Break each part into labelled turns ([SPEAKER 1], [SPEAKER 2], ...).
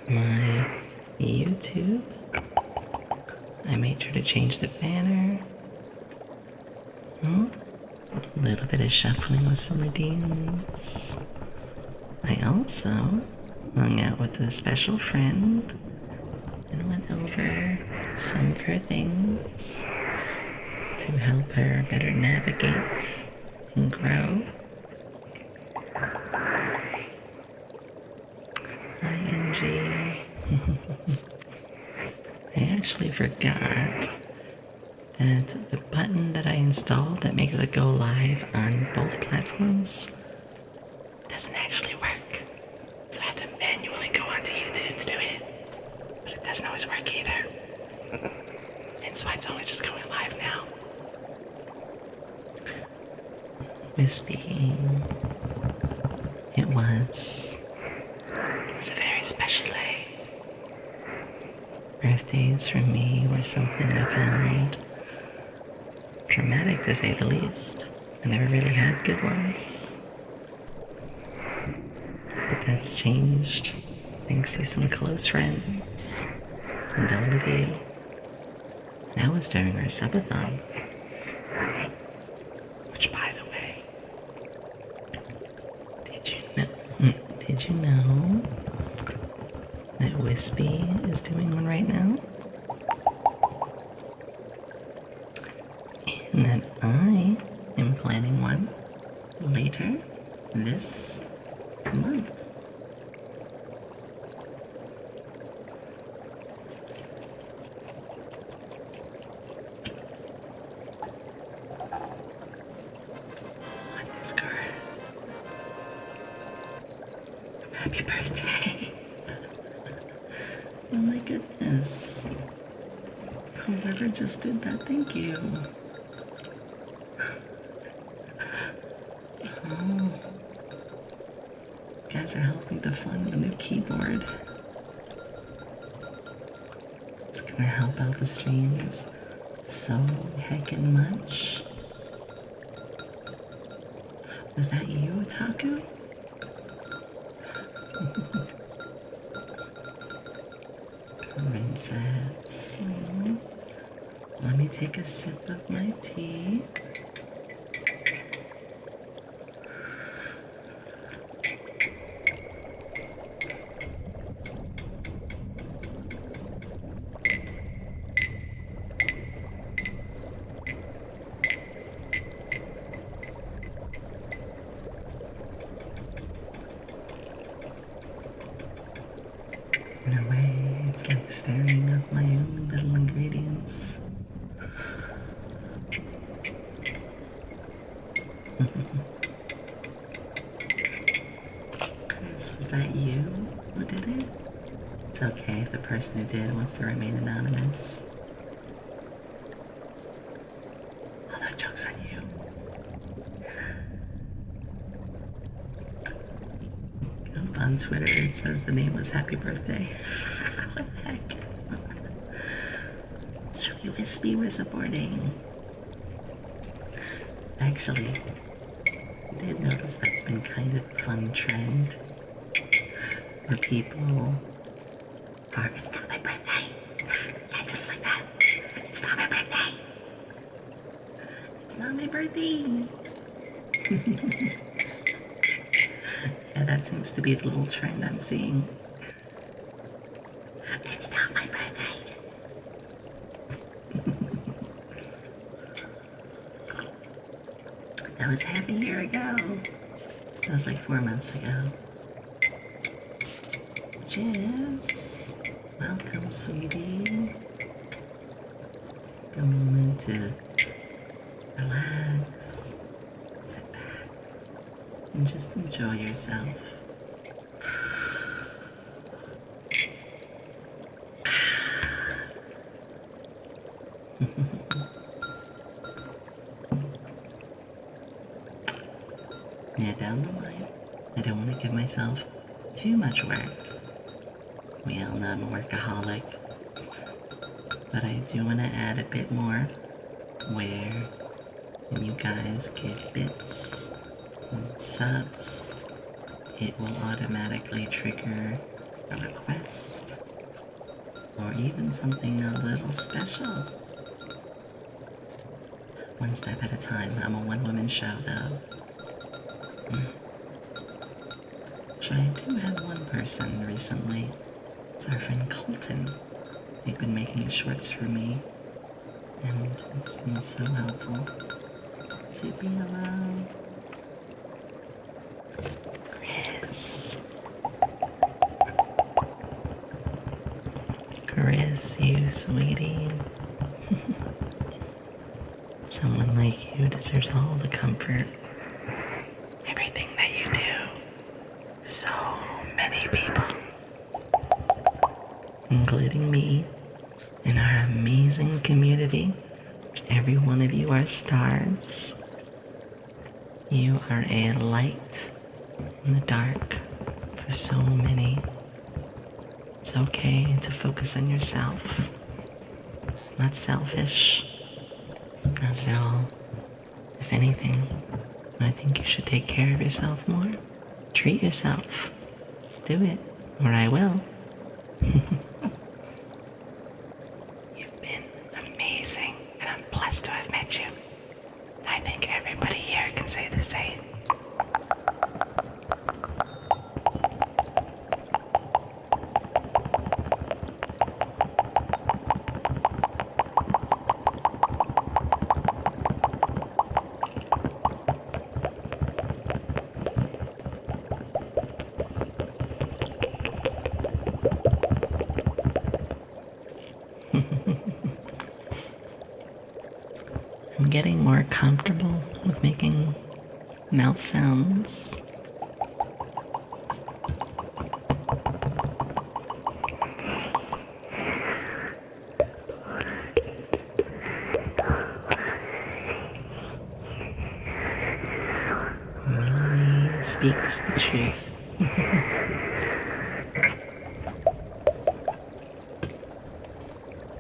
[SPEAKER 1] my YouTube. I made sure to change the banner. A little bit of shuffling with some redeems. I also hung out with a special friend and went over some of her things to help her better navigate and grow. ING. I actually forgot that the button that I installed that makes it go live on both platforms doesn't actually work. So I have to manually go onto YouTube to do it. But it doesn't always work either. Hence why it's only just going live now. Wispy. It was a very special day. Birthdays for me were something I found dramatic to say the least. I never really had good ones. But that's changed thanks to some close friends and all of you. And that was during our subathon. Which, by the way, did you know that Wispy is doing one right now? And that I am planning one later this month. On Discord. Happy birthday. Oh my goodness. Whoever just did that, thank you. Oh. You guys are helping to fund the new keyboard. It's gonna help out the streams so heckin' much. Was that you, Otaku? Princess. Let me take a sip of my tea. In a way, it's like stirring up my own little ingredients. Chris, was that you who did it? It's okay if the person who did wants to remain anonymous. Although, joke's on you. On Twitter, it says the name was Happy Birthday. What the heck? It's really Wispy we're supporting. Actually, I did notice that's been kind of a fun trend where people are, it's not my birthday. Yeah, just like that. It's not my birthday. It's not my birthday. Yeah, that seems to be the little trend I'm seeing. It's not my birthday. That was half a year ago. That was like 4 months ago. Jess, welcome, sweetie. Take a moment to relax, sit back, and just enjoy yourself. Yeah, down the line, I don't want to give myself too much work. We all know I'm a workaholic, but I do want to add a bit more where when you guys give bits and subs, it will automatically trigger a request, or even something a little special. One step at a time. I'm a one-woman show, though. So I do have one person recently. It's our friend Colton. They've been making shorts for me, and it's been so helpful. Is it being allowed? Chris, you sweetie. Someone like you deserves all the comfort. Everything that you do. So many people, including me, and our amazing community. Every one of you are stars. You are a light in the dark for so many. It's okay to focus on yourself. It's not selfish. Not at all. If anything, I think you should take care of yourself more. Treat yourself. Do it, or I will. You've been amazing, and I'm blessed to have met you. And I think everybody here can say the same. I'm getting more comfortable with making mouth sounds. Yomi speaks the truth.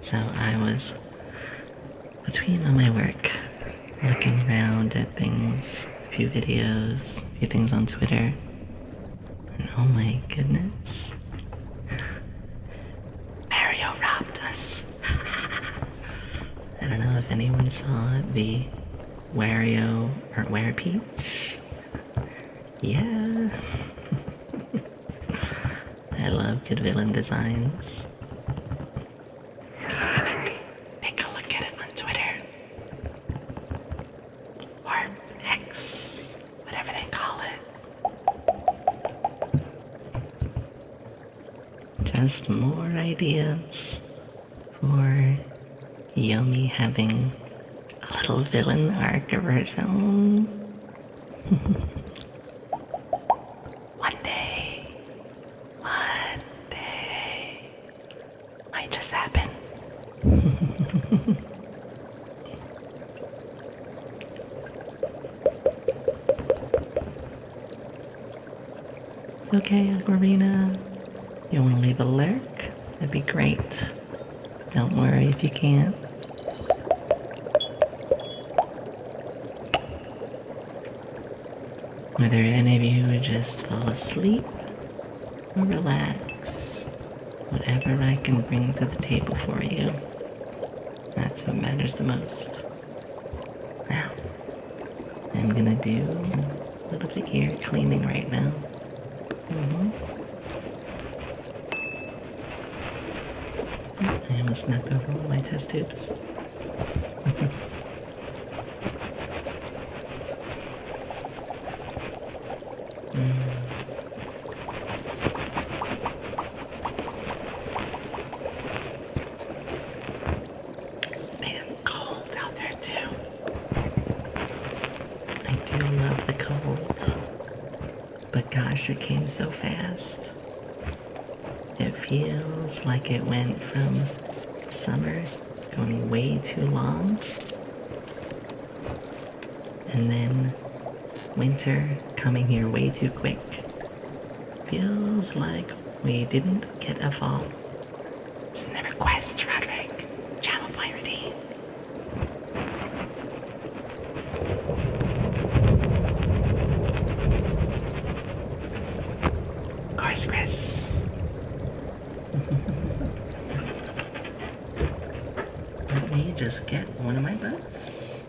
[SPEAKER 1] So I was between all my work, looking around at things, a few videos, a few things on Twitter, and oh my goodness, Mario robbed us. I don't know if anyone saw the Wario or Werepeach. Yeah. I love good villain designs. Whatever they call it. Just more ideas for Yomi having a little villain arc of her own. One day, might just happen. Okay, Aquarina. You want to leave a lurk? That'd be great. Don't worry if you can't. Whether any of you would just fall asleep or relax, whatever I can bring to the table for you, that's what matters the most. Now, I'm gonna do a little bit of ear cleaning right now. I almost knocked over all my test tubes. It's been cold out there too. I do love the cold. But gosh, it came so fast. It feels like it went from summer going way too long, and then winter coming here way too quick. Feels like we didn't get a fall. Send the request, Roderick. Channel point redeemed. Of course, Chris. just get one of my books.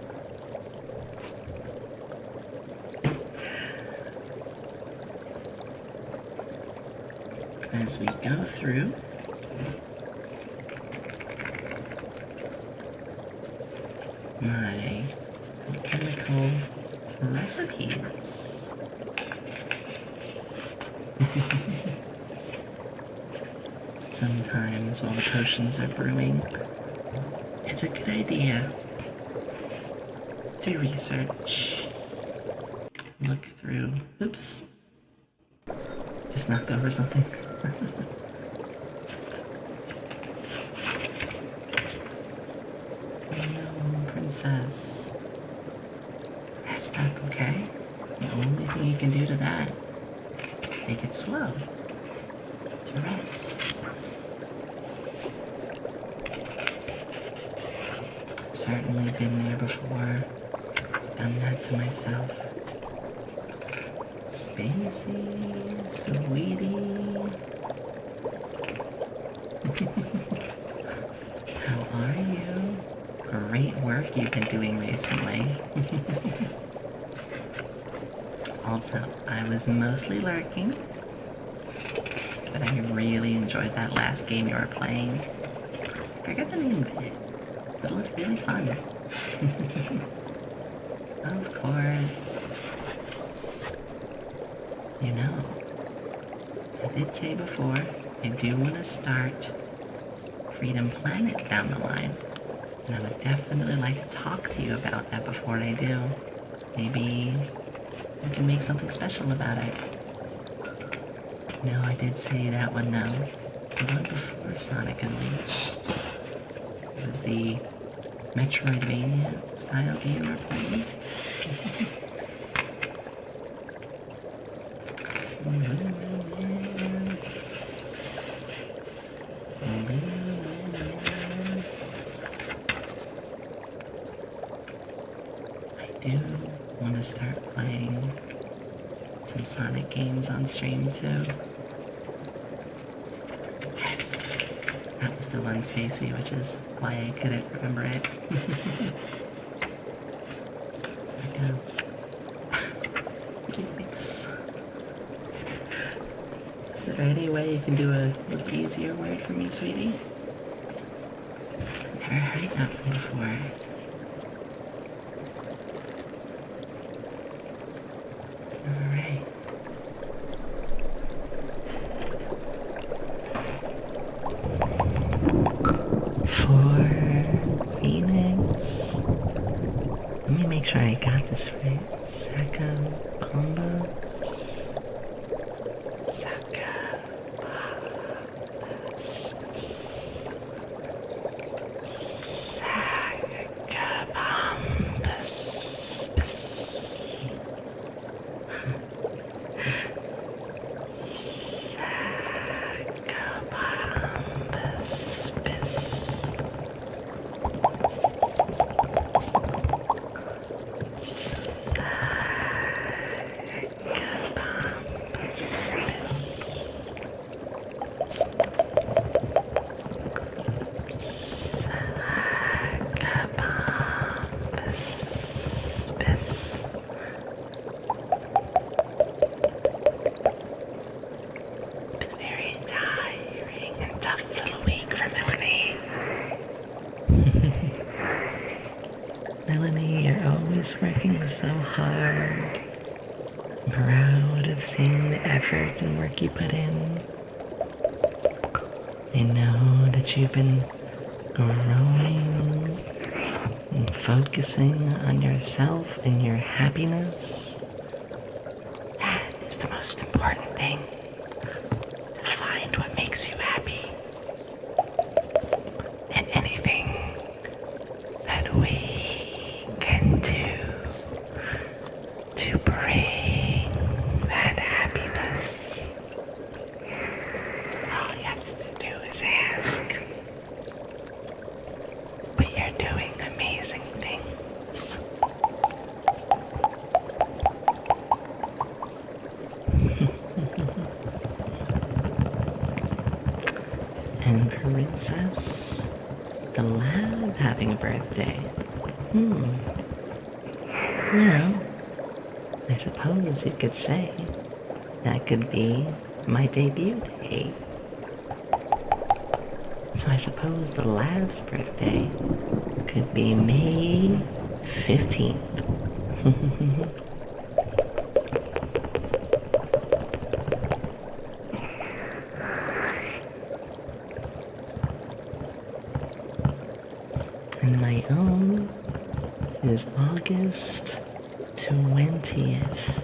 [SPEAKER 1] As we go through my chemical recipes. Sometimes while the potions are brewing, it's a good idea to research, look through. Oops, just knocked over something. No, princess. Rest up, okay? The only thing you can do to that is take it slow. To rest. Certainly been there before. Done that to myself. Spacey, sweetie. How are you? Great work you've been doing recently. Also, I was mostly lurking, but I really enjoyed that last game you were playing. I forget the name of it, but it looked really fun. Of course. You know, I did say before, I do want to start Freedom Planet down the line. And I would definitely like to talk to you about that before I do. Maybe we can make something special about it. No, I did say that one though. It's the one before Sonic Unleashed. It was the Metroidvania style game we were playing. I do want to start playing some Sonic games on stream too. Yes! That was the one, Spacey, which is why I couldn't remember it. Is there any way you can do a little easier word for me, sweetie? I've never heard that one before. Alright. For Phoenix. Let me make sure I got this right. Bombas. Melanie, you're always working so hard. I'm proud of seeing the efforts and work you put in. I know that you've been growing and focusing on yourself and your happiness. That is the most important thing. To find what makes you happy. And anything that we can do to bring that happiness. All you have to do is ask. But you're doing amazing things. And Princess, the lab having a birthday. Well, I suppose you could say that could be my debut date. So I suppose the lab's birthday could be May 15th. And my own is August 20th,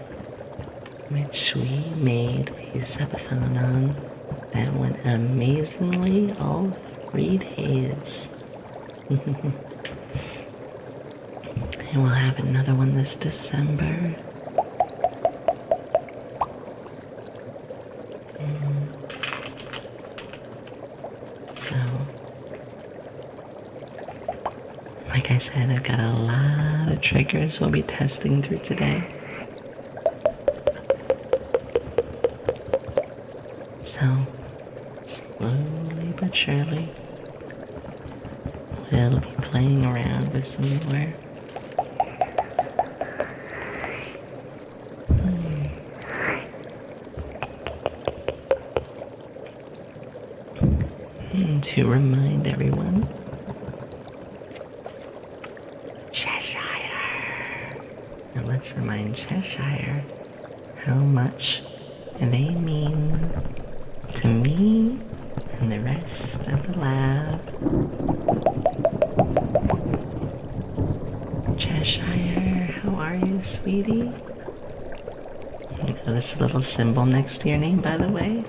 [SPEAKER 1] which we made a subathon on that went amazingly all 3 days. And we'll have another one this December. So, like I said, I've got a lot of triggers we'll be testing through today. So, slowly but surely, we'll be playing around with some more. To remind everyone, Cheshire. And let's remind Cheshire how much they mean to me and the rest of the lab. Cheshire, how are you, sweetie? You know this little symbol next to your name, by the way?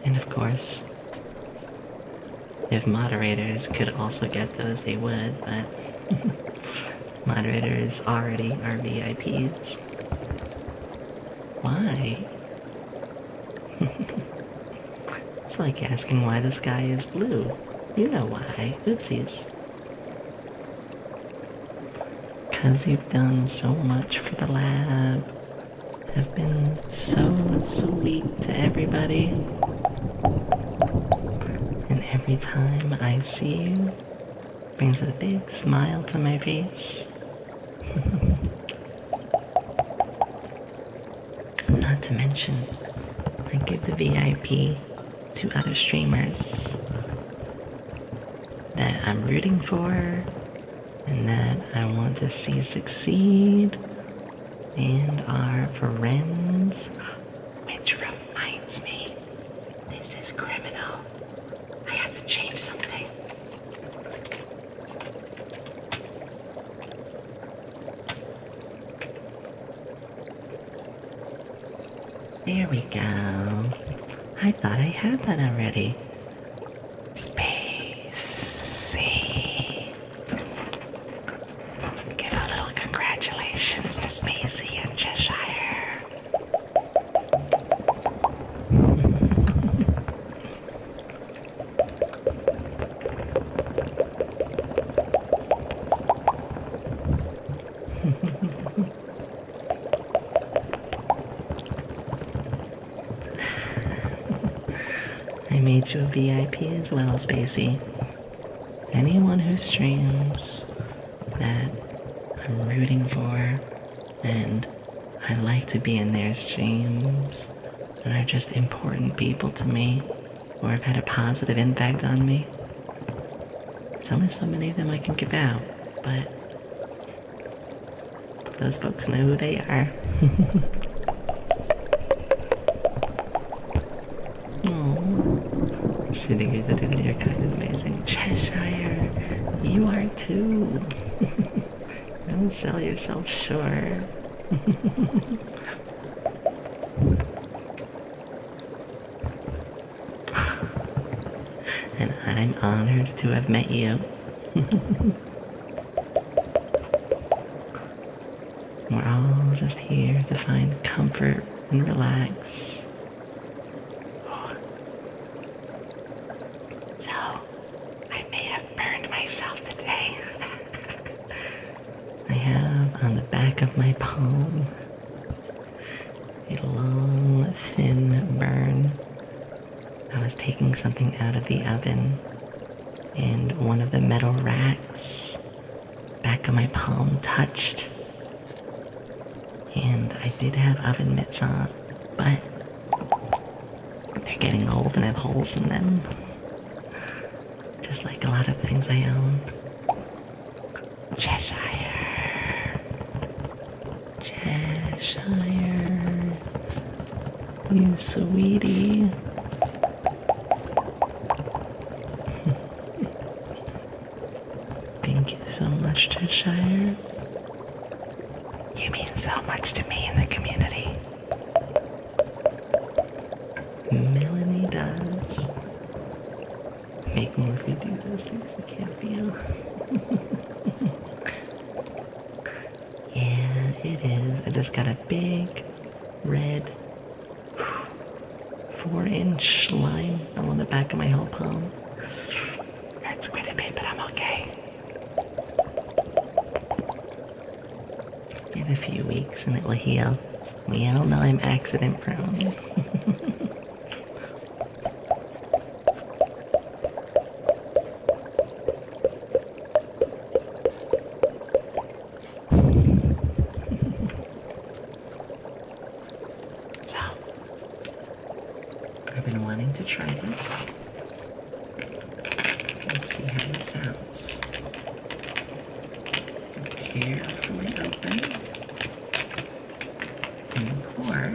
[SPEAKER 1] And of course, if moderators could also get those, they would, but moderators already are VIPs. Why? It's like asking why the sky is blue. You know why. Oopsies. 'Cause you've done so much for the lab. Have been so sweet to everybody. And every time I see you, it brings a big smile to my face. Not to mention, I give the VIP to other streamers that I'm rooting for and that I want to see succeed and are friends. Which reminds me, this is criminal. I have to change something. There we go. I thought I had that already. Spacey. Give a little congratulations to Spacey and Cheshire. I made you a VIP as well, Spacey. Anyone who streams that I'm rooting for and I like to be in their streams and are just important people to me or have had a positive impact on me. There's only so many of them I can give out, but those folks know who they are. Sitting here in your kind is amazing. Cheshire, you are too. Don't sell yourself short. And I'm honored to have met you. We're all just here to find comfort and relax. back of my palm. A long, thin burn. I was taking something out of the oven, and one of the metal racks back of my palm touched. And I did have oven mitts on, but they're getting old and have holes in them. Just like a lot of things I own. Cheshire. Cheshire. You sweetie. Thank you so much, Cheshire. You mean so much to me in the community. Melanie does. Make more if you do those things you can't feel. Yeah, it is. I just got a big, red, 4-inch line along the back of my whole palm. Hurts quite a bit, but I'm okay. In a few weeks and it will heal. We all know I'm accident prone. So, I've been wanting to try this. Let's see how it sounds. Carefully open and pour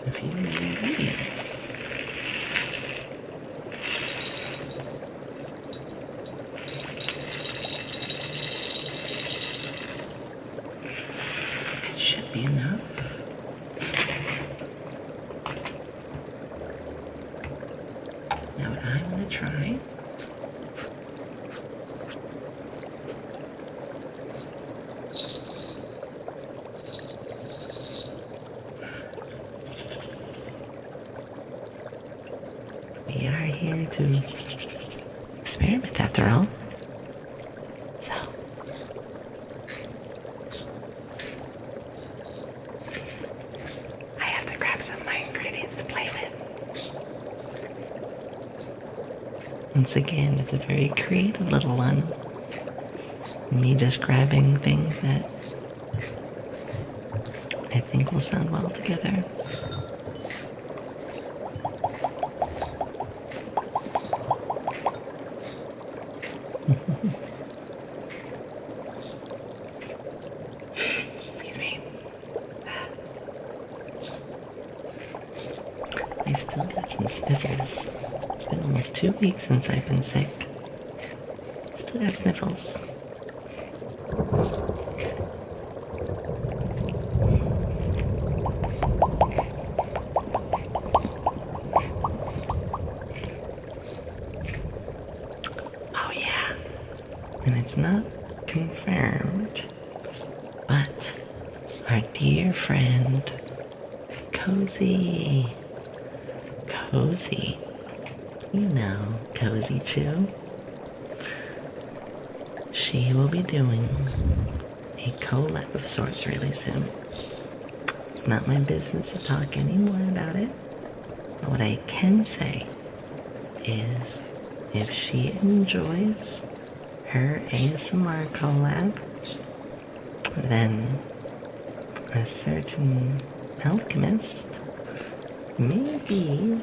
[SPEAKER 1] a few ingredients. It should be enough. Now what I want to try we are here to experiment after all. So I have to grab some of my ingredients to play with. Once again, it's a very creative little one. Me just grabbing things that I think will sound well together. Excuse me. I still got some sniffles. It's been almost 2 weeks since I've been sick. Still got sniffles. Oh yeah. And it's not confirmed, but our dear friend, Cozy. You know, Cozy Chew. She will be doing a collab of sorts really soon. It's not my business to talk anymore about it, but what I can say is if she enjoys her ASMR collab, then a certain alchemist may be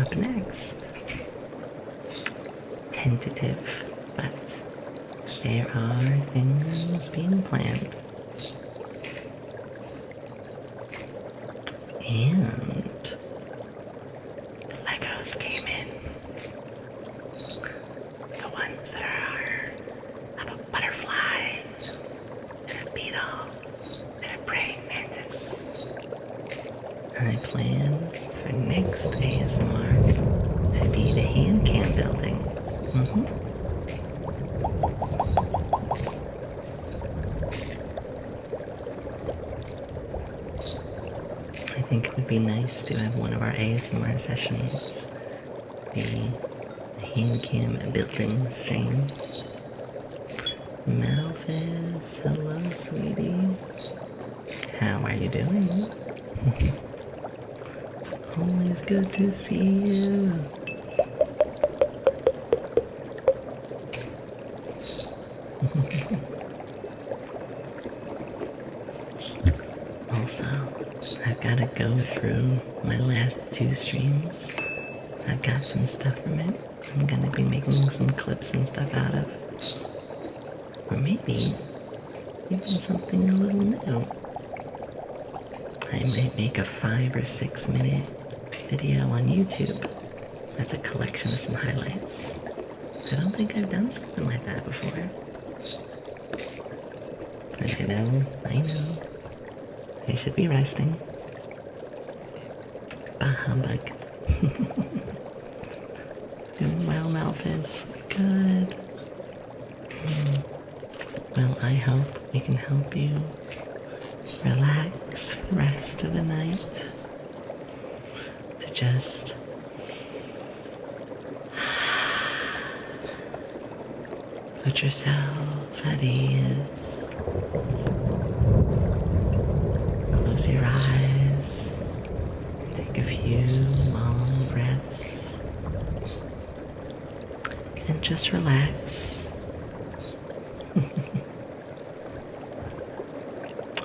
[SPEAKER 1] up next. Tentative, but there are things being planned. And Legos came in. The ones that are of a butterfly, and a beetle, and a praying mantis. I plan for next ASMR to be the hand cam building. I think it would be nice to have one of our ASMR sessions be a hand cam building stream. Malphis, hello sweetie. How are you doing? It's always good to see you. Also, I've got to go through my last 2 streams. I've got some stuff from it I'm gonna be making some clips and stuff out of. Or maybe even something a little new. I might make a 5 or 6 minute video on YouTube. That's a collection of some highlights. I don't think I've done something like that before. But I know. I should be resting. Bah humbug. Doing well, Malphus. Good. Well, I hope we can help you relax for the rest of the night. To just put yourself at ease. Close your eyes. Take a few long breaths. And just relax.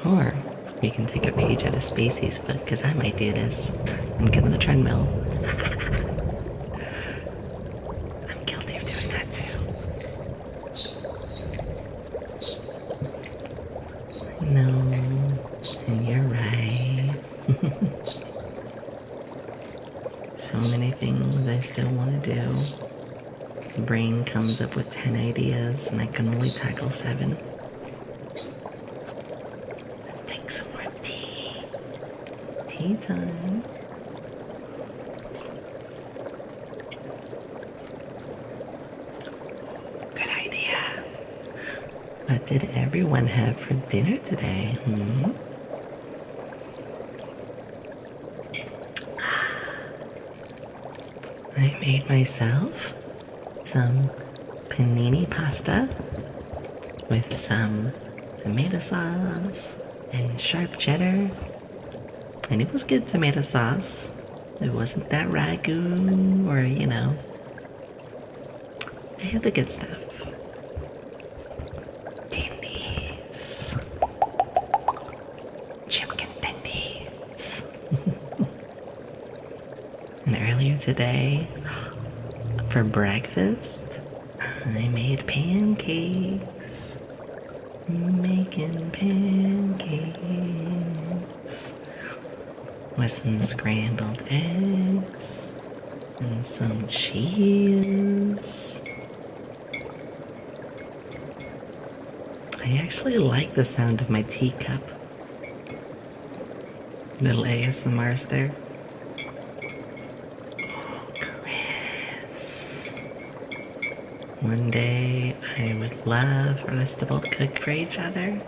[SPEAKER 1] Or you can take a page out of Spacey's book, because I might do this and get on the treadmill. I'm guilty of doing that too. No, and you're right. So many things I still want to do. The brain comes up with 10 ideas and I can only tackle 7. Let's take some more tea. Tea time. Good idea. What did everyone have for dinner today? I made myself some panini pasta with some tomato sauce and sharp cheddar. And it was good tomato sauce. It wasn't that ragu or, I had the good stuff. Tendies. Chicken tendies. And earlier today, for breakfast, I made pancakes. Making pancakes with some scrambled eggs and some cheese. I actually like the sound of my teacup. Little ASMRs there. One day, I would love for us to both cook for each other.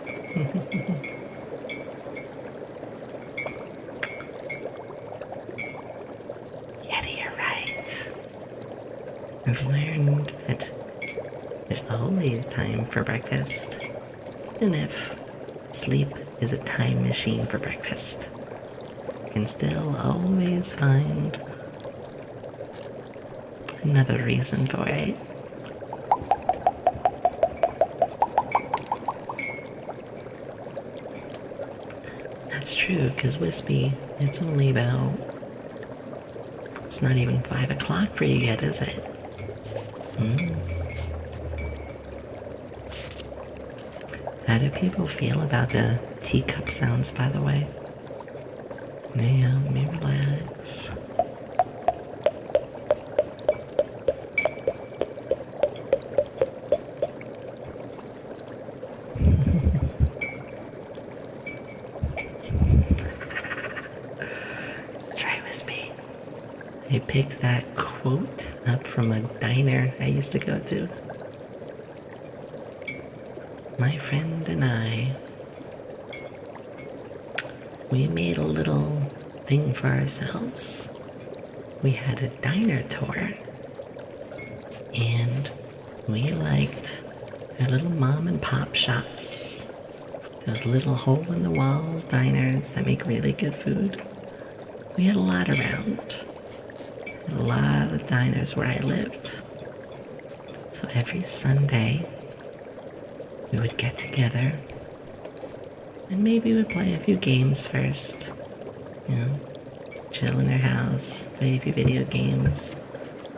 [SPEAKER 1] Yeti, you're right. I've learned that there's always time for breakfast. And if sleep is a time machine for breakfast, you can still always find another reason for it. That's true, because Wispy, it's not even 5 o'clock for you yet, is it? How do people feel about the teacup sounds, by the way? Yeah, let me relax. I picked that quote up from a diner I used to go to. My friend and I, we made a little thing for ourselves. We had a diner tour, and we liked our little mom and pop shops those little hole-in-the-wall diners that make really good food. We had a lot around. A lot of diners where I lived. So every Sunday, we would get together and maybe we'd play a few games first. You know, chill in their house, play a few video games.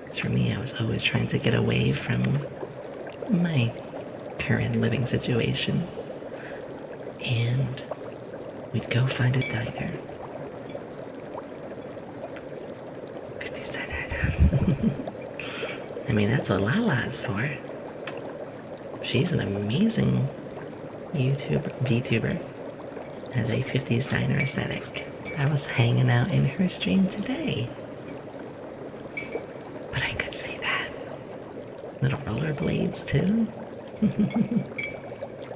[SPEAKER 1] As for me, I was always trying to get away from my current living situation. And we'd go find a diner. 50's Diner. I mean, that's what Lala's for. She's an amazing Vtuber. Has a 50s diner aesthetic. I was hanging out in her stream today. But I could see that. Little rollerblades too.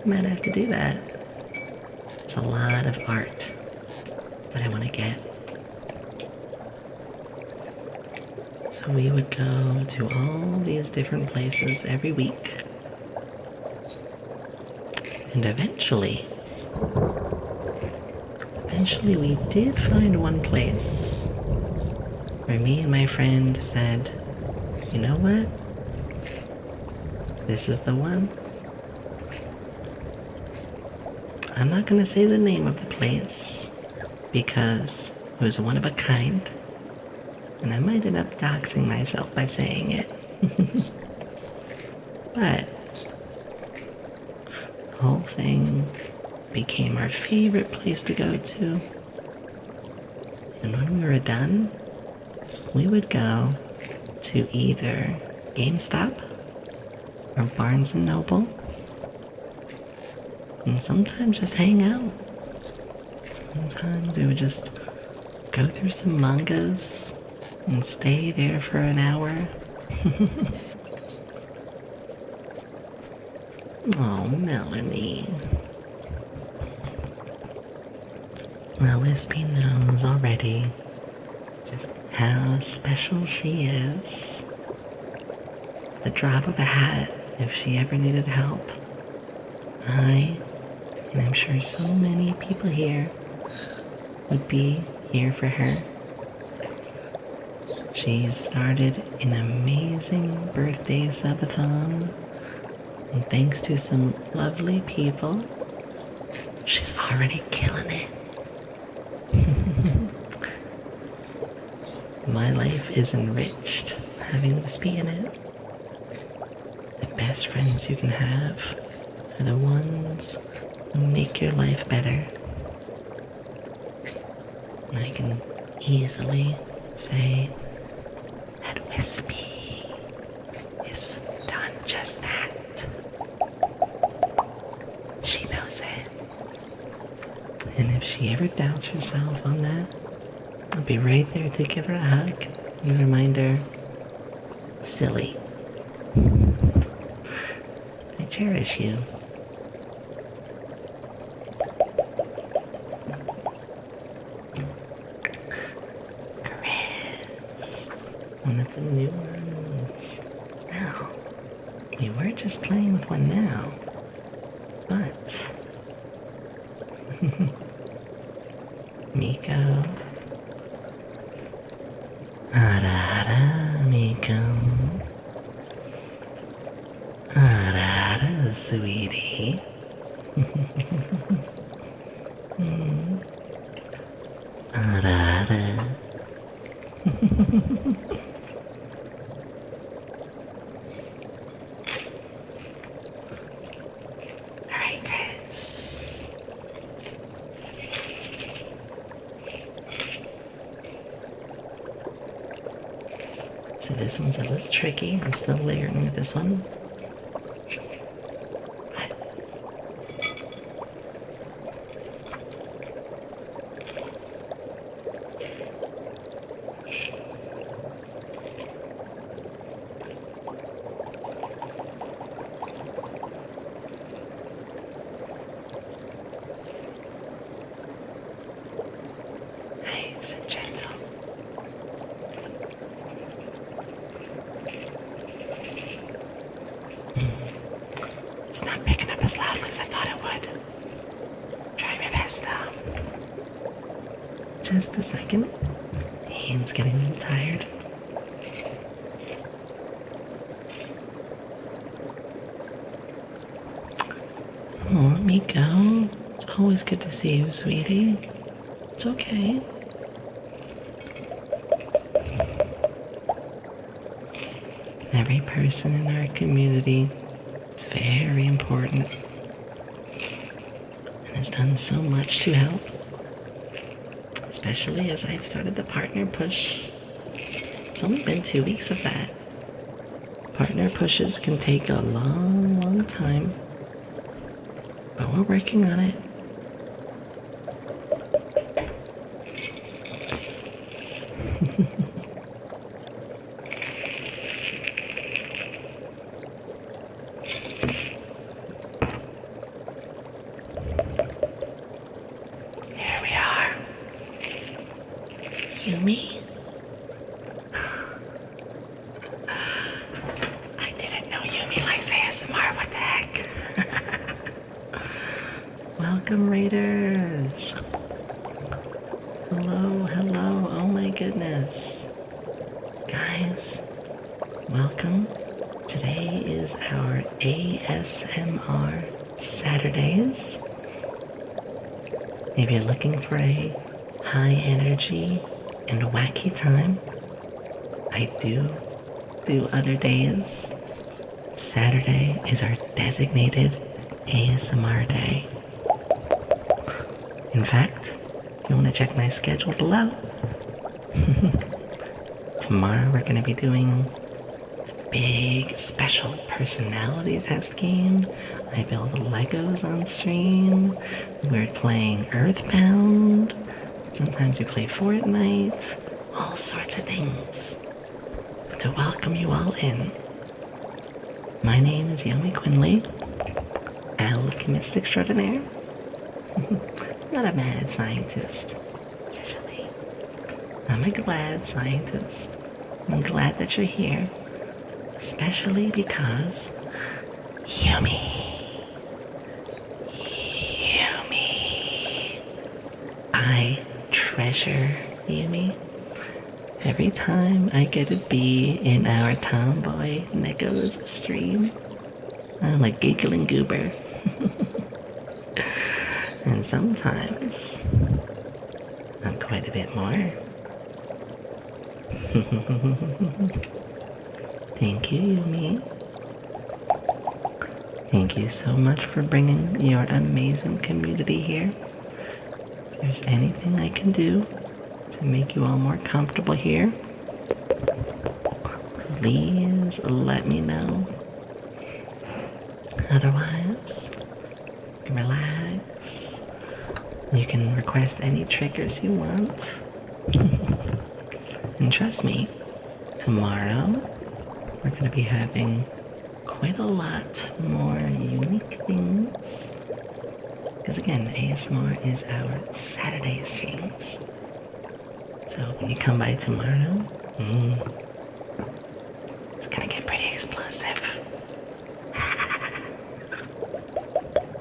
[SPEAKER 1] Might have to do that. There's a lot of art that I want to get. So we would go to all these different places every week. And eventually we did find one place where me and my friend said, you know what? This is the one. I'm not gonna say the name of the place because it was one of a kind, and I might end up doxing myself by saying it. But the whole thing became our favorite place to go to. And when we were done, we would go to either GameStop or Barnes & Noble, and sometimes just hang out. Sometimes we would just go through some mangas and stay there for an hour. Oh, Melanie. Well, Wispy knows already just how special she is. The drop of a hat, if she ever needed help, and I'm sure so many people here would be here for her. She's started an amazing birthday subathon, and thanks to some lovely people, she's already killing it. My life is enriched having Wispy in it. The best friends you can have are the ones who make your life better. And I can easily say that Wispy has done just that. She knows it. And if she ever doubts herself on that, I'll be right there to give her a hug and remind her, silly, I cherish you. Chris, one of the new ones. Now, we were just playing with one now, but Miko. Ara, Miko. Ara, sweetie. Ara. Alright, Chris. So this one's a little tricky. I'm still layering with this one. Nice and gentle. It's not picking up as loudly as I thought it would. fast though. Just a second. Hand's getting a little tired. Oh, let me go. It's always good to see you, sweetie. It's okay. Every person in our community is very important and has done so much to help, especially as I've started the partner push. It's only been 2 weeks of that. Partner pushes can take a long, long time, but we're working on it. Here we are. Yomi? I didn't know Yomi likes ASMR. What the heck? Welcome, Raiders. Hello, hello. Oh my goodness. Guys, welcome. Today is our ASMR Saturdays. If you're looking for a high energy and wacky time, I do other days. Saturday is our designated ASMR day. In fact, if you want to check my schedule below, tomorrow we're going to be doing a big special personality test game. I build Legos on stream. We're playing Earthbound. Sometimes we play Fortnite. All sorts of things. To welcome you all in. My name is Yomi Quinnley, alchemist extraordinaire. Not a mad scientist, usually. I'm a glad scientist. I'm glad that you're here, especially because Yomi. I treasure Yomi. Every time I get to be in our Tomboy Neko's stream, I'm a giggling goober. And sometimes I'm quite a bit more. Thank you, Yomi. Thank you so much for bringing your amazing community here. If there's anything I can do to make you all more comfortable here, please let me know. Otherwise, relax. You can request any triggers you want. And trust me, tomorrow we're going to be having quite a lot more unique things. Because again, ASMR is our Saturday streams. So when you come by tomorrow, it's gonna get pretty explosive.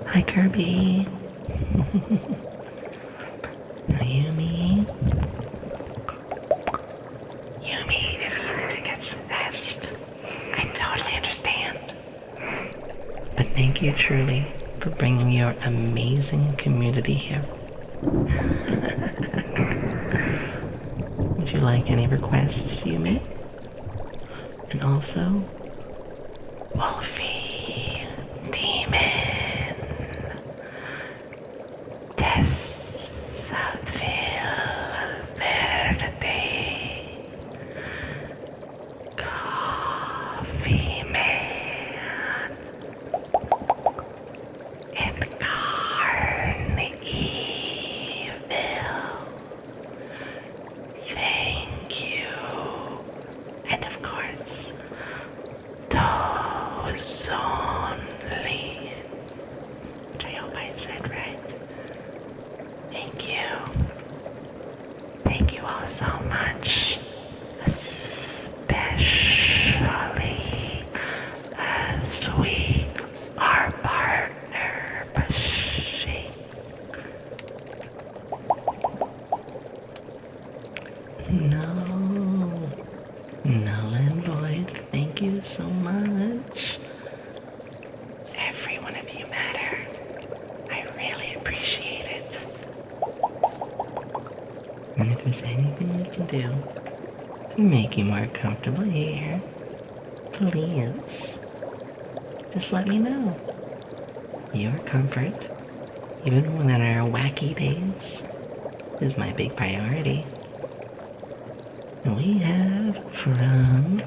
[SPEAKER 1] Hi, Kirby. Yomi. Yomi, if you need to get some rest, I totally understand. But thank you truly for bringing your amazing community here. Would you like any requests, Yomi? And also, Wolfie, Demon, Tessaville, Verde, Coffee Man, and Carneville. Thank you. And of course, those only. Which I hope I said right. Thank you. Thank you all so much. Especially as we are partner pushing No. Null and void, thank you so much. Every one of you matter. I really appreciate it. And if there's anything we can do to make you more comfortable here, please, just let me know. Your comfort, even on our wacky days, is my big priority. We have from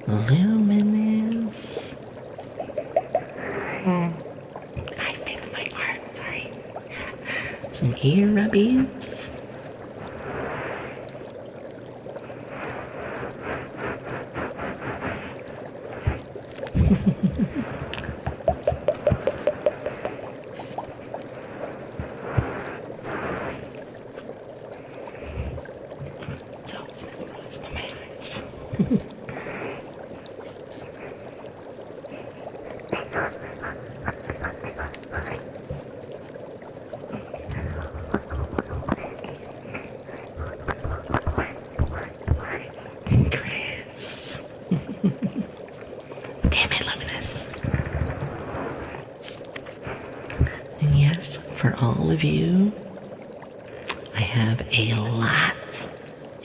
[SPEAKER 1] Luminous. I made the mic part, sorry. Some ear rubbies. So, it's my eyes. Chris. Damn it, Luminous. And yes, for all of you, I have a lot,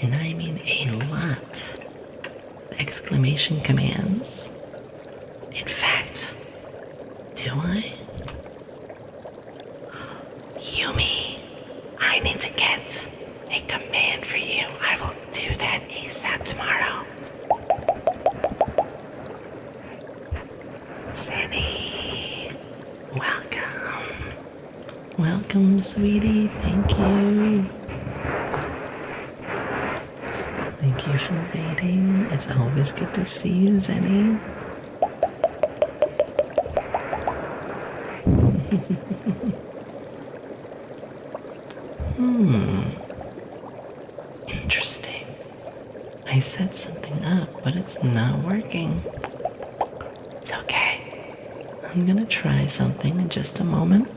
[SPEAKER 1] and I mean a lot, of exclamation commands. In fact, do I? Yomi, I need to get a command for you. I will do that ASAP tomorrow. Sandy, welcome. Welcome, sweetie. Thank you. Thank you for reading. It's always good to see you, Zenny. Interesting. I set something up, but it's not working. It's okay. I'm gonna try something in just a moment.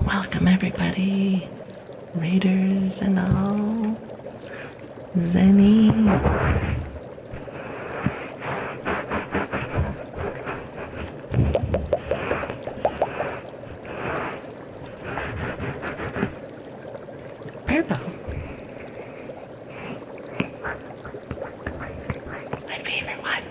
[SPEAKER 1] Welcome, everybody. Raiders and all. Zenny. Purple. My favorite one.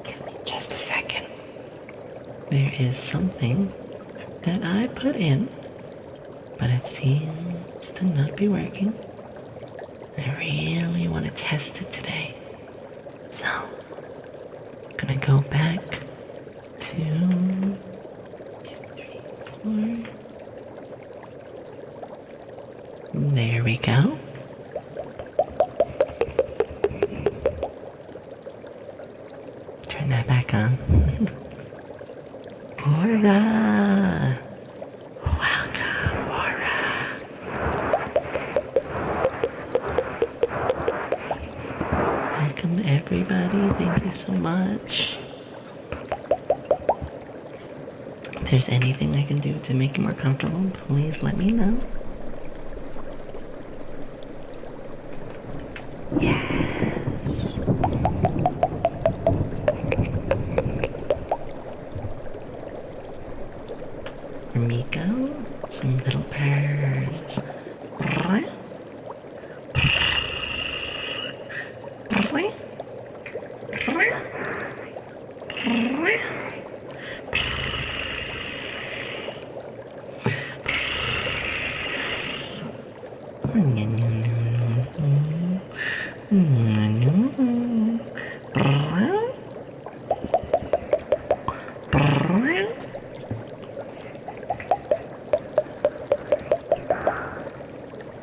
[SPEAKER 1] Give me just a second. There is something that I put in, but it seems to not be working. I really want to test it today. So, I'm gonna go back to 2, 3, 4. There we go. Turn that back on. Aura! Welcome, Aura! Welcome, everybody. Thank you so much. If there's anything I can do to make you more comfortable, please let me know. Yes. For Miko, some little purrs.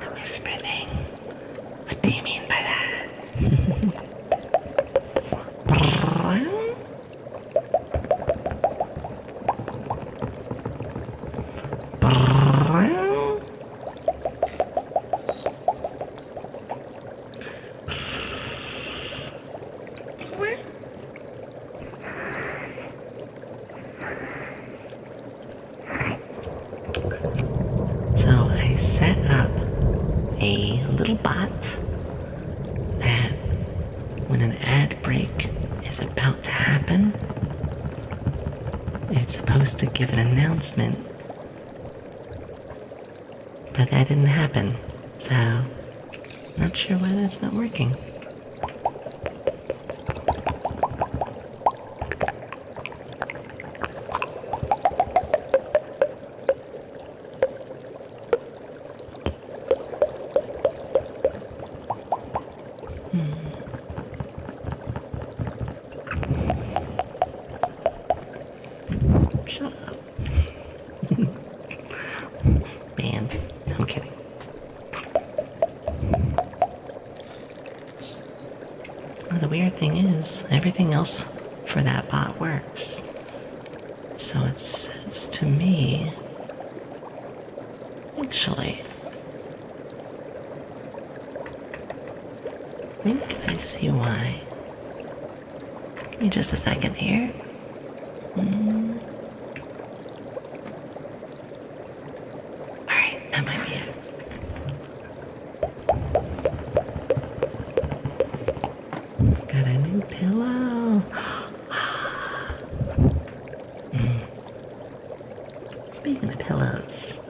[SPEAKER 1] The whisper thing. What do you mean by that? a little bot that when an ad break is about to happen, it's supposed to give an announcement. But that didn't happen, so not sure why that's not working. Shut up. Man, I'm kidding. Well, the weird thing is, everything else for that bot works. So it says to me, actually, I think I see why. Give me just a second here. Alright, that might be it. Got a new pillow. Speaking of pillows,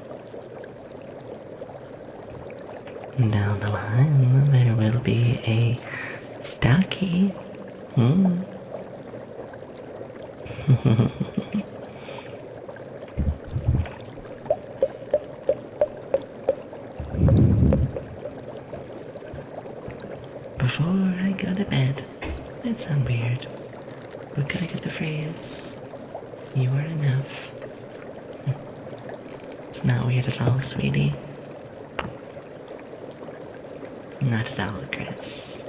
[SPEAKER 1] down the line there will be a ducky. Before I go to bed, that sounds weird, but could I get the phrase, "You are enough"? It's not weird at all, sweetie. Not at all, Chris.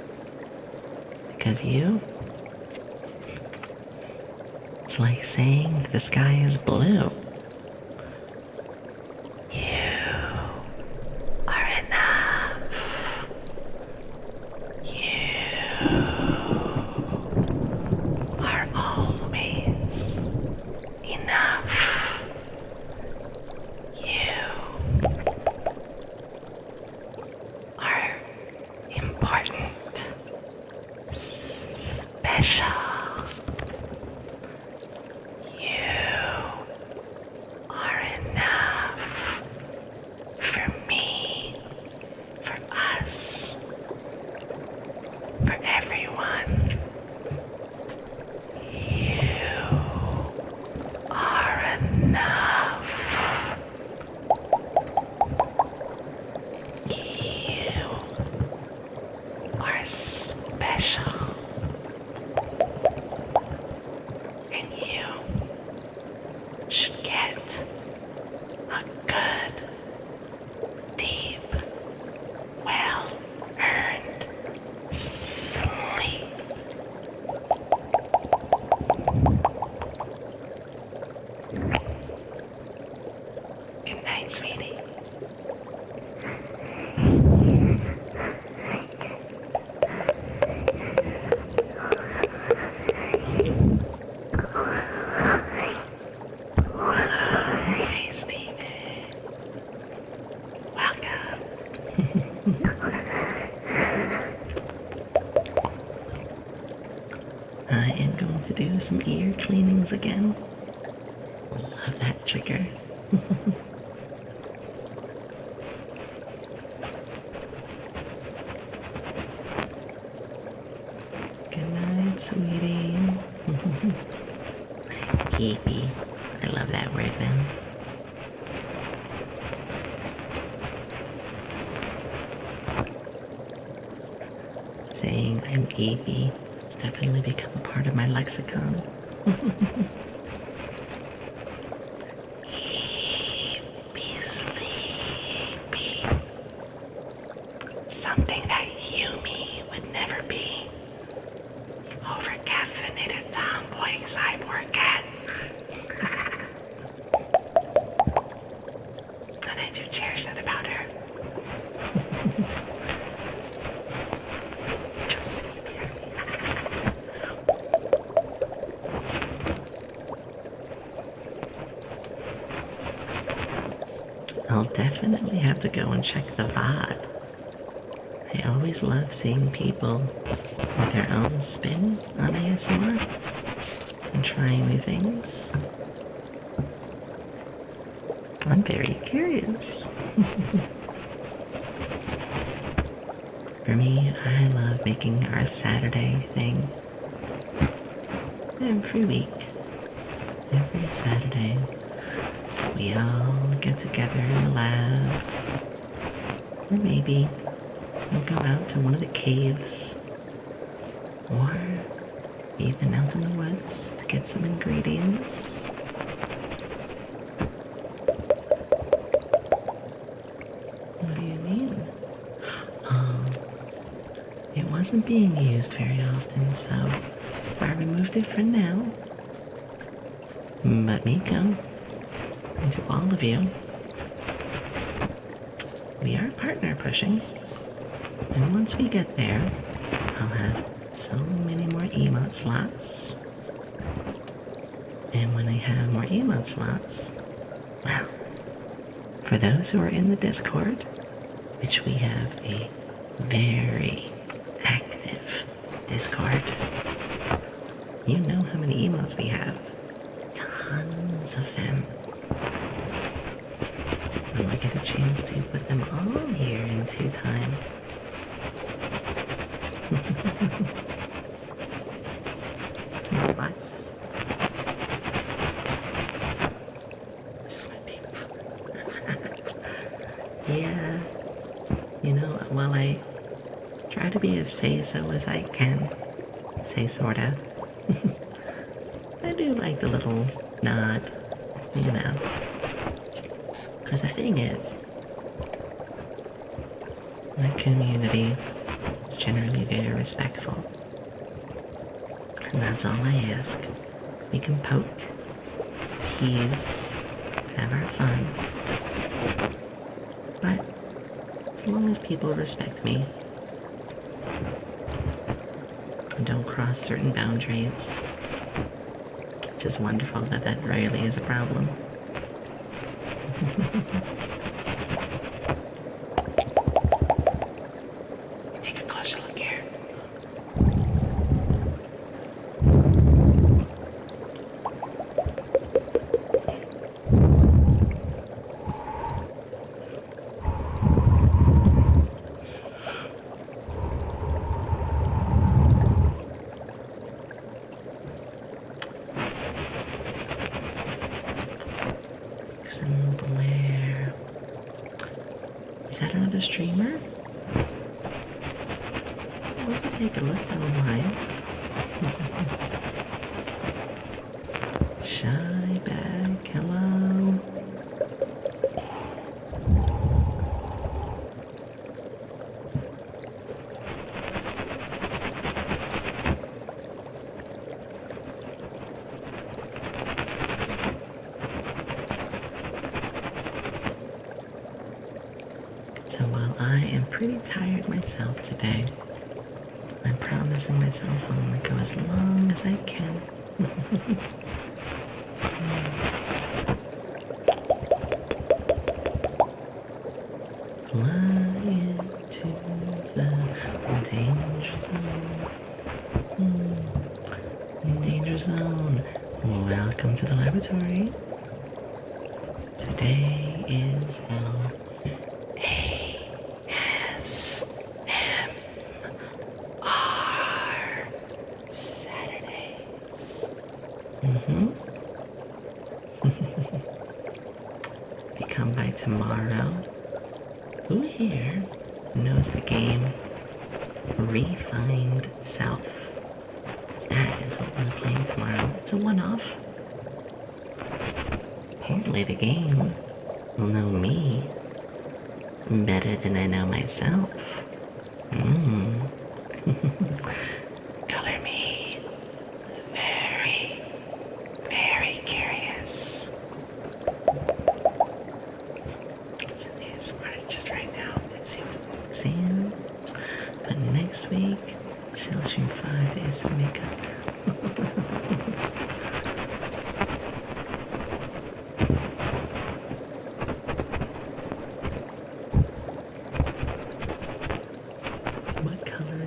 [SPEAKER 1] Because you? It's like saying the sky is blue. You are enough. You are always enough. You are important, special. You are enough for me, for us, for everyone. You are enough. You are special. And you should get a good, deep, well-earned sleep. Good night, sweetie. Hey, Steven. Welcome. I am going to do some ear cleanings again. Love that trigger. Good night, sweetie. Eepy. I love that word now. Saying I'm eepy. It's definitely become a part of my lexicon. Eepy, sleepy. Something that Yomi would never be. Over-caffeinated tomboy cyborg cat. And I do cherish that about her. I'll definitely have to go and check the VOD I always love seeing people with their own spin on ASMR and trying new things. I'm very curious. For me, I love making our Saturday thing. Every week, every Saturday, we all get together in the lab. Or maybe we'll go out to one of the caves. Or even out in the woods to get some ingredients. What do you mean? Oh, it wasn't being used very often, so I removed it for now. But Miko, and to all of you, we are partner pushing. And once we get there, I'll have so many more emote slots. And when I have more emote slots, well, for those who are in the Discord, which we have a very active Discord, you know how many emotes we have. Tons of them. And I get a chance to put them all here in 2 time. Bus. This is my baby. Yeah, you know, while I try to be as say-so as I can, say sorta, I do like the little nod, you know. Because the thing is, my community is generally very respectful. And that's all I ask. We can poke, tease, have our fun. But as long as people respect me and don't cross certain boundaries, which is wonderful that rarely is a problem. Take a closer look here. Blair. Is that another streamer? We can take a look down the line. Shy bag, hello. So while I am pretty tired myself today, I'm promising myself I'm going to go as long as I can. Fly into the danger zone. Danger zone. Welcome to the laboratory. Today is ASMR Saturdays. If you come by tomorrow, who here knows the game Refined Self? That is what we're playing tomorrow. It's a one-off. Apparently the game will know me better than I know myself. Color me very, very curious. So it's just right now. Let's see what exams. But next week, she'll stream 5 days of makeup.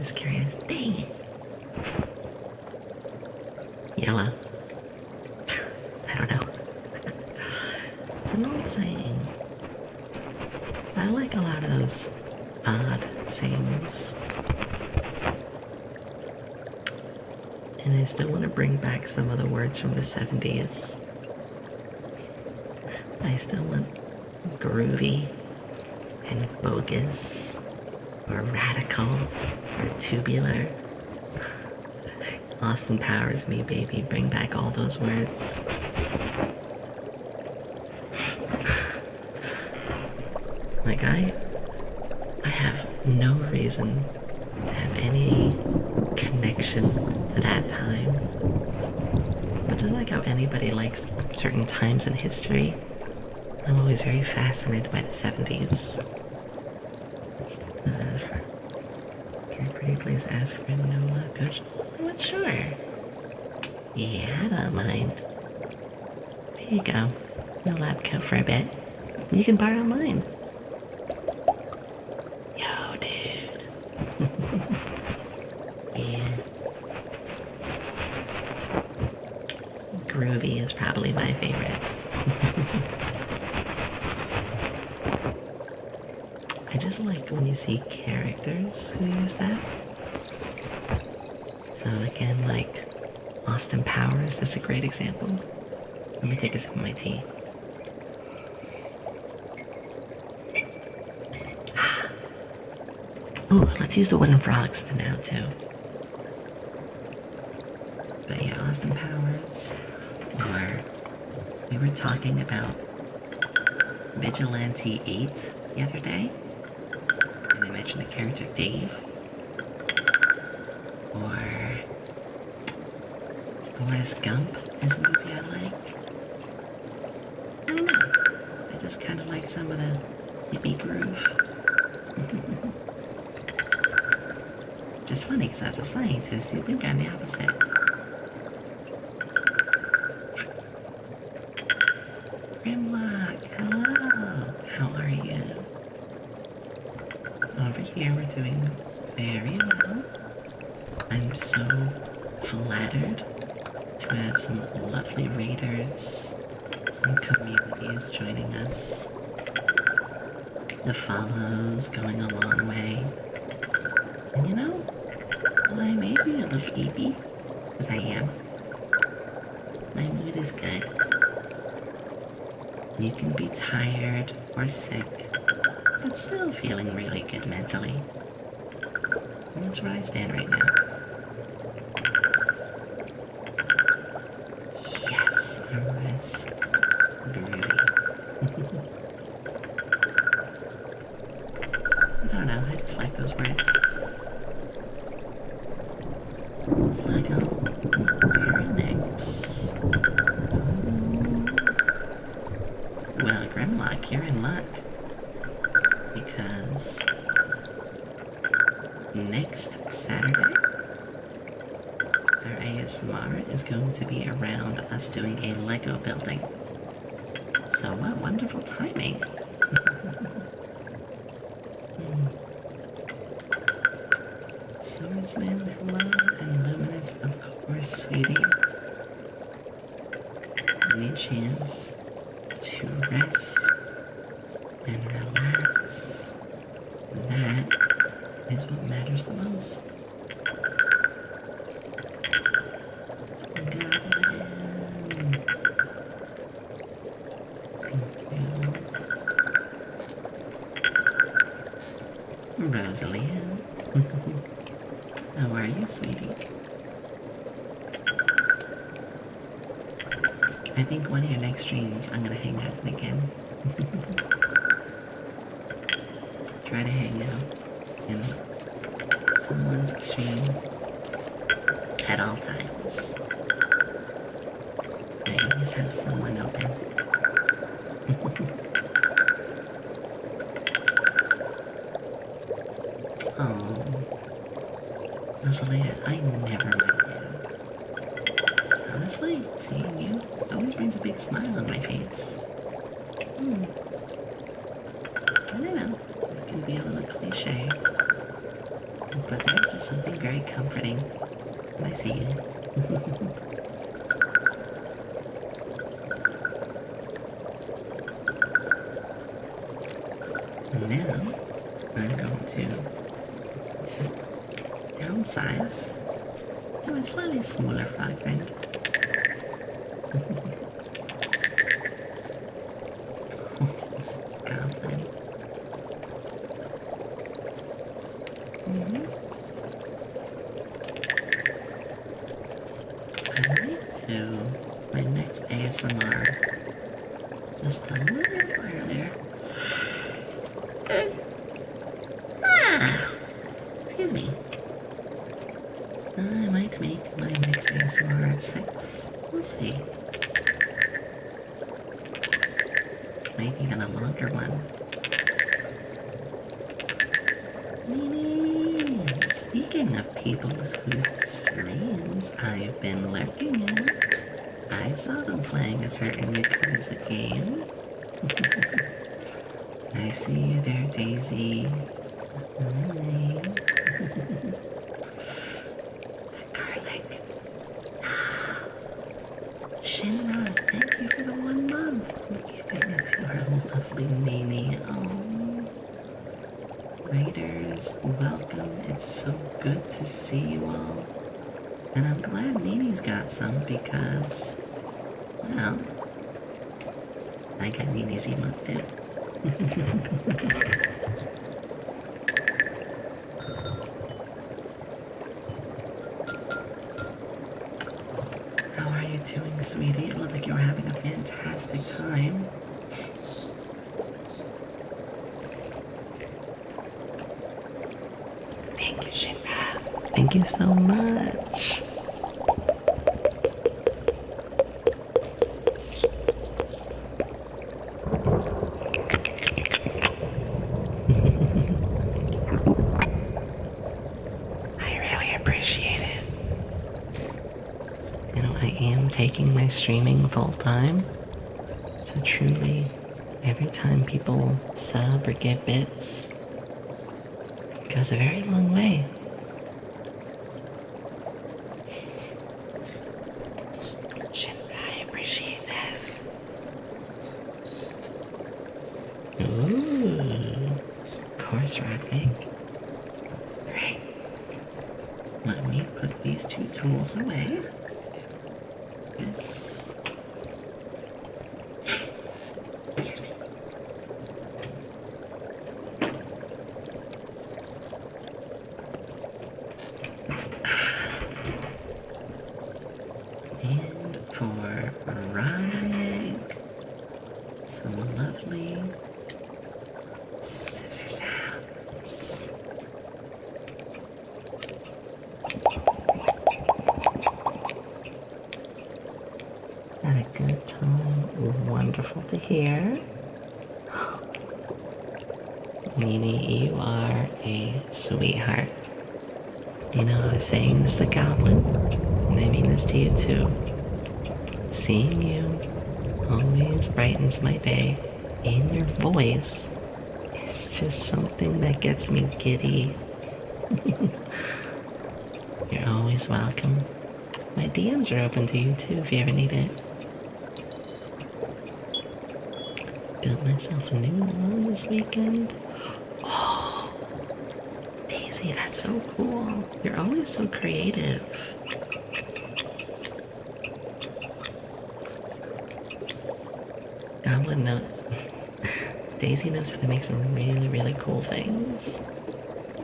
[SPEAKER 1] just curious. Dang it. Yellow. I don't know. It's an old saying. I like a lot of those odd sayings. And I still want to bring back some of the words from the 70s. I still want groovy and bogus or radical or tubular. Austin Powers me, baby. Bring back all those words. Like, I have no reason to have any connection to that time. But just like how anybody likes certain times in history, I'm always very fascinated by the 70s. Can a pretty please ask for no lab coach? What, sure. Yeah, I don't mind. There you go. No lab coat for a bit. You can borrow mine. Yo, dude. Yeah. Groovy is probably my favorite. I just like when you see characters who use that. So again, like Austin Powers is a great example. Let me take a sip of my tea. Ooh, let's use the wooden frogs now too. But yeah, Austin Powers. Or we were talking about Vigilante 8 the other day. And I mentioned the character Dave. Or Forrest Gump is a movie I like. I don't know. I just kind of like some of the hippie groove. Just funny because as a scientist, you'd think I'm the opposite. Grimlock, hello. How are you? Over here, we're doing very well. I'm so flattered to have some lovely raiders and communities joining us. The follows going a long way. And you know, while I may be a little eepy, as I am, my mood is good. You can be tired or sick, but still feeling really good mentally. And that's where I stand right now. Yes, Armor's groovy. I don't know, I just like those words. Lego Pyramids. Well, Grimlock, you're in luck. Because next Saturday, our ASMR is going to be around us doing a Lego building. So what wonderful timing. Swordsman, hello, and Luminance, of course, sweetie. Any chance to rest and relax. That is what matters the most. Rosalie. How are you, sweetie? I think one of your next streams I'm gonna hang out in again. Try to hang out in someone's stream at all times. I always have someone open. Oh, Rosalia, I never met you. Honestly, seeing you always brings a big smile on my face. I don't know, it can be a little cliche. But there's just something very comforting when I see you. Now, I'm going to downsize to a slightly smaller frog friend. Goblin. I might do my next ASMR just a little earlier. Excuse me. I might make my next ASMR at 6. We'll see. Maybe even a longer one. Speaking of people whose streams I've been lurking in, I saw them playing a certain Yakuza game. I see you there, Daisy. Hi. Garlic. Shinra, thank you for the 1 month. We're giving it to our lovely Nini. Oh. Raiders, welcome. It's so good to see you all. And I'm glad Nini's got some because, well, I got Nini's emotes too. How are you doing, sweetie? It looked like you were having a fantastic time. Thank you, Shinra. Thank you so much. I really appreciate it. You know, I am taking my streaming full time. So truly, every time people sub or give bits, it goes a very long way. I appreciate that. Ooh, course rocking. Great. Let me put these 2 tools away. This. And for Roderick, some lovely scissor sounds. Had a good time. Wonderful to hear. Nini, you are a sweetheart. You know, I was saying this to Goblin, and I mean this to you too. Seeing you always brightens my day, and your voice is just something that gets me giddy. You're always welcome. My DMs are open to you too if you ever need it. Built myself a new one this weekend. Oh, Daisy, that's so cool. You're always so creative. Goblin knows. Daisy knows how to make some really, really cool things.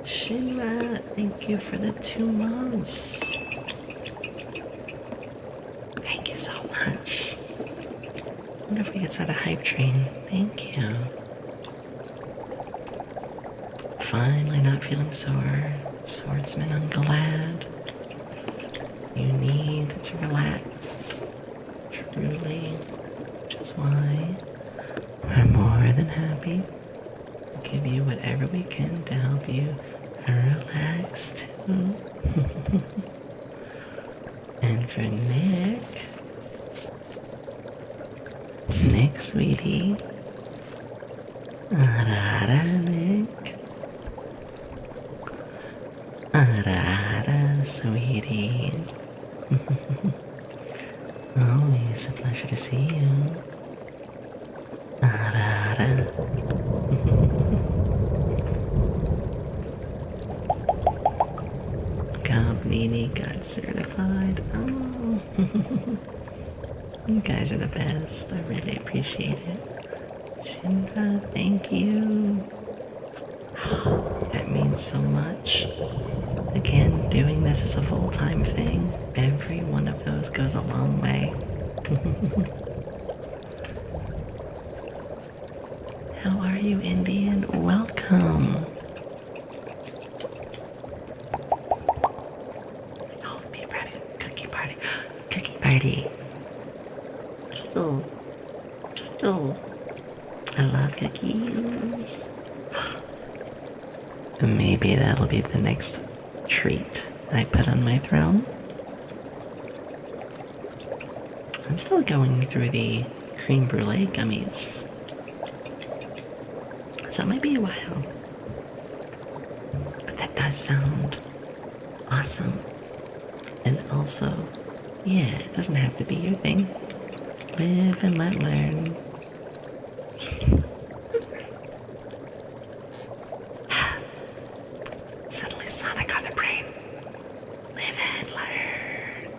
[SPEAKER 1] Shinra, thank you for the 2 months. Thank you so much. I wonder if we could start a hype train. Thank you. Finally not feeling sore. Swordsman, I'm glad. You need to relax. Truly. Which is why we're more than happy to give you whatever we can to help you relax too. And for Nick, sweetie. Nick. Ada, sweetie. Always a pleasure to see you. Ada. Nini got certified. Oh. You guys are the best. I really appreciate it. Shinra, thank you. That means so much. Again, doing this is a full-time thing. Every one of those goes a long way. How are you, Indian? Welcome. Party. I love cookies. Maybe that'll be the next treat I put on my throne. I'm still going through the creme brulee gummies, so it might be a while. But that does sound awesome. And also, yeah, it doesn't have to be your thing. Live and let learn. Suddenly Sonic on the brain. Live and learn.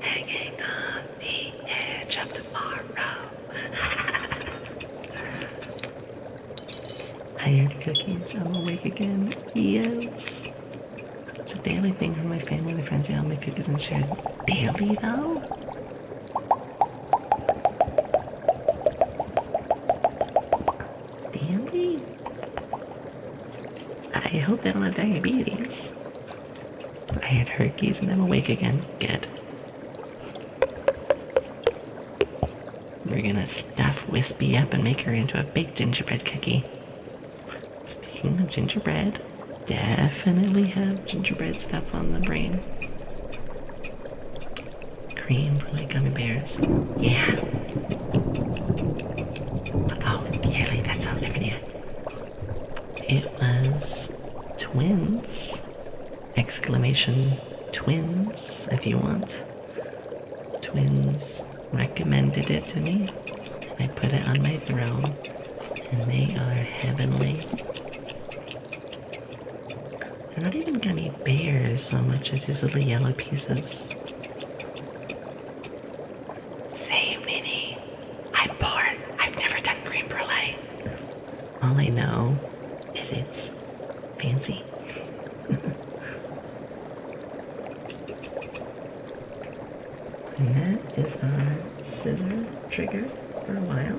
[SPEAKER 1] Hanging on the edge of tomorrow. Tired cookies, I'm awake again. Yes. It's a daily thing for my family and friends. They all make cookies and share. Daily, though? Daily? I hope they don't have diabetes. I had herkies and I'm awake again. Good. We're gonna stuff Wispy up and make her into a baked gingerbread cookie. Speaking of gingerbread, definitely have gingerbread stuff on the brain. Cream brulee gummy bears. Yeah. Oh, Yearly, that sounds different. It was twins. Exclamation twins, if you want. Twins recommended it to me. I put it on my throne, and they are heavenly. They're not even gummy bears so much as these little yellow pieces. Same, Nini. I'm poor. I've never done creme brulee. All I know is it's fancy. And that is our scissor trigger for a while.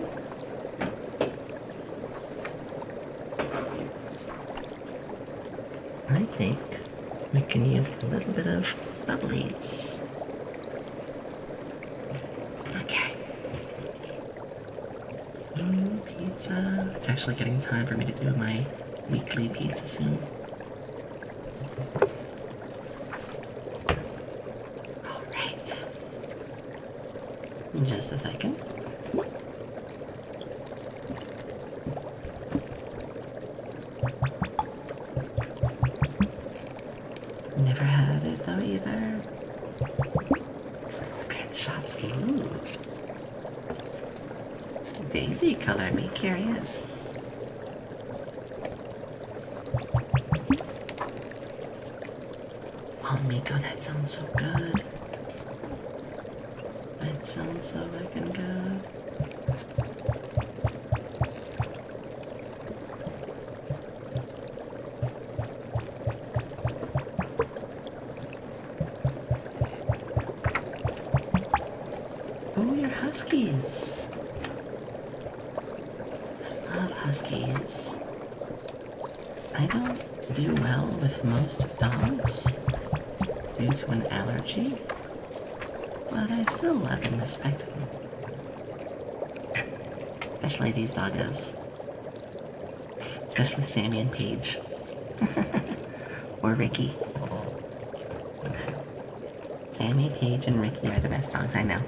[SPEAKER 1] I think we can use a little bit of bubblies. Okay. Pizza. It's actually getting time for me to do my weekly pizza soon. Alright. In just a second. Never had it though either. Print shops. Ooh. Daisy color, be curious. Oh, Miko, that sounds so good. That sounds so fucking good. Oh, you're huskies. I love huskies. I don't do well with most dogs due to an allergy, but I still love and respect them. Especially these doggos. Especially Sammy and Paige. Or Ricky. Sammy, Paige, and Ricky are the best dogs I know.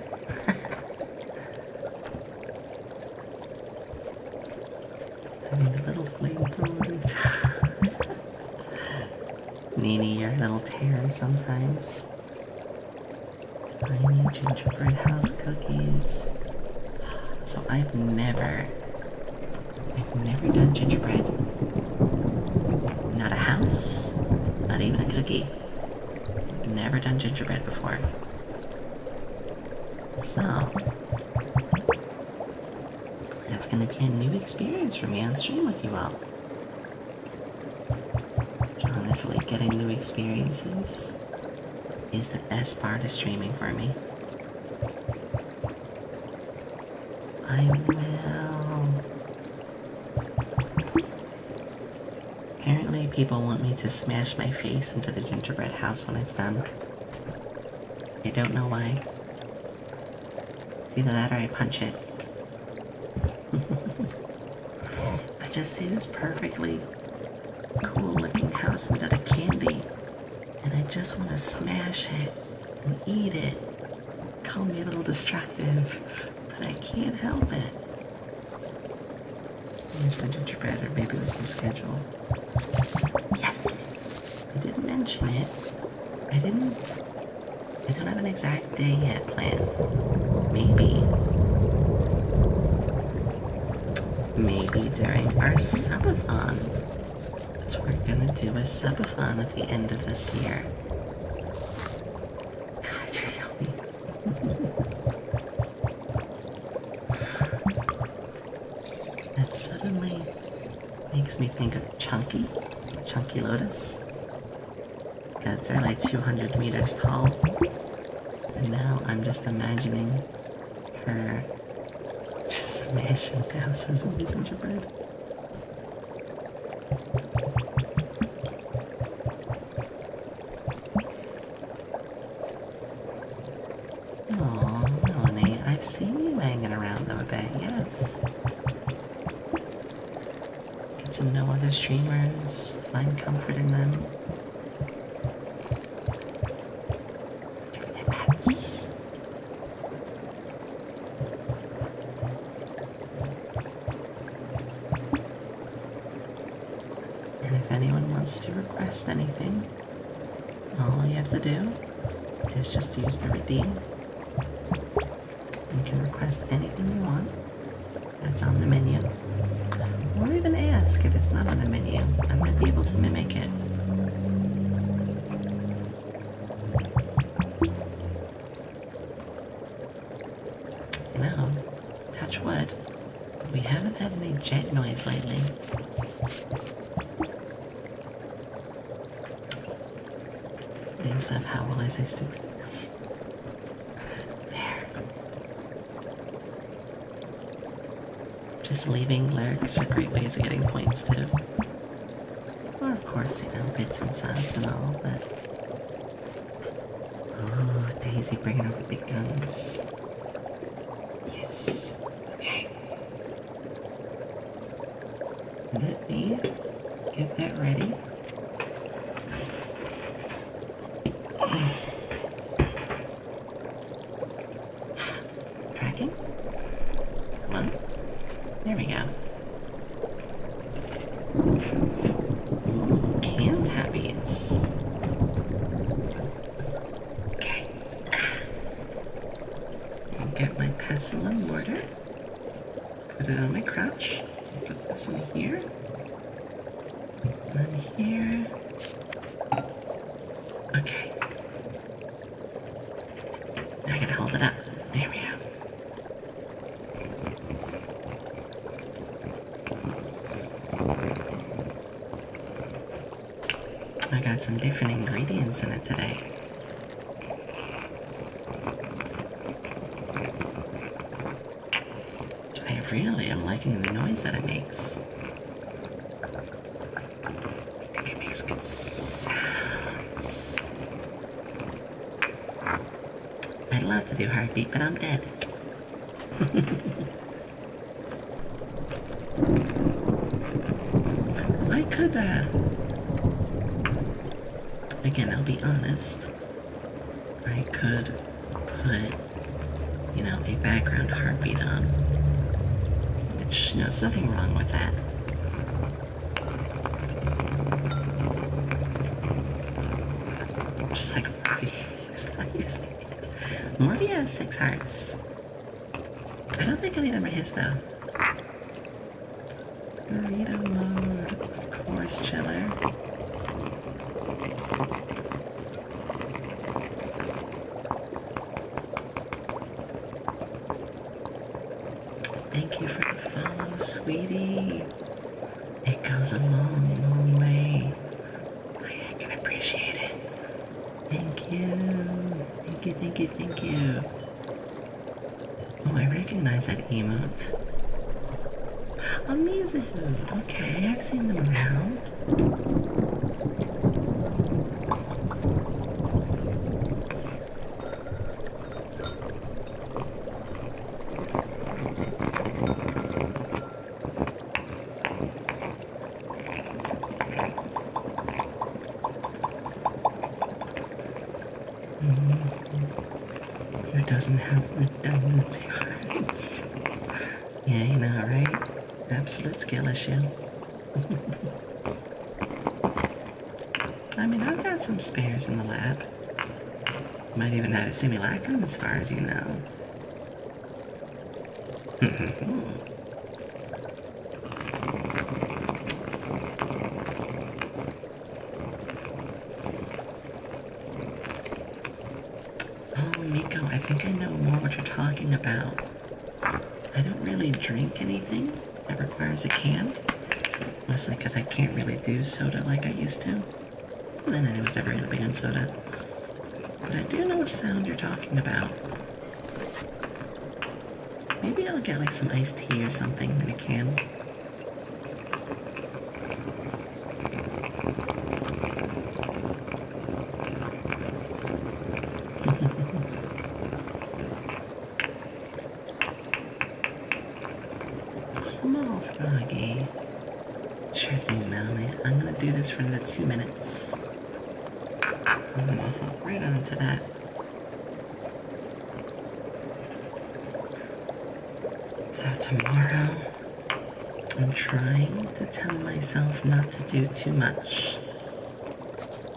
[SPEAKER 1] I mean, the little flamethrowers. Nini, you're a little terror sometimes. Tiny gingerbread house cookies. So I've never done gingerbread. Not a house, not even a cookie. Never done gingerbread before. So, that's gonna be a new experience for me on stream with you all. Honestly, getting new experiences is the best part of streaming for me. I will. Apparently, people want me to smash my face into the gingerbread house when it's done. I don't know why. It's either that or I punch it. I just see this perfectly cool looking house made out of candy, and I just want to smash it and eat it. Call me a little destructive, but I can't help it. There's the gingerbread, or maybe it was the schedule. Yes! I didn't mention it. I don't have an exact day yet planned. Maybe during our subathon. So we're gonna do a subathon at the end of this year. God, you're yummy. That suddenly makes me think of Chunky Lotus. Because they're like 200 meters tall. And now I'm just imagining her just smashing houses with gingerbread. Aw, Melanie, I've seen you hanging around them a bit, yes. Get to know other streamers, find comfort in them. And if anyone wants to request anything, all you have to do is just use the redeem. You can request anything you want that's on the menu. Or even ask if it's not on the menu. I might be able to mimic it. You know, touch wood, we haven't had any jet noise lately. Names of how will I say stupid? There. Just leaving lyrics are great ways of getting points too. Or of course, you know, bits and subs and all, but... Oh, Daisy bringing out the big guns. Yes. Okay. Let me get that ready. Tracking? Come on. There we go. Ooh, can tabbies. Okay. I'll get my pestle and mortar. Put it on my crotch. Put this in here. And here. Okay. Now I gotta hold it up. There we go. I got some different ingredients in it today. I really am liking the noise that it makes. I think it makes good sounds. I'd love to do heartbeat, but I'm dead. I could, again, I'll be honest. I could put, you know, a background heartbeat on. Which, you know, there's nothing wrong with that. Just like Morphe's not using it. Morphe has 6 hearts. I don't think any of them are his though. Burrito mode, of course, chiller. Thank you for the follow, sweetie. It goes a long, long way. I can appreciate it. Thank you. Thank you, thank you, thank you. Oh, I recognize that emote. A Mizu. Okay, I've seen them around. Who doesn't have redundancy arms? Yeah, you know, right? Absolute skill issue. I mean, I've got some spares in the lab. Might even have a simulacrum as far as you know. Oh, Miko, I think I know more what you're talking about. I don't really drink anything that requires a can. Mostly because I can't really do soda like I used to. And then I was never really big on soda. But I do know what sound you're talking about. Maybe I'll get like some iced tea or something in a can. Small froggy. Sure thing, Melanie. I'm gonna do this for another 2 minutes. I'm gonna hop right onto that. So tomorrow, I'm trying to tell myself not to do too much.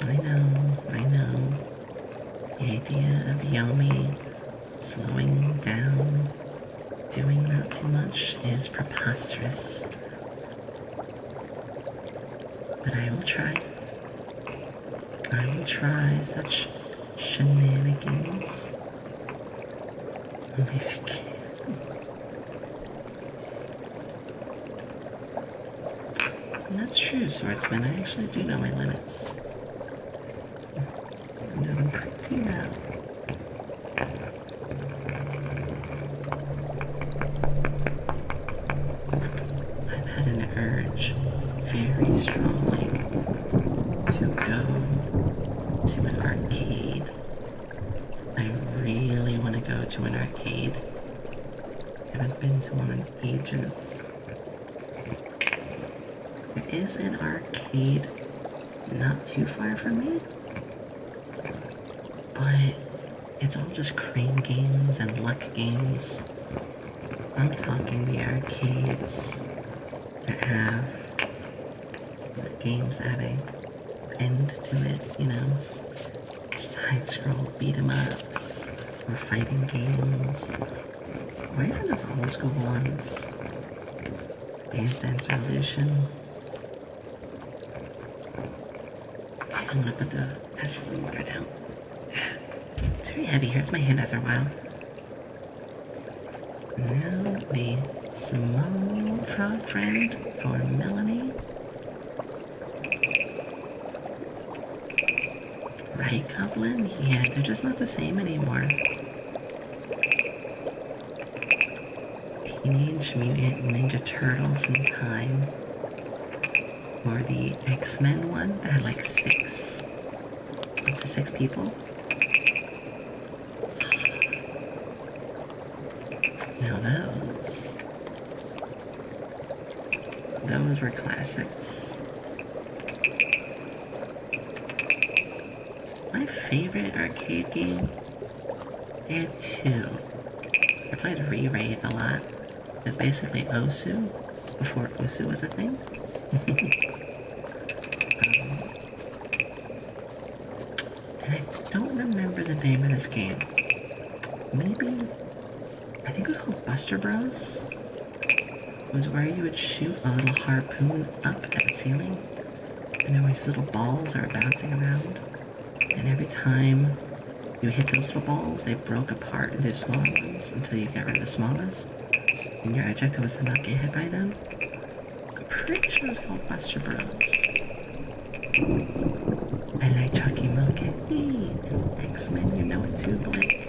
[SPEAKER 1] I know. The idea of Yomi slowing down, doing not too much is preposterous. But I will try. I will try such shenanigans. If you can. And that's true, swordsman. I actually do know my limits. I know them pretty well. I've had an urge very strongly to go to an arcade. I really want to go to an arcade. I haven't been to one in ages. There is an arcade not too far from me, but it's all just crane games and luck games. I'm talking the arcades that have the games that have an end to it, you know, side-scroll beat-em-ups, or fighting games, or even those old-school ones, Dance Dance Revolution. Okay, I'm gonna put the pestle and water down. It's very heavy, hurts my hand after a while. Now the small frog friend for Melanie. Right, Goblin? Yeah, they're just not the same anymore. Teenage Mutant Ninja Turtles in time. Or the X-Men one that had like up to six people. Now those were classics. My favorite arcade game, I had two. I played Re-Rave a lot. It was basically Osu, before Osu was a thing. And I don't remember the name of this game. Maybe, I think it was called Buster Bros. It was where you would shoot a little harpoon up at the ceiling, and there were these little balls that were bouncing around, and every time you hit those little balls, they broke apart into smaller ones until you got rid of the smallest, and your objective was to not get hit by them. I'm pretty sure it was called Buster Bros. I like Chucky Monkey. X-Men, you know it too, Blake.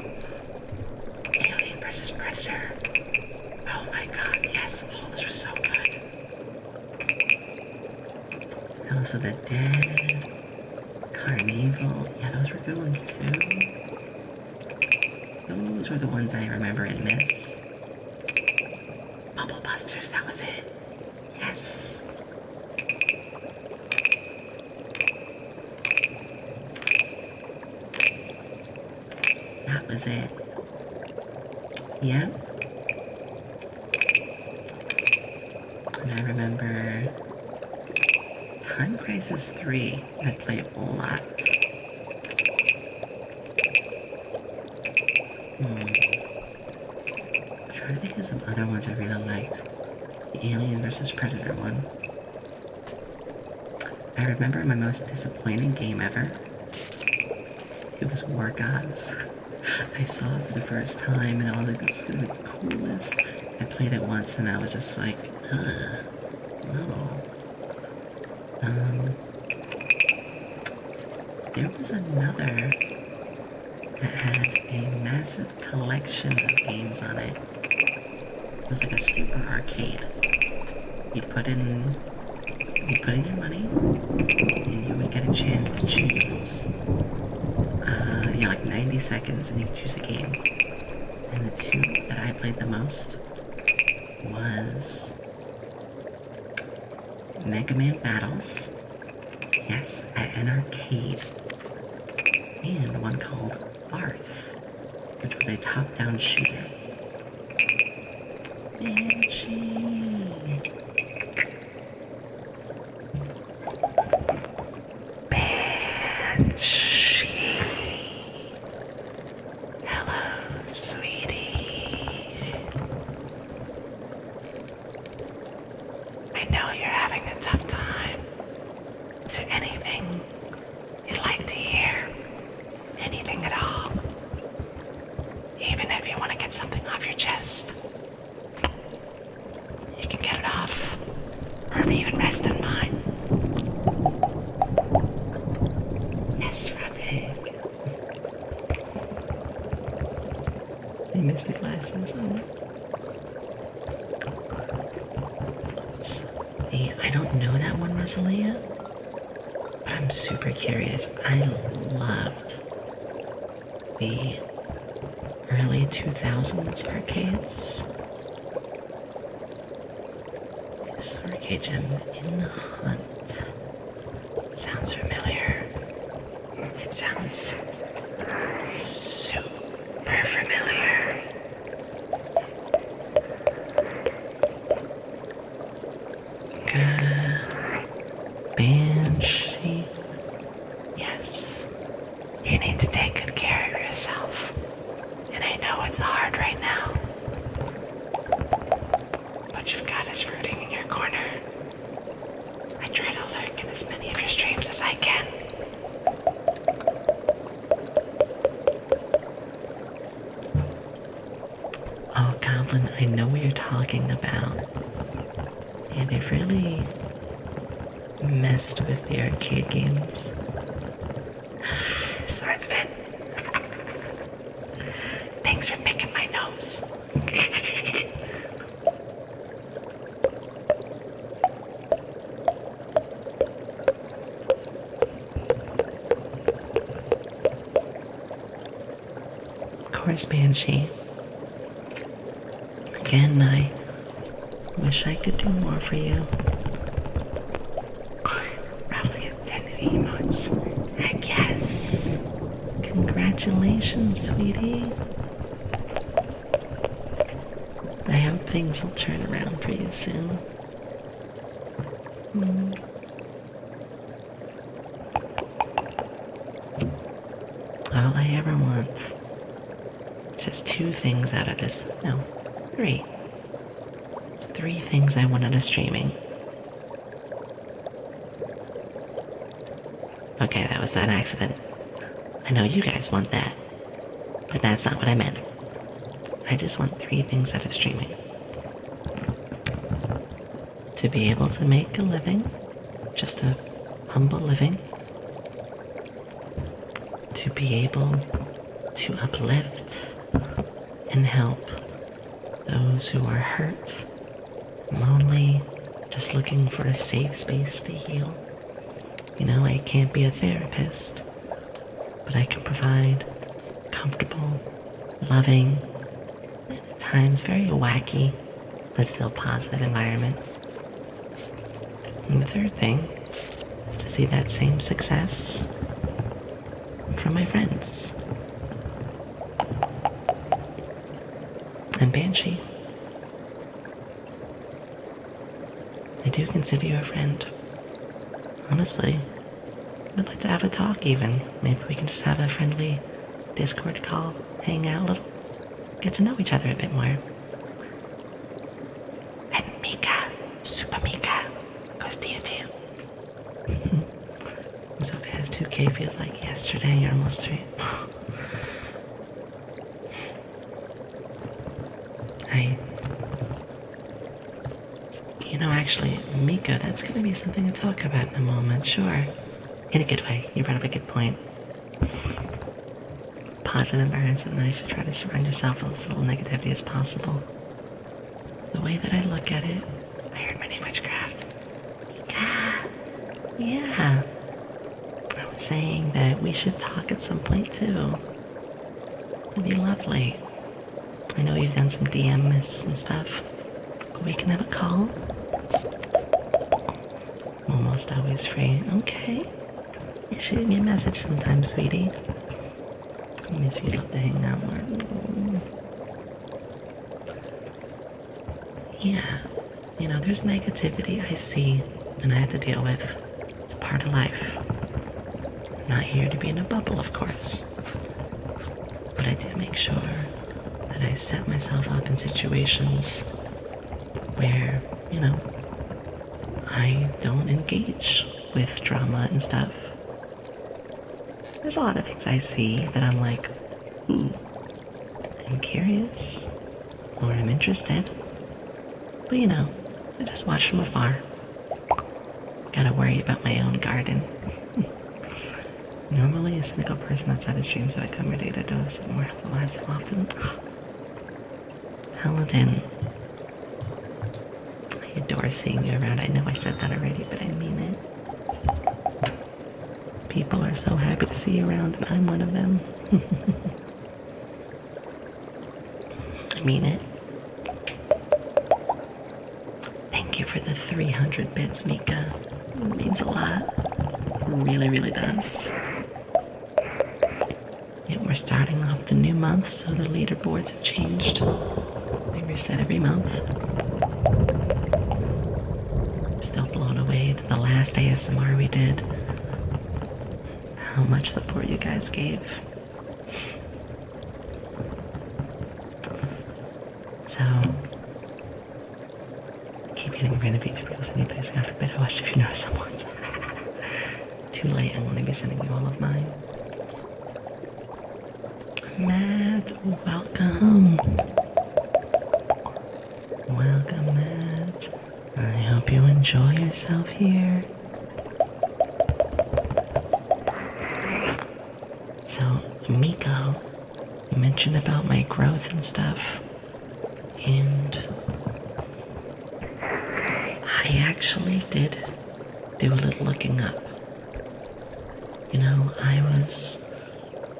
[SPEAKER 1] Alien vs. Predator. Oh my god, yes. Oh, this was so good. House of the Dead. Carnival. Yeah, those were good ones too. Those were the ones I remember and miss. Bubble Busters, that was it. Yes. That was it. Yep. And I remember Time Crisis 3. I played a lot. I'm trying to think of some other ones I really liked. The Alien vs. Predator one. I remember my most disappointing game ever. It was War Gods. I saw it for the first time and all this was the coolest. I played it once and I was just like, ugh, no. There was another that had a massive collection of games on it. It was like a super arcade. You'd put in your money and you would get a chance to choose. Like 90 seconds and you could choose a game. And the two that I played the most was Mega Man Battles. Yes, at an arcade. And one called Barth, which was a top-down shooter. Banshee. Banshee. Hello, sweetie. I know you're having a tough time. Is there anything you'd like to hear? Anything at all? Even if you want to get something off your chest, you can get it off, or even rest in mine. Yes, Rabbit. You missed the glasses, huh? I don't know that one, Rosalia, but I'm super curious. I loved the early 2000s arcades. This arcade gem in the Hunt. It sounds familiar. It sounds super familiar. Good. Banshee. Yes. You need to take good care of yourself. And I know it's hard right now. But you've got us rooting in your corner. I try to lurk in as many of your streams as I can. Oh, Goblin, I know what you're talking about. And it really messed with the arcade games. Swordsman. Thanks for picking my nose. Of course, Banshee. Again, I wish I could do more for you. Probably get 10 emotes. I guess. Congratulations, sweetie. I hope things will turn around for you soon. all I ever want. It's just 2 things out of this. No, 3. There's 3 things I want out of streaming. Okay, that was an accident. I know you guys want that, but that's not what I meant. I just want 3 things out of streaming. To be able to make a living, just a humble living. To be able to uplift and help those who are hurt, lonely, just looking for a safe space to heal. You know, I can't be a therapist, but I can provide comfortable, loving, and at times very wacky, but still positive environment. And the 3rd thing is to see that same success from my friends. And Banshee, I do consider you a friend. Honestly, I'd like to have a talk even. Maybe we can just have a friendly Discord call, hang out a little, get to know each other a bit more. And Mika, Super Mika, goes to you too. I'm so fast, 2K feels like yesterday, you're almost 3. Actually, Mika, that's going to be something to talk about in a moment, sure. In a good way, you brought up a good point. Positive environments, and I should try to surround yourself with as little negativity as possible. The way that I look at it, I heard my name witchcraft. Mika! Yeah. I was saying that we should talk at some point too. It'd be lovely. I know you've done some DMs and stuff. We can have a call. Almost always free. Okay. You shoot me a message sometime, sweetie. I miss you'd love to hang out more. Yeah. You know, there's negativity I see and I have to deal with. It's a part of life. I'm not here to be in a bubble, of course. But I do make sure that I set myself up in situations where, you know, I don't engage with drama and stuff. There's a lot of things I see that I'm like, ooh, I'm curious, or I'm interested. But you know, I just watch from afar. Gotta worry about my own garden. Normally a cynical person outside of stream, so I come ready to dose more helpful lives so often. Paladin. I adore seeing you around. I know I said that already, but I mean it. People are so happy to see you around, and I'm one of them. I mean it. Thank you for the 300 bits, Mika. It means a lot. It really, really does. Yet we're starting off the new month, so the leaderboards have changed. They reset every month. I'm still blown away at the last ASMR we did. How much support you guys gave. So, keep getting random Vtubers any place. God forbid I watch if you know someone's. Too late, I'm going to be sending you all of mine. Matt, welcome. Welcome, Matt. I hope you enjoy yourself here. So, Miko, you mentioned about my growth and stuff, and I actually did do a little looking up. You know, I was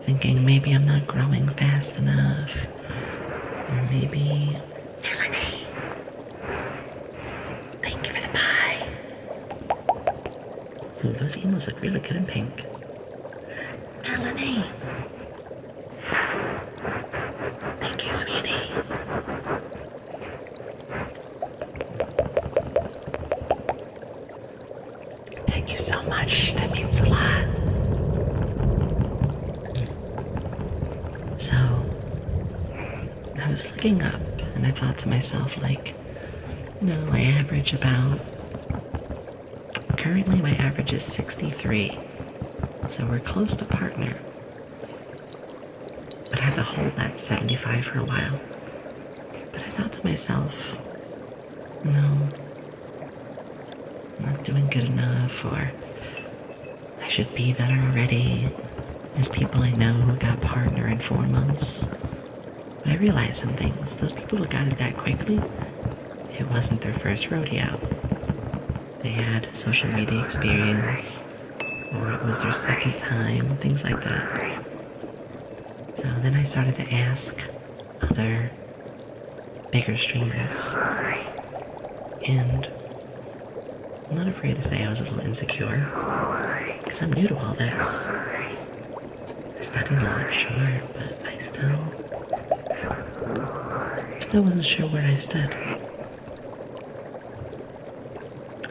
[SPEAKER 1] thinking maybe I'm not growing fast enough, or maybe... Melanie! Thank you for the pie! Ooh, those emos look really good in pink. Melanie! Thank you, sweetie. Thank you so much. That means a lot. was looking up and I thought to myself, like, I average about, currently my average is 63. So we're close to partner. But I have to hold that 75 for a while. But I thought to myself, no, I'm not doing good enough, or I should be there already. There's people I know who got partner in 4 months. But I realized some things. Those people who got it that quickly, it wasn't their first rodeo. They had social media experience, or it was their second time, things like that. So then I started to ask other bigger streamers, and I'm not afraid to say I was a little insecure, because I'm new to all this. I studied a lot, sure, but I still wasn't sure where I stood.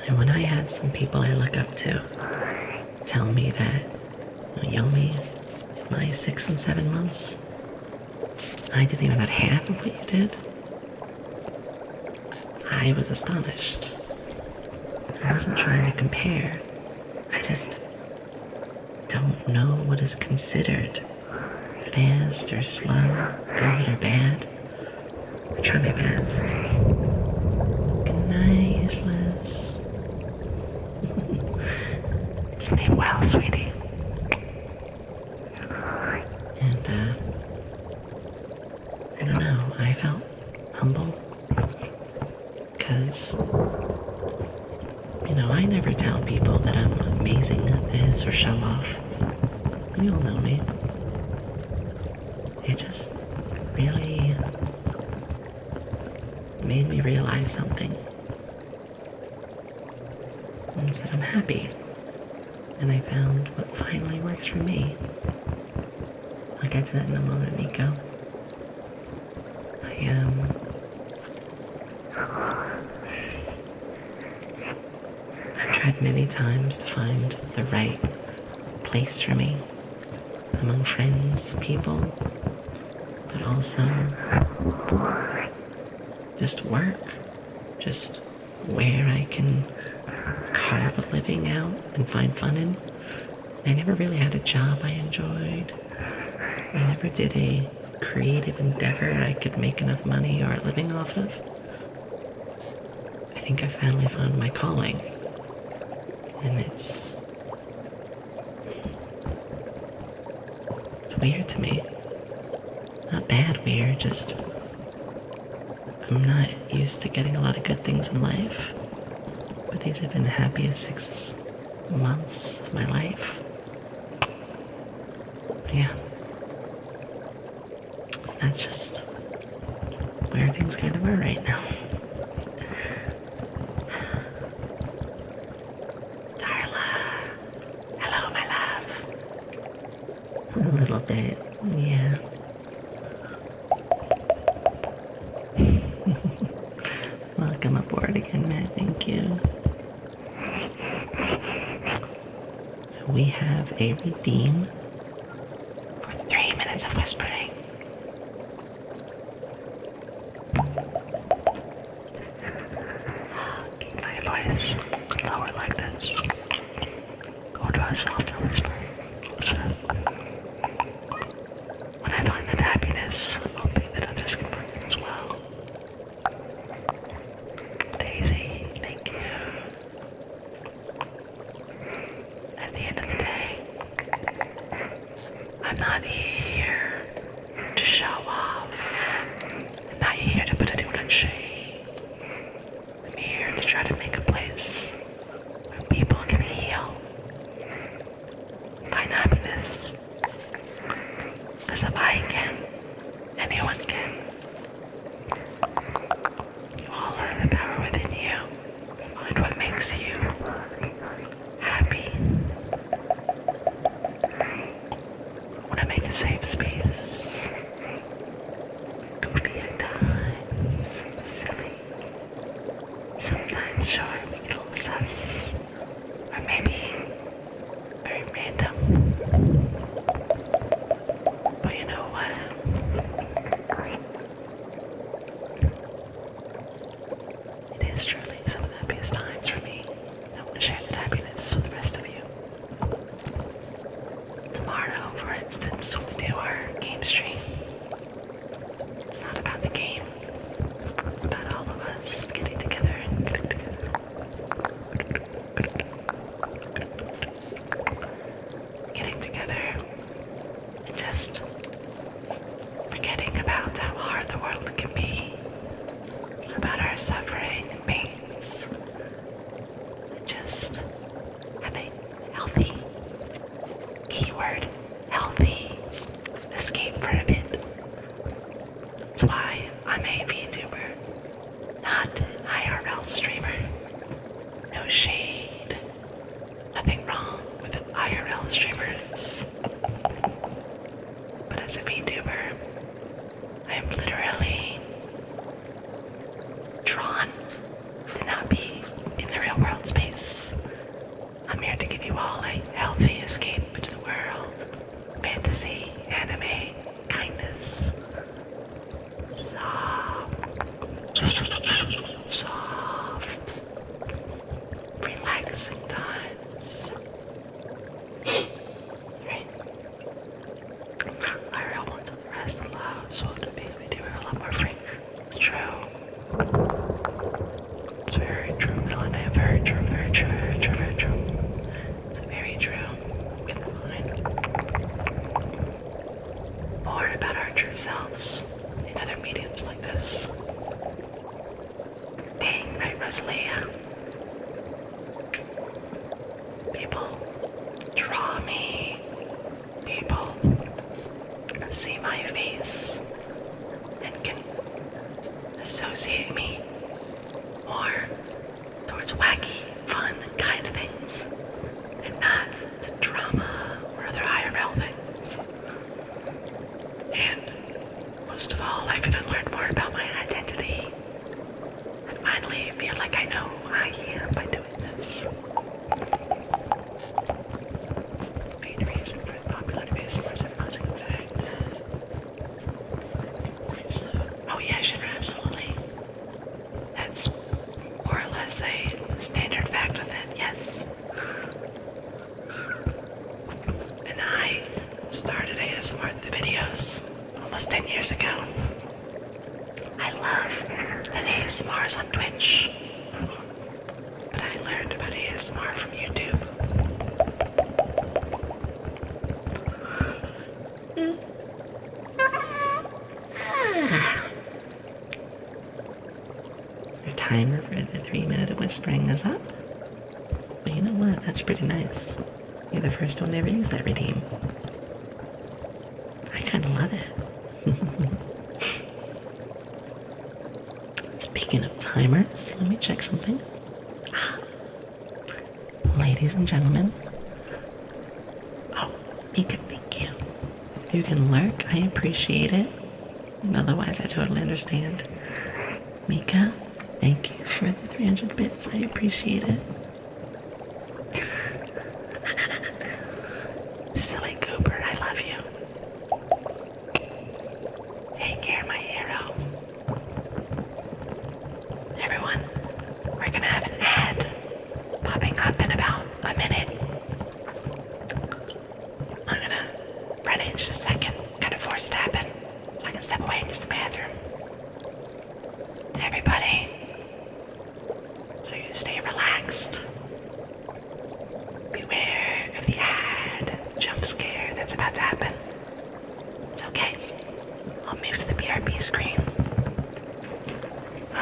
[SPEAKER 1] And when I had some people I look up to tell me that, Yomi, my 6 and 7 months, I didn't even have half of what you did, I was astonished. I wasn't trying to compare. I just don't know what is considered fast or slow, good or bad. I try my best. Good night, useless. Sleep well, sweetie. And, I don't know, I felt humble. Because, I never tell people that I'm amazing at this or show off. You all know me. It just really made me realize something. And that I'm happy. And I found what finally works for me. I'll get to that in a moment, Nico. I've tried many times to find the right place for me among friends, people, but also just work, just where I can carve a living out and find fun in. I never really had a job I enjoyed. I never did a creative endeavor I could make enough money or a living off of. I think I finally found my calling. And it's weird to me. Not bad weird, just I'm not used to getting a lot of good things in life. But these have been the happiest 6 months of my life. Yeah. So that's just where things kind of are right now. A little bit, yeah. Welcome aboard again, Matt, thank you. So we have a redeem for 3 minutes of whispering. Keep my voice lower like this. Go to a softer whisper. When I find that happiness, I'm hoping that others can find it as well. Daisy, thank you. At the end of the day, I'm not here to show off. I'm not here to put anyone in shade. I'm here to try to make a place where people can heal, find happiness. Because if I can, anyone can. You all have the power within you. Find what makes you happy. I want to make a safe space. Goofy at times, silly. Sometimes, sure, we get a little sus. Or maybe very random. for instance, when we do our game stream, it's not about the game. It's about all of us getting together and and just forgetting about how hard the world can be, about our suffering and pains, and just have a healthy, keyword, healthy escape for a bit. That's why I'm a Vtuber, not an IRL streamer. No shade, nothing wrong with IRL streamers. But as a Vtuber, I am literally drawn to not be in the real world space. I'm here to give you all a healthy escape into the world. Fantasy, anime, kindness. Soft, relaxing times. Right? I want to the rest aloud, so to be we do a lot more free. It's true. It's very true, Melanie. Very true, very true, very true, very true. It's very true. You can find more about our true selves in other mediums like this. Dang, right, Rosalia? People draw me. People see my face and can associate me more towards wacky, fun, kind things, and not the drama or other IRL things. And most of all, I've even learned more about my identity. I finally feel like I know who I am by doing this. Main reason for the popular ASMR causing effect. Oh yeah, sure, absolutely. That's more or less a standard fact with it, yes. And I started ASMR videos almost 10 years ago. I love the ASMRs on Twitch, but I learned about ASMR from YouTube. Your timer for the 3-minute whispering is up. But you know what? That's pretty nice. You're the first one to ever use that redeem. I kinda love it. Speaking of timers, let me check something. Ladies and gentlemen. Oh, Mika, thank you. You can lurk, I appreciate it. Otherwise, I totally understand. Mika, thank you for the 300 bits, I appreciate it. Silly goober, I love you. Take care, my hero. Everyone, we're gonna have an ad popping up in about a minute. I'm gonna run it in just a second, kind of force it to happen, so I can step away and use the bathroom. Everybody, so you stay relaxed. Beware of the ad jump scare that's about to happen. It's okay. I'll move to the BRB screen.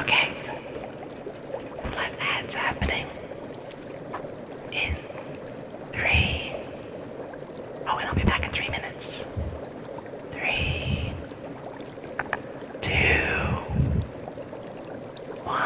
[SPEAKER 1] Okay. Live ads happening. In 3. Oh, and I'll be back in 3 minutes. 3, 2, 1.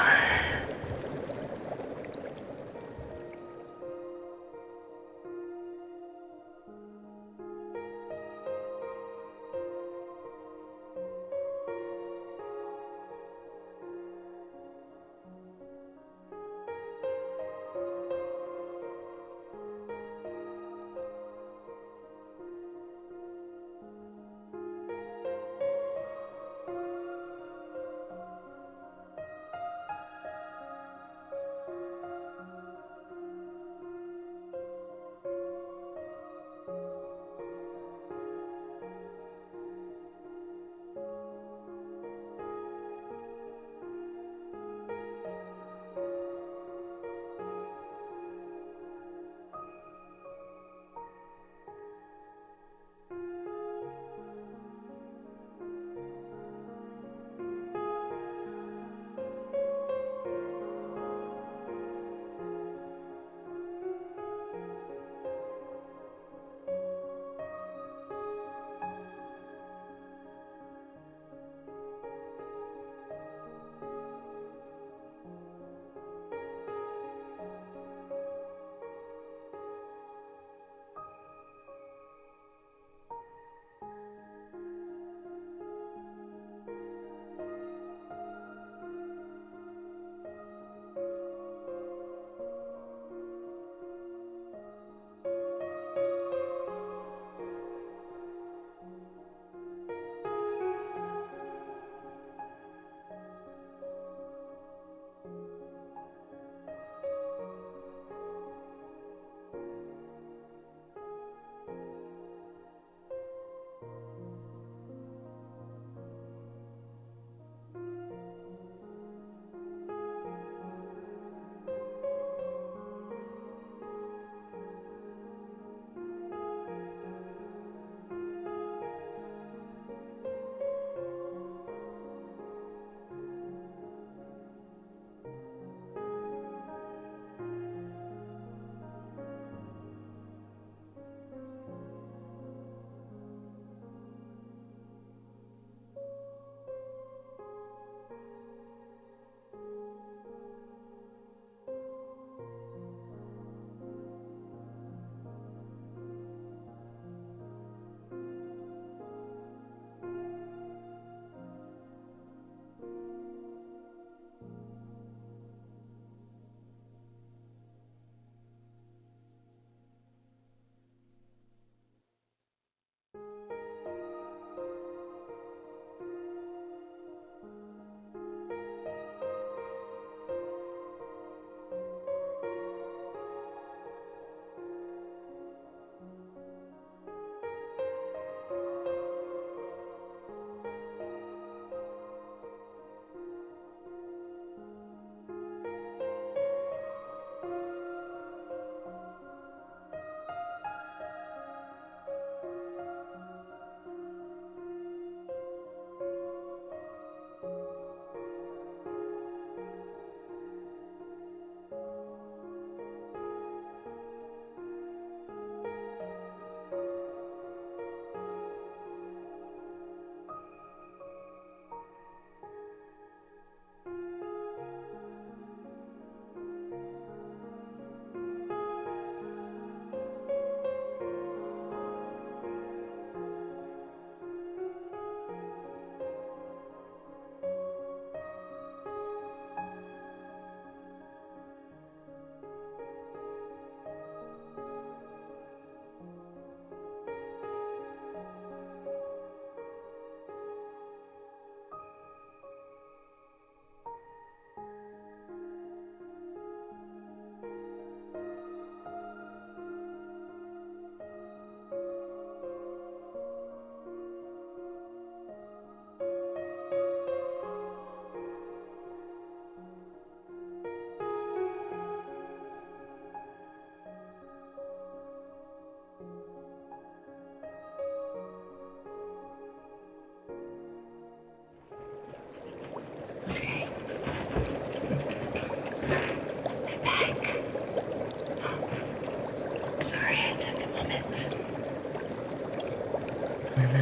[SPEAKER 1] when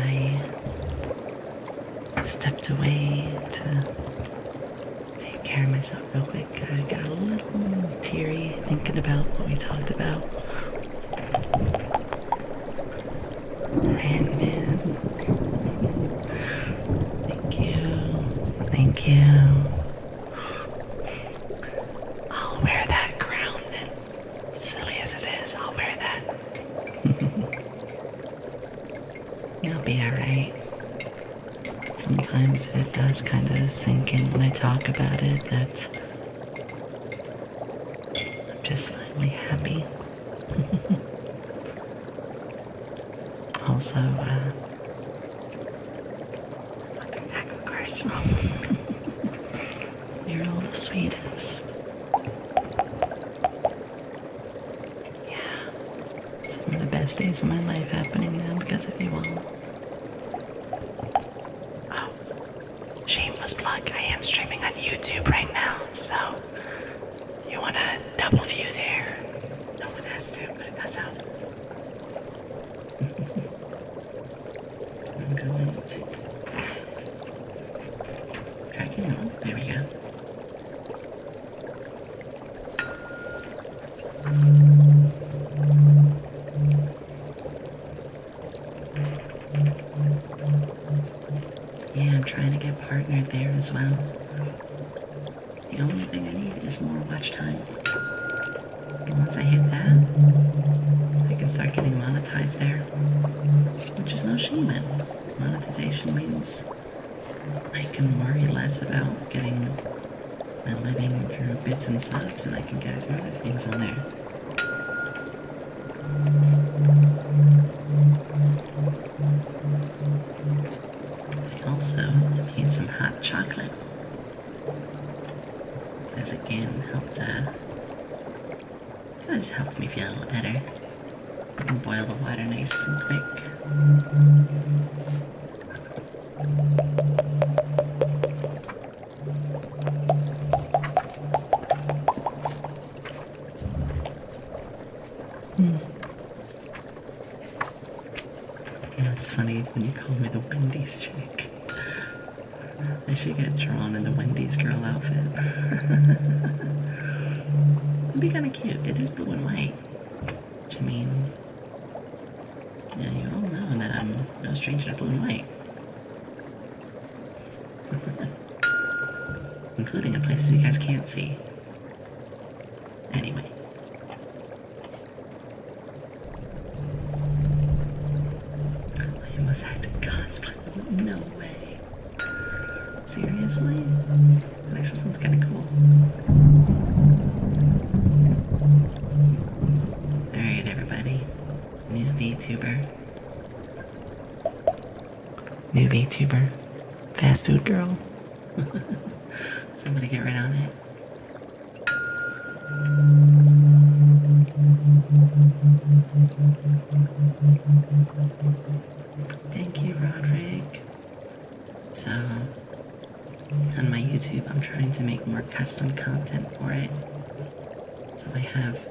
[SPEAKER 1] I stepped away to take care of myself real quick, I got a little teary thinking about what we talked about. Brandon, thank you. Thank you. I'll wear that crown then. Silly as it is, I'll wear that. You'll be alright. Sometimes it does kind of sink in when I talk about it that I'm just finally happy. Also, welcome back, of course. You're all the sweetest. Yeah, some of the best days of my life happening now because of you all. Oh, shameless plug, I am streaming on YouTube right now, so you want a double view there. No one has to, but it does help. I'm going to tracking on. There we go. Yeah, I'm trying to get partnered there as well. The only thing I need is more watch time. And once I hit that, I can start getting monetized there. Which is no shame in. Monetization means I can worry less about getting my living through bits and subs, and I can get other things on there. I also made some hot chocolate. Because again, just helped me feel a little better. I can boil the water nice and quick. It's funny when you call me the Wendy's chick. I should get drawn in the Wendy's girl outfit. It'd be kind of cute. It is blue and white. Which, I mean, yeah, you all know that I'm no stranger to blue and white. Including in places you guys can't see. Anyway. I almost had to cosplay. No way. Seriously? That actually sounds kind of cool. Alright, everybody. New Vtuber. New Vtuber. Fast food girl. Somebody get right on it. Thank you, Roderick. So, on my YouTube, I'm trying to make more custom content for it. So I have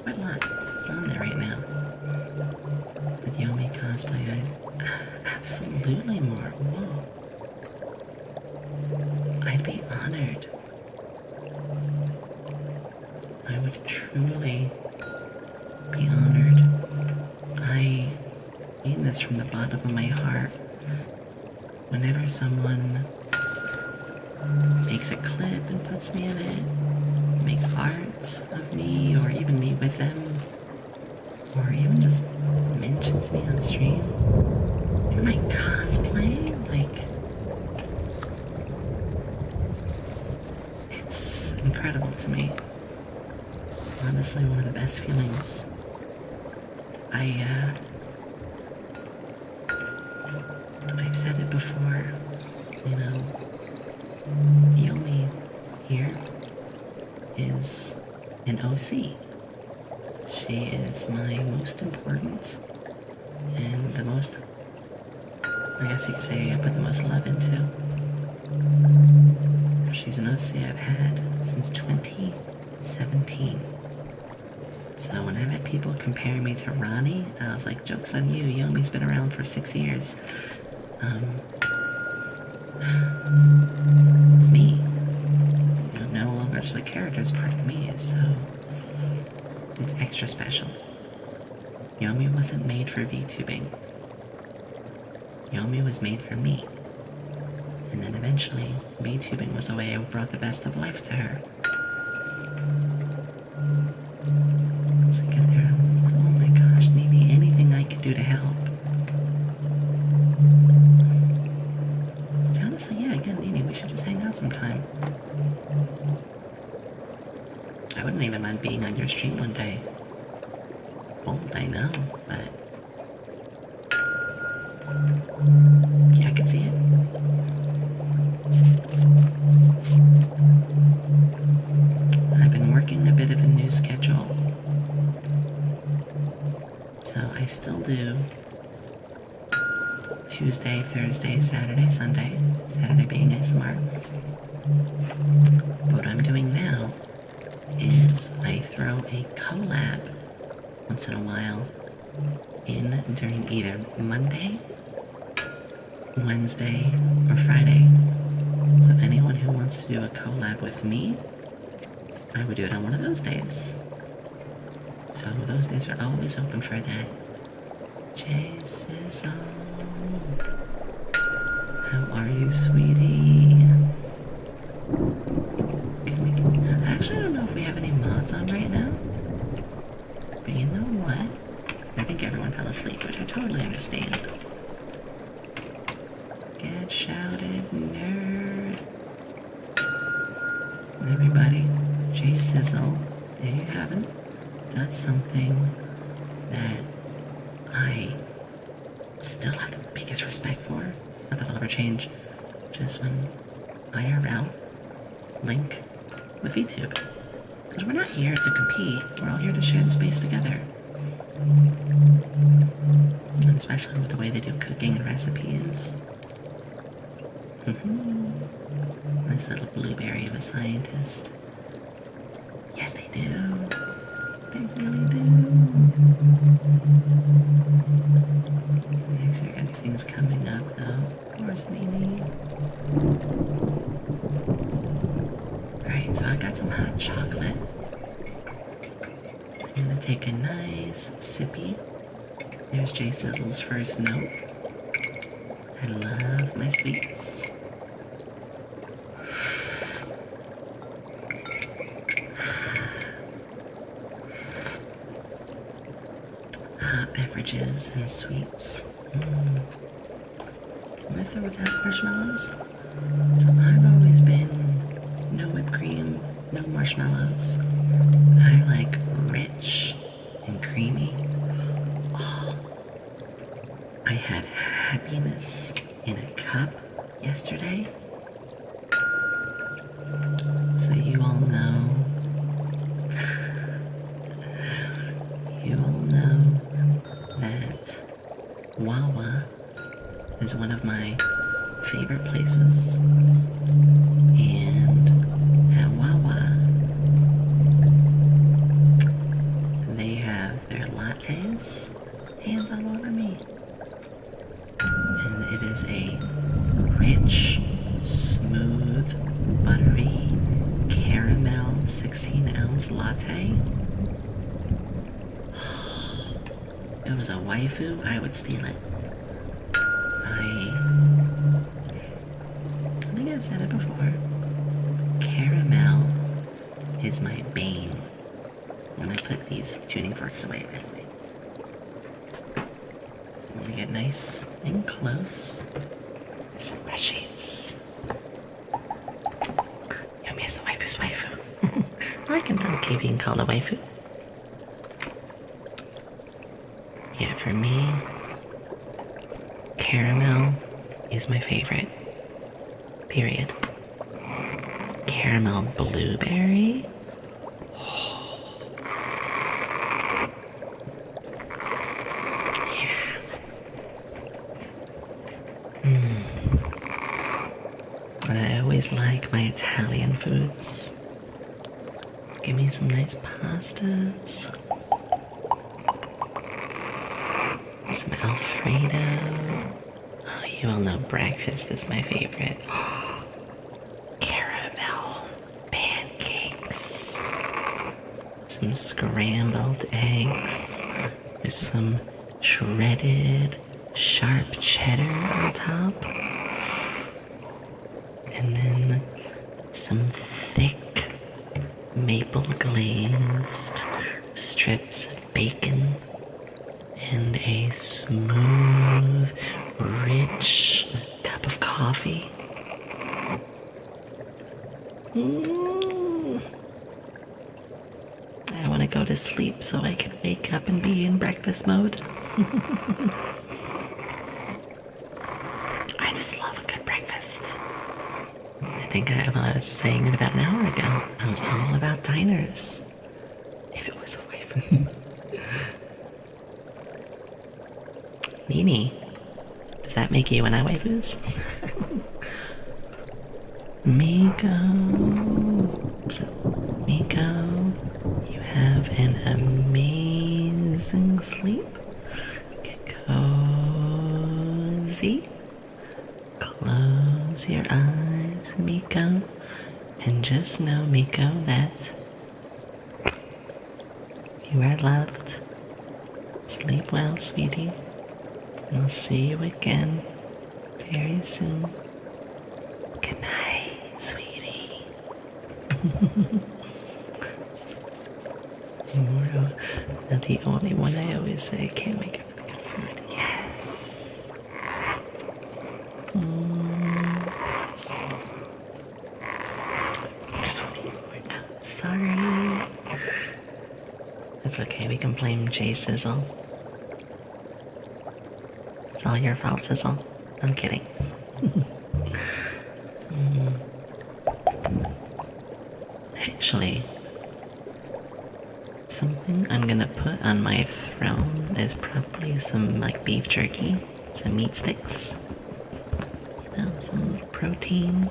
[SPEAKER 1] quite a lot on there right now. With Yomi cosplay, absolutely more. Whoa. I'd be honored. I would truly be honored. I mean this from the bottom of my heart. Whenever someone makes a clip and puts me in it, makes art of me, or even me with them, or even just mentions me on stream, you're my cosplay, like, it's incredible to me. Honestly, one of the best feelings. I've said it before, you know, Yomi here is an OC. She is my most important and the most, I guess you could say I put the most love into. She's an OC I've had since 2017. So when I met people comparing me to Ronnie, I was like, joke's on you, Yomi's been around for 6 years. It's me. No longer just a character, it's part of me, so it's extra special. Yomi wasn't made for VTubing. Yomi was made for me. And then eventually, VTubing was the way I brought the best of life to her. Once I get there, oh my gosh, Nini, anything I could do to help. Honestly, yeah, again, Nini, we should just hang out sometime. I wouldn't even mind being on your stream one day. Bold, I know, but yeah, I could see it. I've been working a bit of a new schedule. So I still do Tuesday, Thursday, Saturday, Sunday. Saturday being ASMR. But what I'm doing now is I throw a collab once in a while in during either Monday, Wednesday, or Friday. So anyone who wants to do a collab with me, I would do it on one of those days. So those days are always open for that. Jason, how are you, sweetie? Actually, I don't know if we have any mods on right now. But you know what? I think everyone fell asleep, which I totally understand. Get shouted, nerd. Everybody, J Sizzle, there you have it. That's something that I still have the biggest respect for. Not that I'll ever change. Just when IRL link with VTube. Because we're not here to compete, we're all here to share the space together. And especially with the way they do cooking and recipes. This little blueberry of a scientist. Yes, they do. They really do. Make sure everything's coming up, though. Of course, Nini. Alright, so I got some hot chocolate. I'm gonna take a nice sippy. There's J Sizzle's first note. I love my sweets. Hot beverages and sweets. With or without marshmallows? So I've always been no whipped cream, no marshmallows. I like rich and creamy. Oh, I had happiness in a cup yesterday. So you all know, that Wawa is one of my favorite places. And at Wawa, they have their lattes, hands all over me. And it is a rich, smooth, buttery, caramel 16-ounce latte. If it was a waifu, I would steal it. I think I've said it before. Caramel is my bane when I put these tuning forks away. Anyway, I'm gonna get nice and close. Some brushies. Yomi is the waifu's waifu. I can okay being called a waifu. Yeah, for me, caramel is my favorite. Period. Caramel blueberry? Yeah. And I always like my Italian foods. Give me some nice pastas. Some Alfredo. Oh, you all know breakfast is my favorite. Caramel pancakes. Some scrambled eggs with some shredded sharp cheddar on top. And then some thick maple glazed strips of bacon and a smooth, rich cup of coffee. I want to go to sleep so I can wake up and be in breakfast mode. I just love a good breakfast. I think I was saying it about an hour ago. I was all about diners. If it was away from Nini, does that make you and I waifus? Miko, you have an amazing sleep. Get cozy. Close your eyes, Miko, and just know, Miko, that you are loved. Sleep well, sweetie. We'll see you again very soon. Good night, sweetie. You're the only one I always say can't make up for good food. Yes. Sorry. It's okay, we can blame Jay Sizzle. It's all your fault, Sizzle. I'm kidding. Actually, something I'm gonna put on my throne is probably some like beef jerky, some meat sticks, some protein,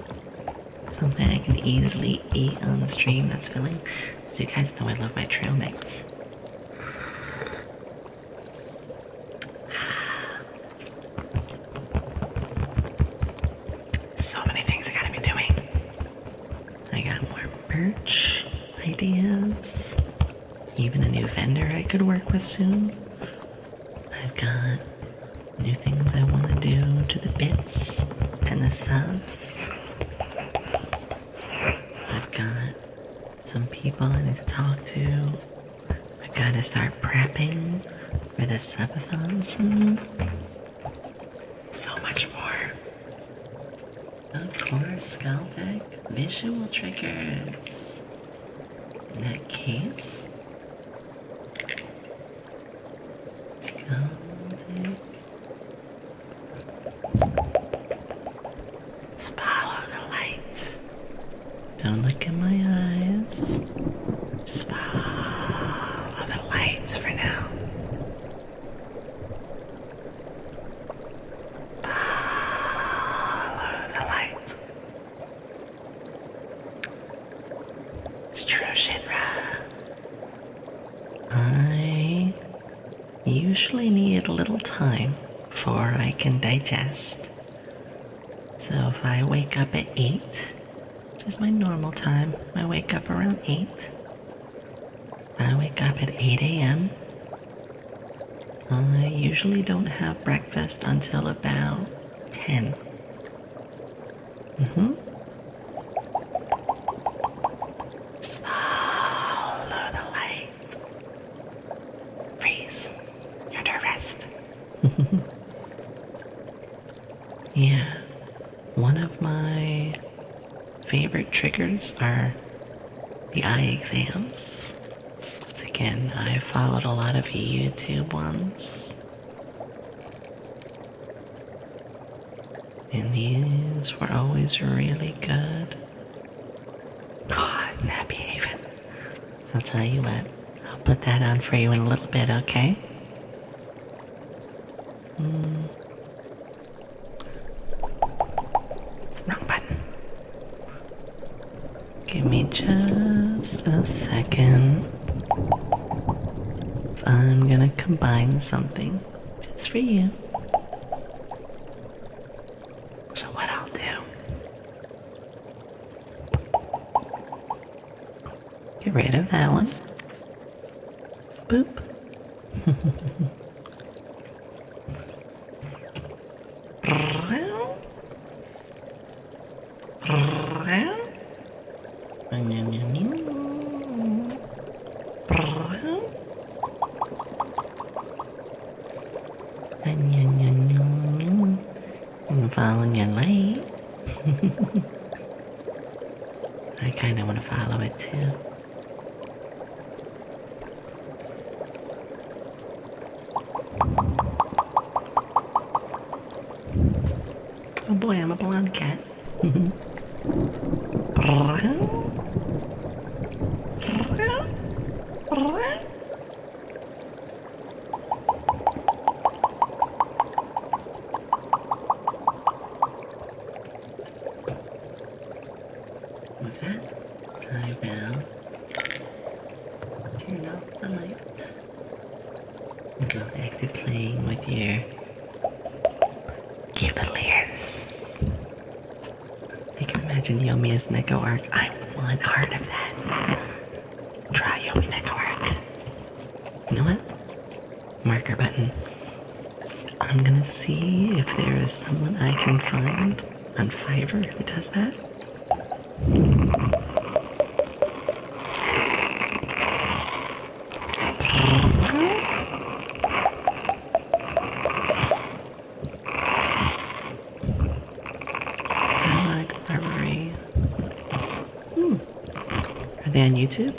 [SPEAKER 1] something I can easily eat on the stream that's filling. As you guys know, I love my trail mix. So many things I gotta be doing. I got more merch ideas, even a new vendor I could work with soon. I've got new things I want to do to the bits and the subs. I've got some people I need to talk to. I've got to start prepping for the subathon soon. So much more. Of course, skull deck, visual triggers. In that case, skull deck. Just follow the light. Don't look in my eyes. Just follow the lights for now. Follow the light. It's true, Shinra. I usually need a little time before I can digest. So if I wake up at 8, which is my normal time, I wake up around 8. I wake up at 8 a.m. I usually don't have breakfast until about 10. Just follow the light. Freeze. You're to rest. Yeah. One of my favorite triggers are the eye exams. Once again, I followed a lot of YouTube ones. And these were always really good. Oh, Nappy Haven. I'll tell you what, I'll put that on for you in a little bit, okay? Wrong button. Give me just a second. So I'm gonna combine something. just for you. So what I'll do, get rid of that one. Boop. I'm following your light. I kind of want to follow it too. Oh boy, I'm a blonde cat. With that, I will turn off the light and go back to playing with your cute little ears. I can imagine Yomi as Neko arc. I want art of that. Try Yomi Neko arc. You know what? Marker button. I'm gonna see if there is someone I can find on Fiverr who does that. Are they on YouTube?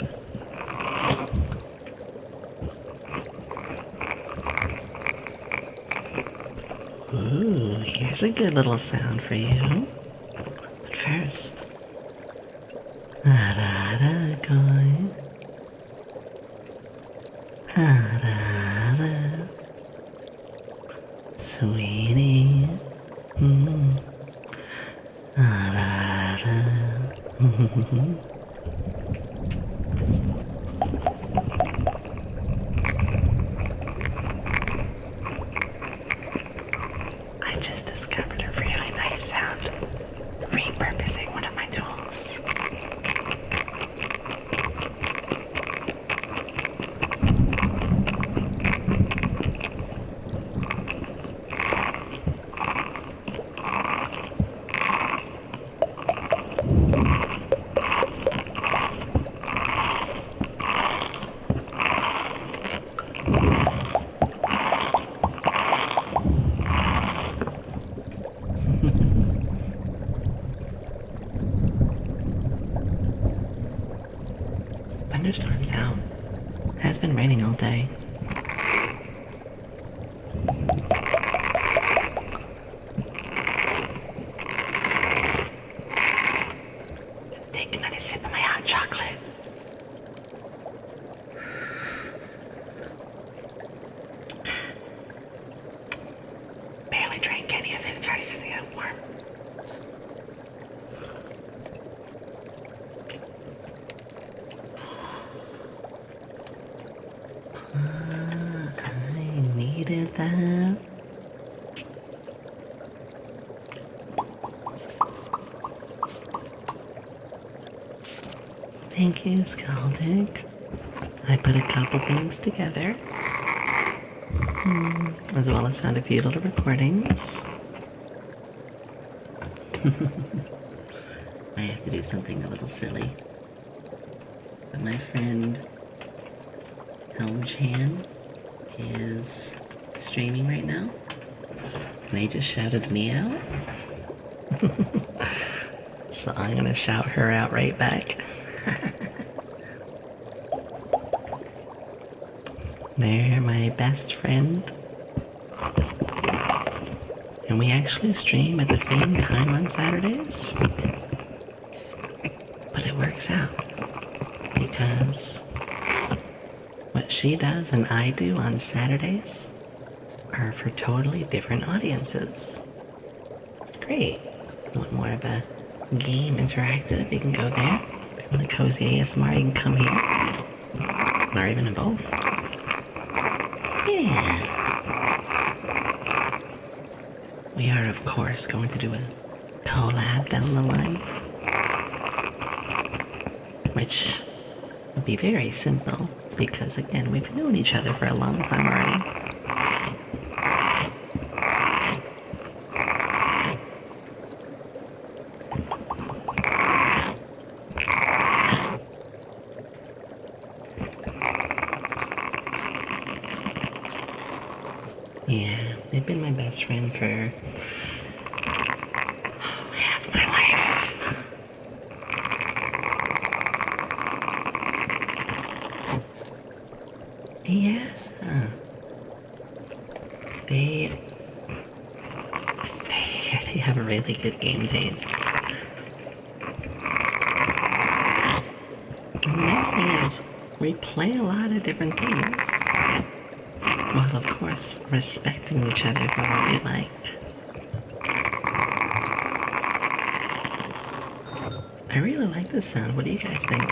[SPEAKER 1] Ooh, here's a good little sound for you. But first, koi. Sweetie. I just discovered a really nice sound, repurposing one of my tools. Thunderstorms out. Has been raining all day. Take another sip of my hot chocolate. Barely drank any of it. It's already sitting out warm. I needed that. Thank you, Scaldic. I put a couple things together, as well as found a few little recordings. I have to do something a little silly. But my friend Helm Chan is streaming right now, and they just shouted me out. So I'm gonna shout her out right back. They're my best friend, and we actually stream at the same time on Saturdays. But it works out because what she does and I do on Saturdays are for totally different audiences. It's great. Want more of a game interactive, you can go there. If you want a cozy ASMR, you can come here. Or even in both. Yeah. we are, of course, going to do a collab down the line, which will be very simple because, again, we've known each other for a long time already. Yeah, they've been my best friend for half my life. Yeah. They have really good game tastes. And the nice thing is, we play a lot of different things, while of course respecting each other for what we like. I really like this sound. What do you guys think?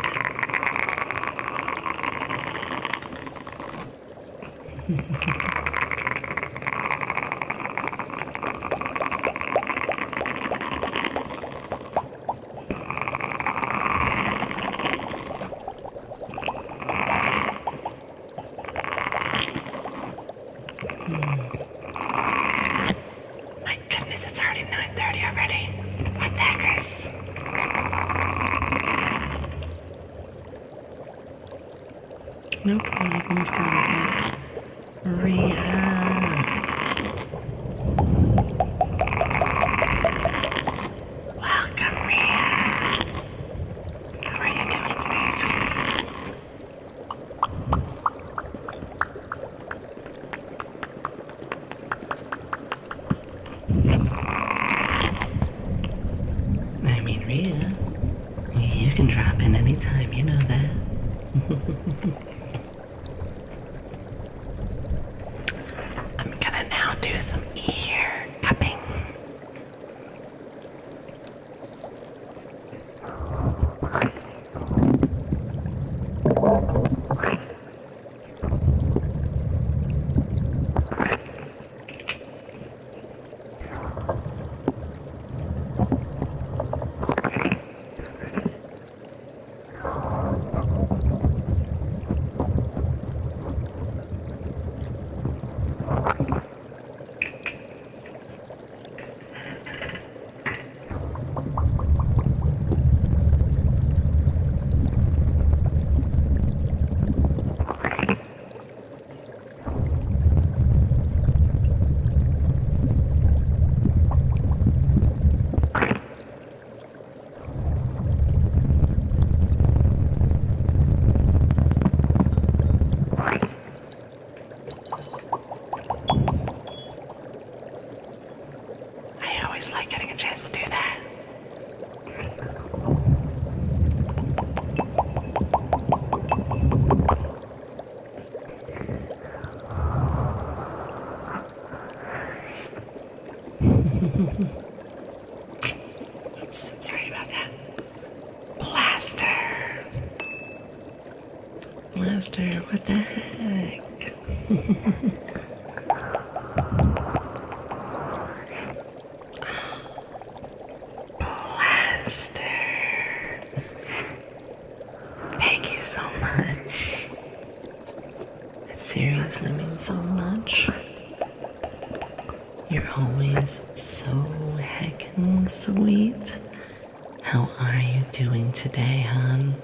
[SPEAKER 1] My goodness, it's already 9:30 already. My daggers. No problems, darling. Rhea. Welcome, Rhea. How are you doing today, sweetie? I mean, Rhea, you can drop in anytime, you know that. I'm gonna now do some ear cupping. I always like getting a chance to do that. Oops, sorry about that. Blaster. Blaster, what the heck? Blaster. Thank you so much. It seriously means so much. You're always so heckin' sweet. How are you doing today, hon?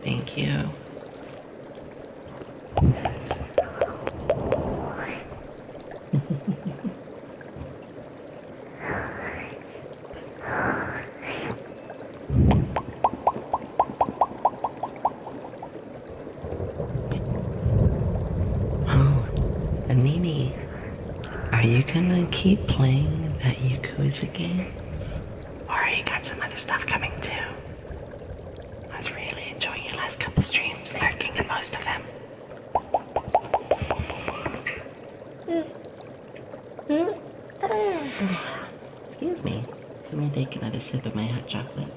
[SPEAKER 1] Thank you. Nini, are you gonna keep playing that Yakuza game? Or you got some other stuff coming too? I was really enjoying your last couple streams, lurking in most of them. Excuse me. Let me take another sip of my hot chocolate.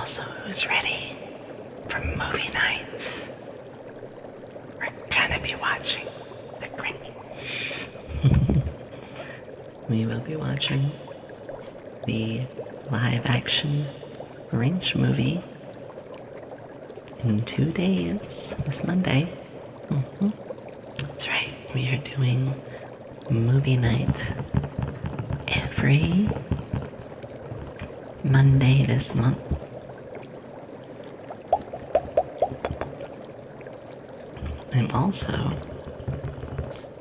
[SPEAKER 1] So who's ready for movie night? We're gonna be watching The Grinch. We will be watching the live-action Grinch movie in 2 days, this Monday. That's right, we are doing movie night every Monday this month. I'm also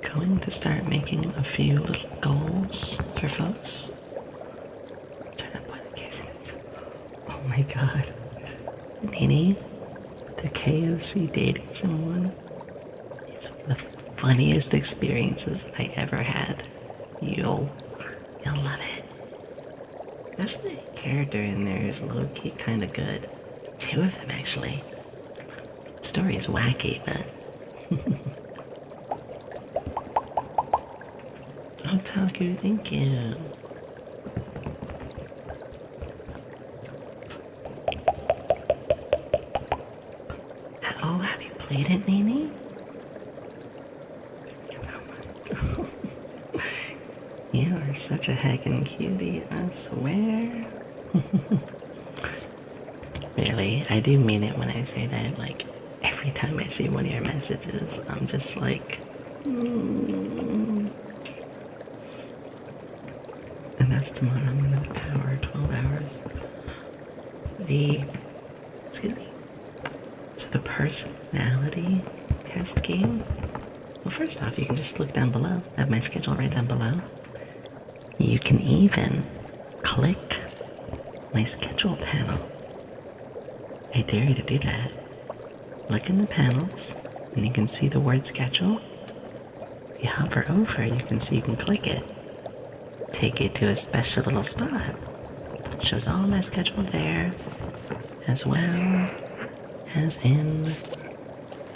[SPEAKER 1] going to start making a few little goals for folks. Turn up one casings. Oh my god. Nini, the KFC dating someone is one of the funniest experiences I ever had. You'll love it. Especially the character in there is low-key kind of good. 2 of them, actually. The story is wacky, but... Otaku, thank you. Oh, have you played it, Nini? You are such a heckin' cutie, I swear. Really, I do mean it when I say that. Like, every time I see one of your messages, I'm just like... And that's tomorrow. I'm gonna power 12 hours. Excuse me. So the personality test game. Well, first off, you can just look down below. I have my schedule right down below. You can even click my schedule panel. I dare you to do that. Look in the panels, and you can see the word schedule. You hover over, you can see you can click it. Take you to a special little spot. Shows all my schedule there, as well as in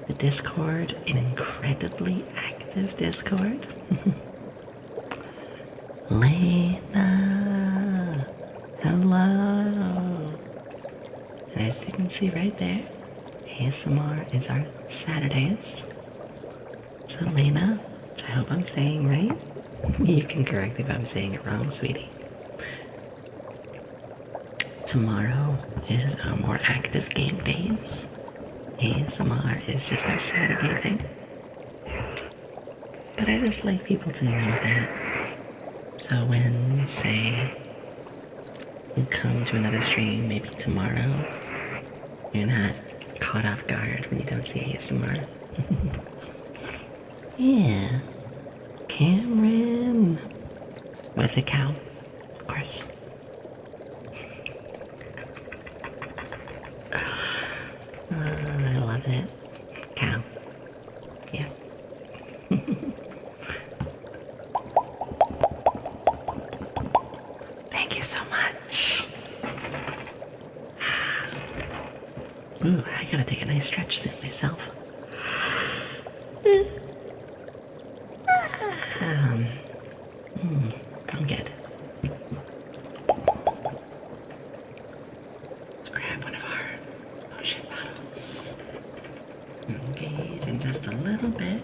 [SPEAKER 1] the Discord, an incredibly active Discord. Lena, hello. And as you can see right there, ASMR is our Saturdays. So Lena, which I hope I'm saying right. You can correct if I'm saying it wrong, sweetie. Tomorrow is our more active game days. ASMR is just our Saturday thing. But I just like people to know that. So when, say, you come to another stream, maybe tomorrow, you're not caught off guard when you don't see ASMR. Yeah. Cameron. With a cow, of course. I love it. Cow. Yeah. Thank you so much. Ooh, I gotta take a nice stretch soon myself. I'm good. Let's grab one of our potion bottles. Engage in just a little bit.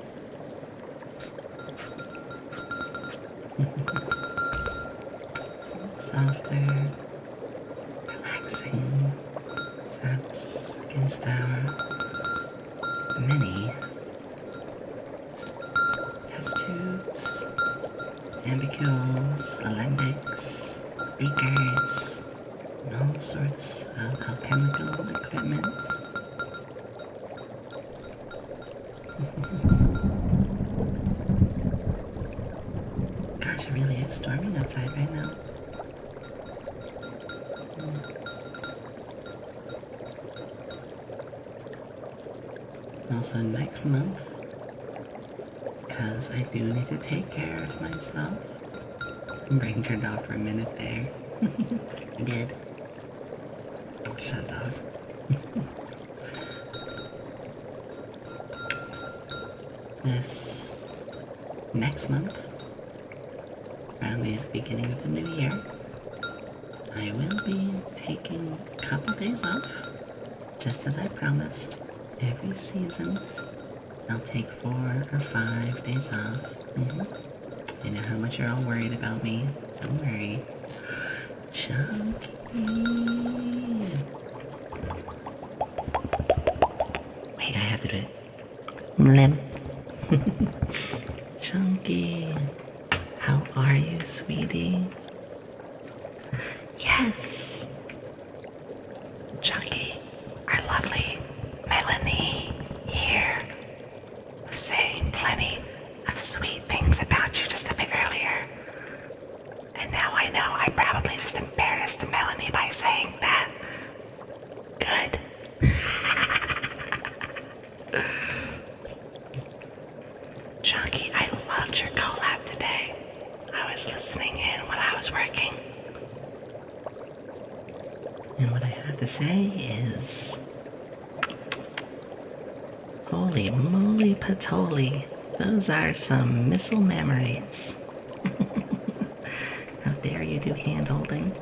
[SPEAKER 1] Some softer, relaxing taps against our many test tubes, ambicules, alembics, beakers, and all sorts of alchemical equipment. Gosh, it really is storming outside right now. Also next month, because I do need to take care of myself. My brain turned off for a minute there. I did. Shut up. This next month, around the beginning of the new year, I will be taking a couple days off, just as I promised. Every season, I'll take 4 or 5 days off. I know how much you're all worried about me. Don't worry. Chunky. Wait, I have to do it. Limp. Chunky. How are you, sweetie? Yes. Chunky, our lovely Melanie here was saying plenty of sweet things about you just a bit earlier. And now I know I probably just embarrassed Melanie by saying that. Good. Chunky, I loved your collab today. I was listening in while I was working. And what I have to say is, holy moly patoli, those are some missile memories. How dare you do hand holding?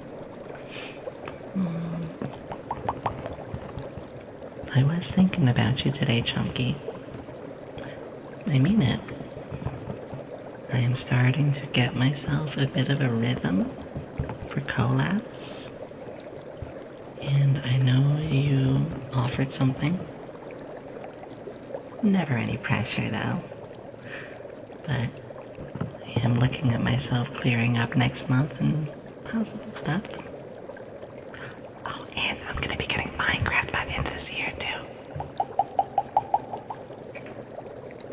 [SPEAKER 1] I was thinking about you today, Chunky. I mean it. I am starting to get myself a bit of a rhythm for collabs. And I know you offered something. Never any pressure though. But I am looking at myself clearing up next month and possible stuff. Oh, and I'm gonna be getting Minecraft by the end of this year too.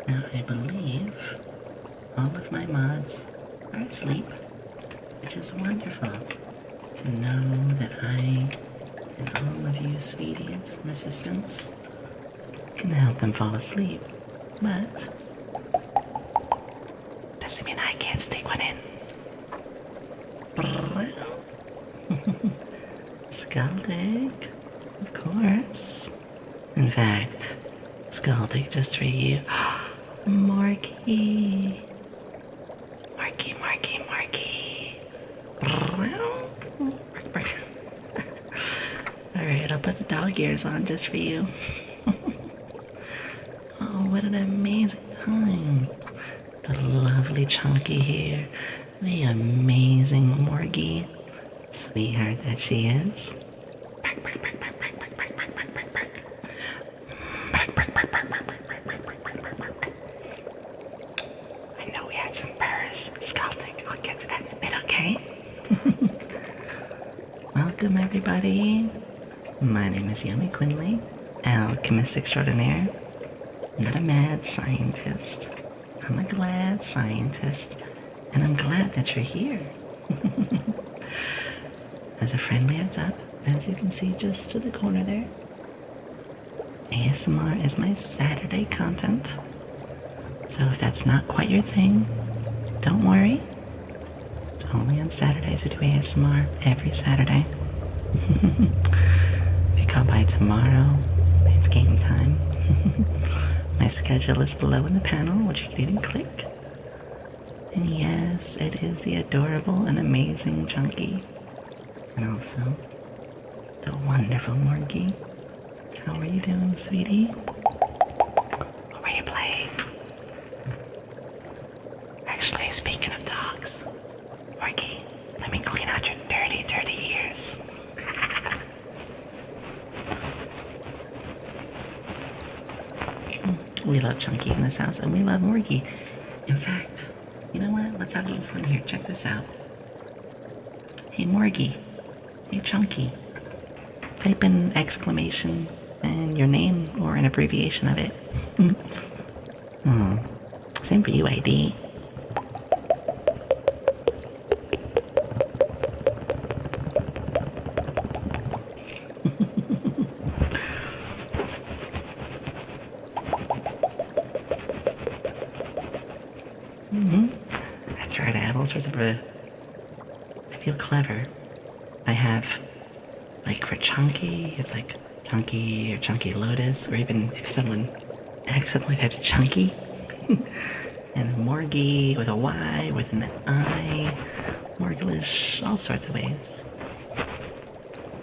[SPEAKER 1] Now I believe all of my mods are asleep, which is wonderful to know that I and all of you sweeties and assistants can help them fall asleep. But doesn't mean I can't sneak one in. Scaldig, of course. In fact, Scaldig just for you. Marky. Marky, Marky, Marky. Alright, I'll put the dog ears on just for you. Oh, what an amazing time. The lovely Chunky here. The amazing Morgie. Sweetheart that she is. Bark, bark, bark, bark, bark, bark, bark, bark, bark, bark, bark. Bark, bark, bark, bark, bark, bark, bark, bark, bark, bark, bark, bark. I know we had some purrs. Scalding. I'll get to that in a bit, okay? Welcome, everybody. My name is Yomi Quinnley, alchemist extraordinaire. Not a mad scientist. I'm a glad scientist, and I'm glad that you're here. As a friendly heads up, as you can see just to the corner there, ASMR is my Saturday content. So if that's not quite your thing, don't worry. It's only on Saturdays we do ASMR, every Saturday. If you come by tomorrow, it's game time. My schedule is below in the panel, which you can even click. And yes, it is the adorable and amazing Chunky. And also, the wonderful Morgie. How are you doing, sweetie? What were you playing? Actually, speaking of dogs, Morgie, let me clean out your dirty, dirty ears. We love Chunky in this house, and we love Morgie. In fact, you know what? Let's have a little fun here. Check this out. Hey, Morgie. Hey, Chunky. Type in exclamation and your name or an abbreviation of it. Same for you, ID. That's right, I have all sorts of I feel clever. I have, like for Chunky, it's like Chunky or Chunky Lotus, or even if someone accidentally types Chunky, and Morgie with a Y, with an I, Morglish, all sorts of ways.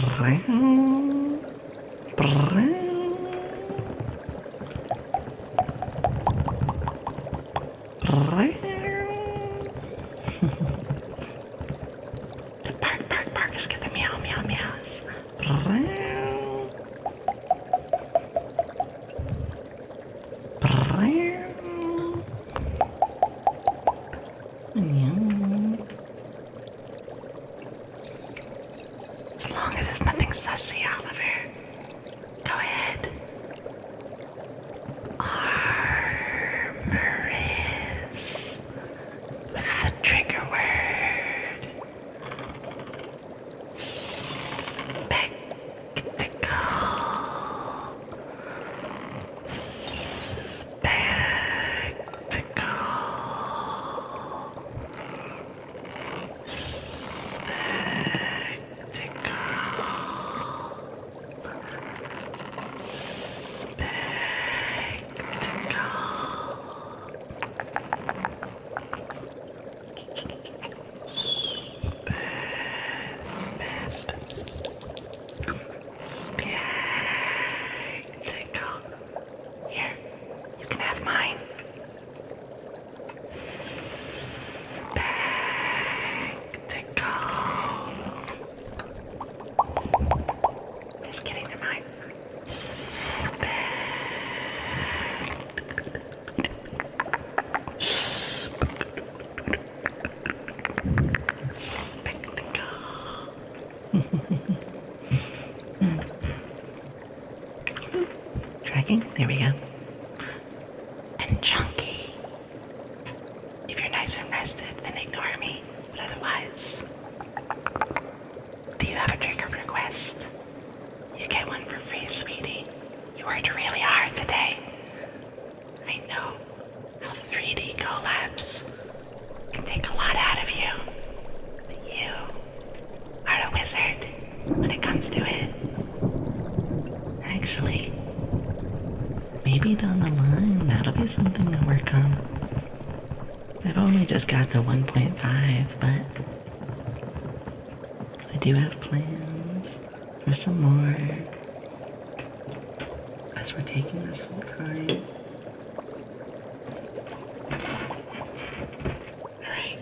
[SPEAKER 1] Bark, bark, bark. Let's get the meow, meow, meows. As long as it's nothing sussy, Oliver. Go ahead. Armorous. With the trigger word. Spectacle. Spectacle. Here, you can have mine. Spectacle. Just kidding, they're mine. Tracking? There we go. And chunky. If you're nice and rested, then ignore me. But otherwise, do you have a trigger request? You get one for free, sweetie. You worked really hard today. I know how 3D collabs can take a lot out of you. But you are the wizard when it comes to it. Actually, maybe down the line, that'll be something to work on. I've only just got to 1.5, but I do have plans for some more as we're taking this full time. Alright.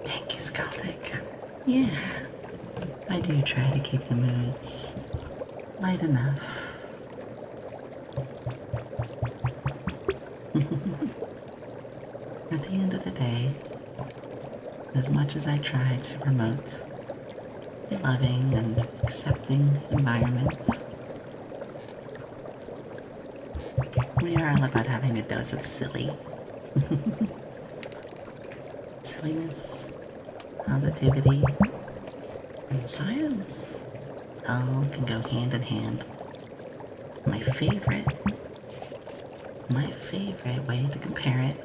[SPEAKER 1] Thank you, Scaldic. Yeah. I do try to keep the moods light enough. At the end of the day, as much as I try to promote a loving and accepting environment, we are all about having a dose of silly. Silliness, positivity, and science all can go hand in hand. My favorite way to compare it,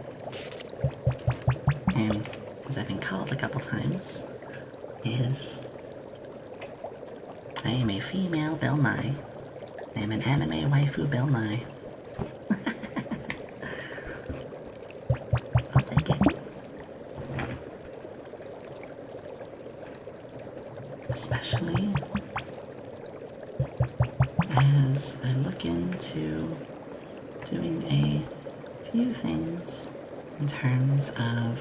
[SPEAKER 1] and as I've been called a couple times, is I am a female Bill Nye. I am an anime waifu Bill Nye. I'll take it. Especially as I look into doing a few things in terms of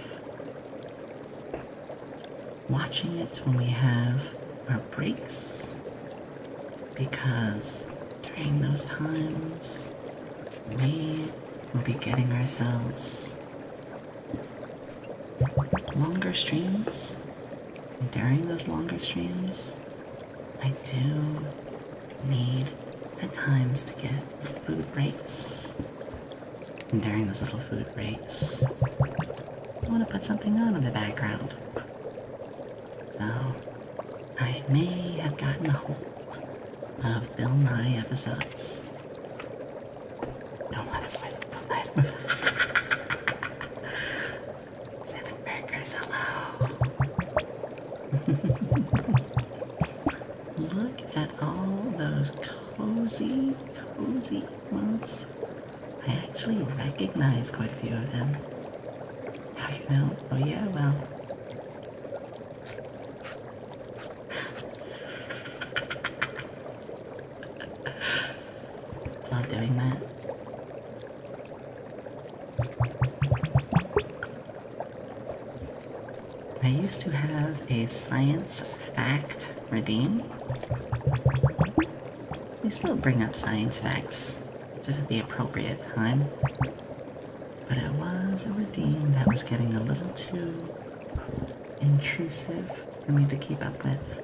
[SPEAKER 1] watching it when we have our breaks, because during those times we will be getting ourselves longer streams, and during those longer streams I do need at times to get food breaks. And during those little food breaks, I want to put something on in the background. So, I may have gotten a hold of Bill Nye episodes. Don't let it move, don't let it move. 7 burgers, hello. Look at all those cozy ones. I actually recognize quite a few of them. How are you No? Oh yeah, well. Love doing that. I used to have a science fact redeem. We still bring up science facts, just at the appropriate time. But it was a redeem that was getting a little too intrusive for me to keep up with.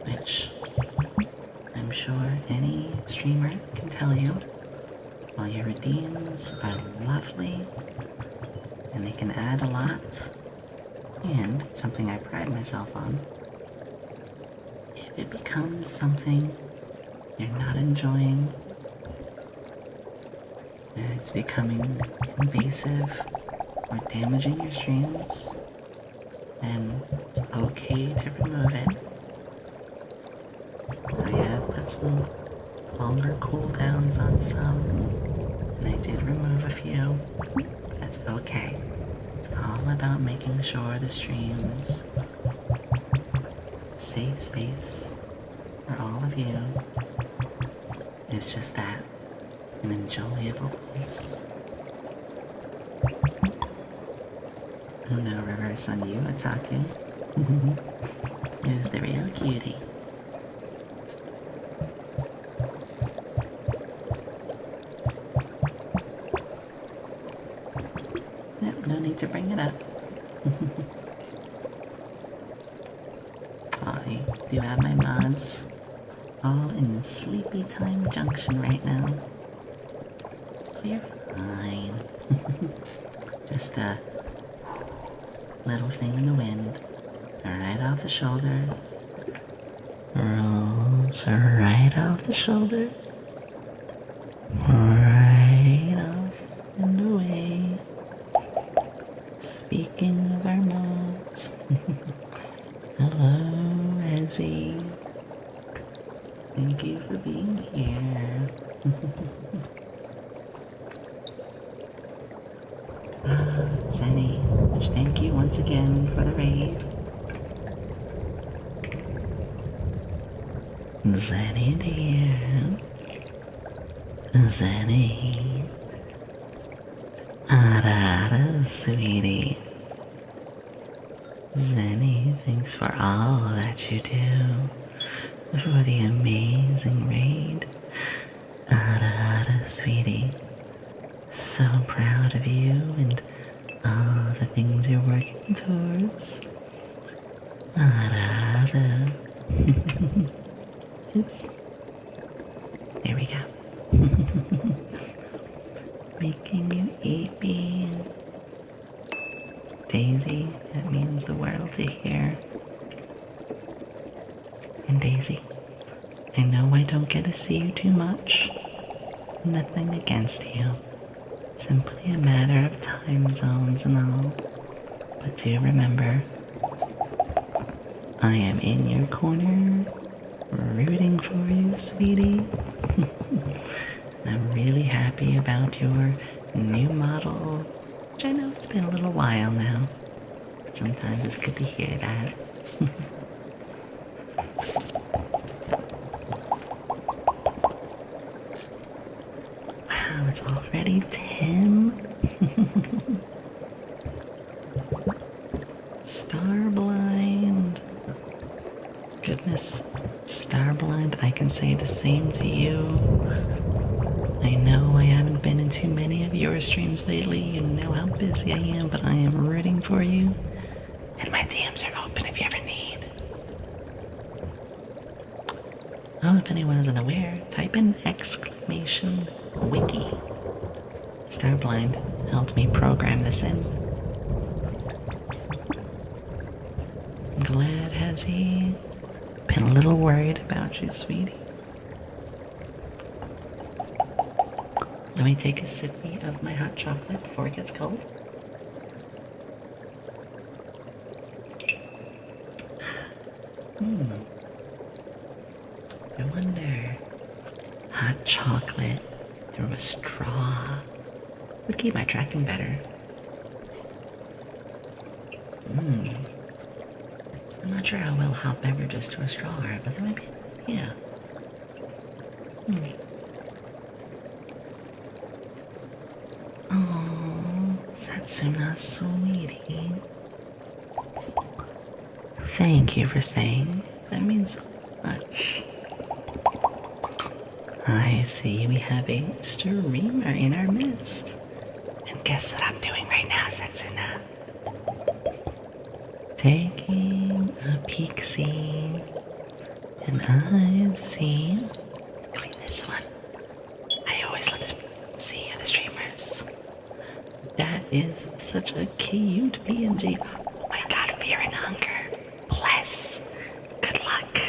[SPEAKER 1] Which I'm sure any streamer can tell you. While your redeems are lovely and they can add a lot, and it's something I pride myself on, if it becomes something you're not enjoying, and it's becoming invasive or damaging your streams, then it's okay to remove it. I have put some longer cooldowns on some, and I did remove a few. That's okay. It's all about making sure the streams safe space for all of you. It's just that, an enjoyable place. Oh no, reverse on you attacking. Who's the real cutie? Nope, no need to bring it up. I do have my mods all in Sleepy Time Junction right now. You're fine. Just a little thing in the wind, right off the shoulder. Rolls right off the shoulder. Right off and away. Speaking of our mods. Hello, Rezzy. Thank you for being here. Zenny, which thank you once again for the raid. Zenny dear. Zenny. Arara, sweetie. Zenny, thanks for all that you do. For the amazing raid. Arara, sweetie. So proud of you and all the things you're working towards. Arara. Oops. There we go. Making you eat me. Daisy, that means the world to hear. And Daisy, I know I don't get to see you too much. Nothing against you. Simply a matter of time zones and all. But do remember, I am in your corner, rooting for you, sweetie. I'm really happy about your new model, which I know it's been a little while now. But sometimes it's good to hear that. Wow, it's already 10? Starblind. Goodness, Starblind, I can say the same to you. I know I haven't been in too many of your streams lately. You know how busy I am, but I am rooting for you. And my DMs are open if you ever need. Oh, if anyone isn't aware, type in !wiki. Starblind helped me program this in. Glad has he been a little worried about you, sweetie. Let me take a sippy of my hot chocolate before it gets cold. I wonder, hot chocolate through a straw would keep my tracking better. I'm not sure how well hot beverages to a straw are, but that might be, yeah. Oh, Satsuna, sweetie. Thank you for saying. That means so much. I see we have a streamer in our midst. And guess what I'm doing right now, Satsuna? Taking a peek-see. And I see. Clean this one. I always let to see other streamers. That is such a cute PNG. Oh my god, fear and hunger. Bless. Good luck.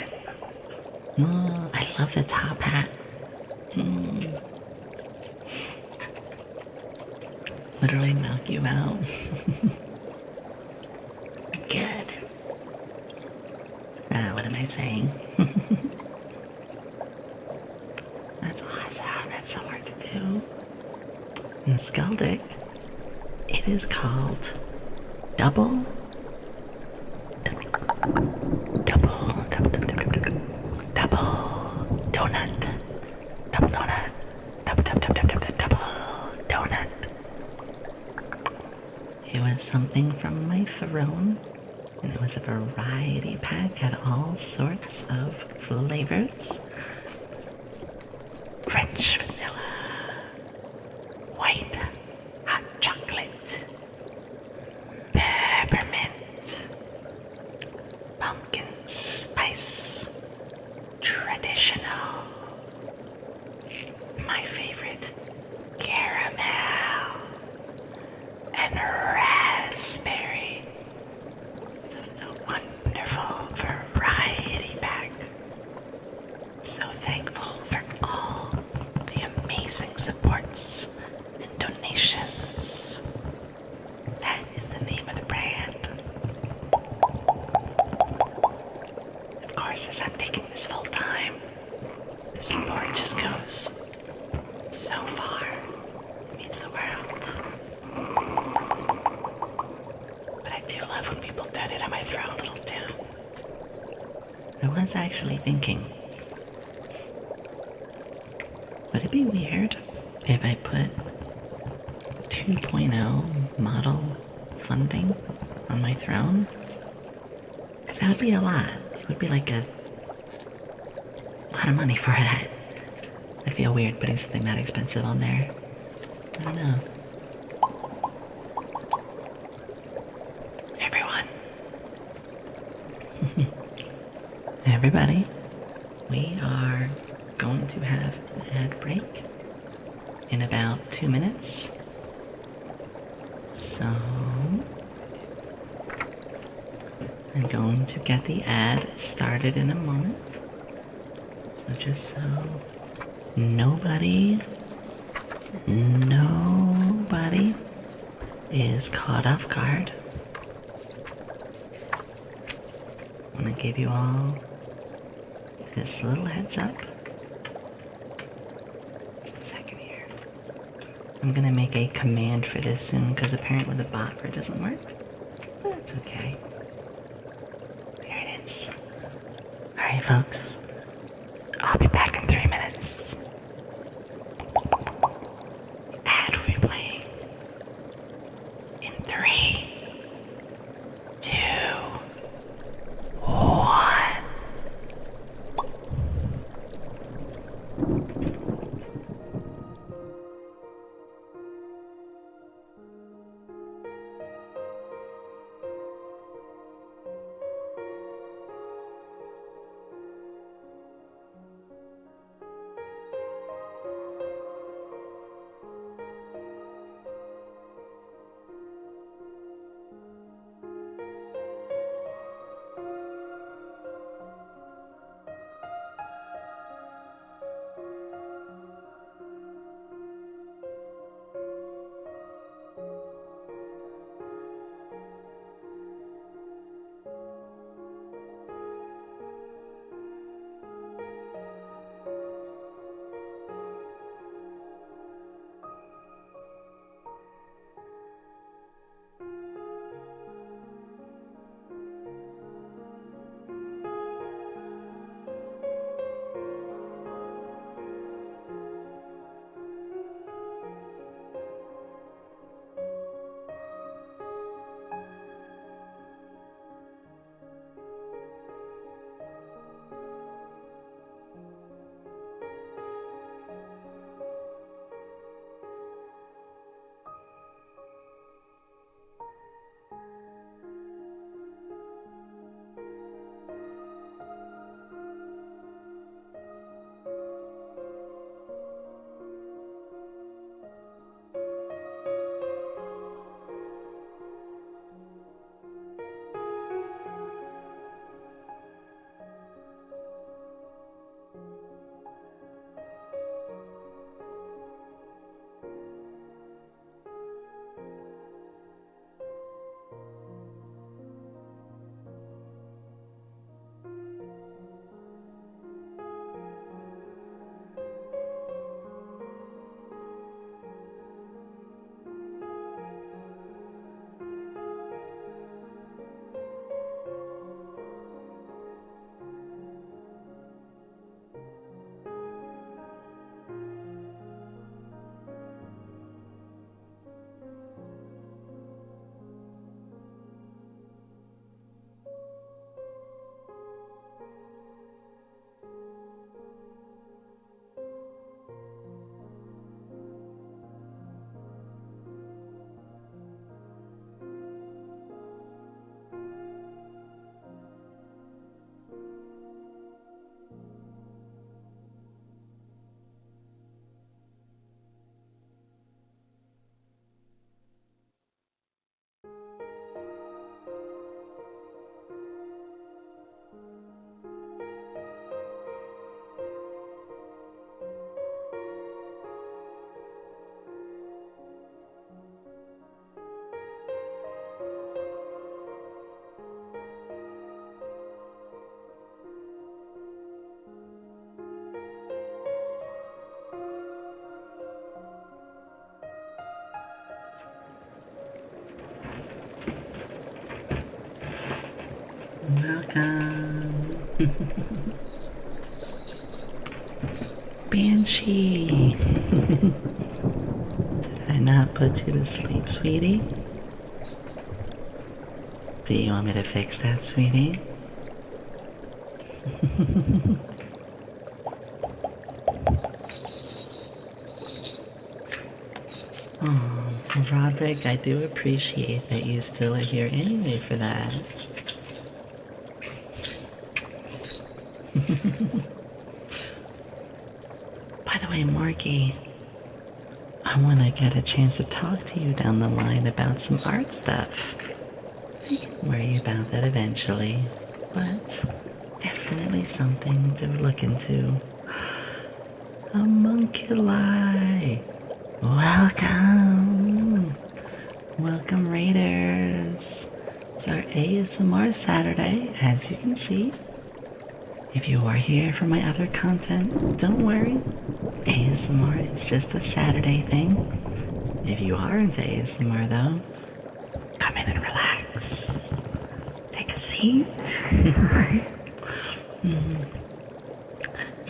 [SPEAKER 1] Oh, I love the top hat. Literally knock you out. Good. What am I saying? That's awesome. That's so hard to do. In Skaldic, it is called double donut. Double donut. Double donut. It was something from my throne, and it was a variety pack, had all sorts of flavors. French vanilla, white hot chocolate, peppermint, pumpkin spice, traditional, my favorite, caramel, and raspberry. So it's a wonderful variety pack. So thankful for all the amazing supports and donations. That is the name of the brand. Of course, as I'm taking this full time, the support just goes so far. It means the world. But I do love when people donate on my throne a little too. I was actually thinking, would it be weird if I put 2.0 model funding on my throne? Because that would be a lot. It would be like a lot of money for that. I feel weird putting something that expensive on there. I don't know. Everybody, we are going to have an ad break in about 2 minutes. So, I'm going to get the ad started in a moment. So just so nobody is caught off guard, I'm gonna give you all this little heads up. Just a second here. I'm gonna make a command for this soon because apparently the bot for it doesn't work. But that's okay. There it is. Alright, folks. I'll be back in 3 minutes. Ad will be playing in 3, 2, 1. Welcome. Banshee. Did I not put you to sleep, sweetie? Do you want me to fix that, sweetie? Oh, Roderick, I do appreciate that you still are here anyway for that. By the way, Marky, I want to get a chance to talk to you down the line about some art stuff. I can worry about that eventually, but definitely something to look into. Homunculi! Welcome! Welcome, Raiders! It's our ASMR Saturday, as you can see. If you are here for my other content, don't worry. ASMR is just a Saturday thing. If you are into ASMR, though, come in and relax. Take a seat.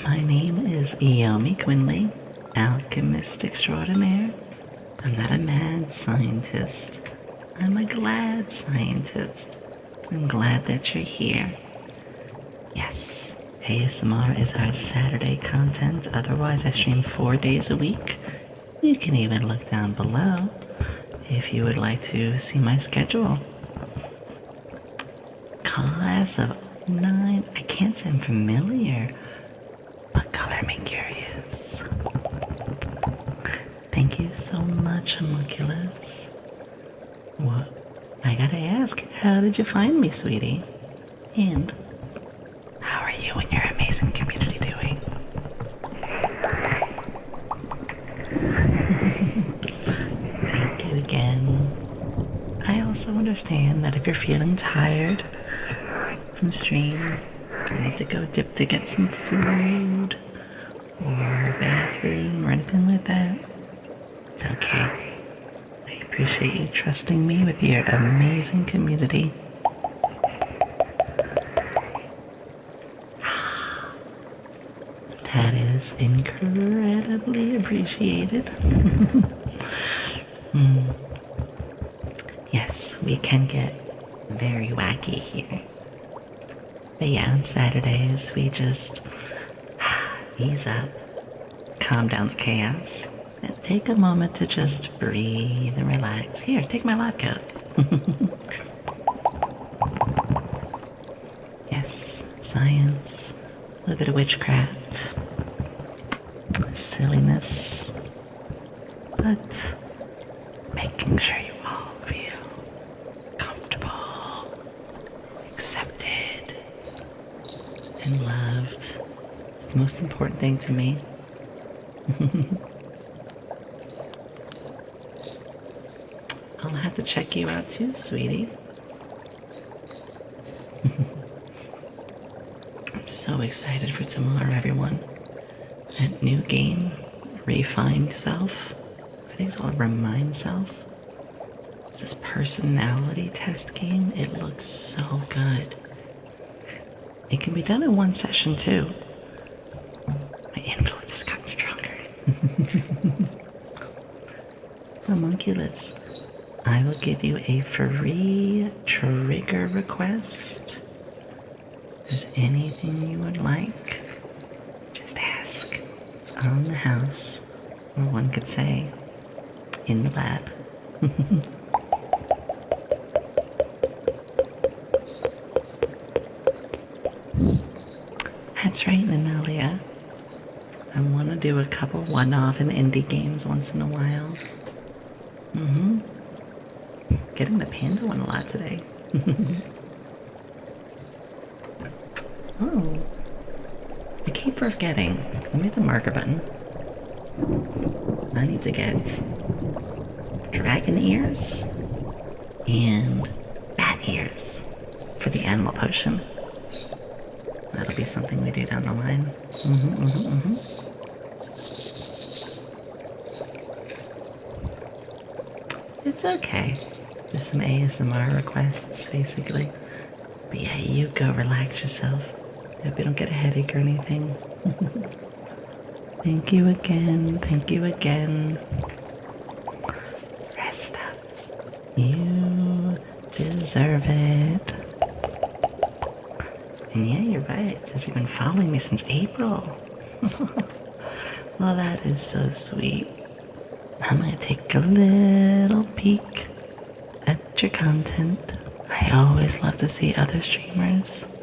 [SPEAKER 1] My name is Yomi Quinnley, alchemist extraordinaire. I'm not a mad scientist. I'm a glad scientist. I'm glad that you're here. Yes, ASMR is our Saturday content. Otherwise, I stream 4 days a week. You can even look down below if you would like to see my schedule. Class of 9. I can't say I'm familiar, but color me curious. Thank you so much, Homunculus. What? I gotta ask, how did you find me, sweetie? And how are you and your amazing community doing? Thank you again. I also understand that if you're feeling tired from stream, you need to go dip to get some food or bathroom or anything like that. It's okay. I appreciate you trusting me with your amazing community. That is incredibly appreciated. Yes, we can get very wacky here. But yeah, on Saturdays, we just ease up, calm down the chaos, and take a moment to just breathe and relax. Here, take my lab coat. Yes, science, a little bit of witchcraft, silliness, but making sure you all feel comfortable, accepted, and loved. It's the most important thing to me. I'll have to check you out too, sweetie. I'm so excited for tomorrow, everyone. That new game, Refined Self. I think it's called Remind Self. It's this personality test game. It looks so good. It can be done in one session too. My influence has gotten stronger. Homunculus, I will give you a free trigger request. If there's anything you would like, just ask. It's on the house, or one could say, in the lab. That's right, Nanalia. I want to do a couple one-off and indie games once in a while. Getting the panda one a lot today. Oh, I keep forgetting. Let me hit the marker button. I need to get dragon ears and bat ears for the animal potion. That'll be something we do down the line. It's okay. Just some ASMR requests, basically. But yeah, you go relax yourself. Hope you don't get a headache or anything. Thank you again. Thank you again. Rest up. You deserve it. And yeah, you're right. It says you've been following me since April. Well, that is so sweet. I'm gonna take a little peek at your content. I always love to see other streamers.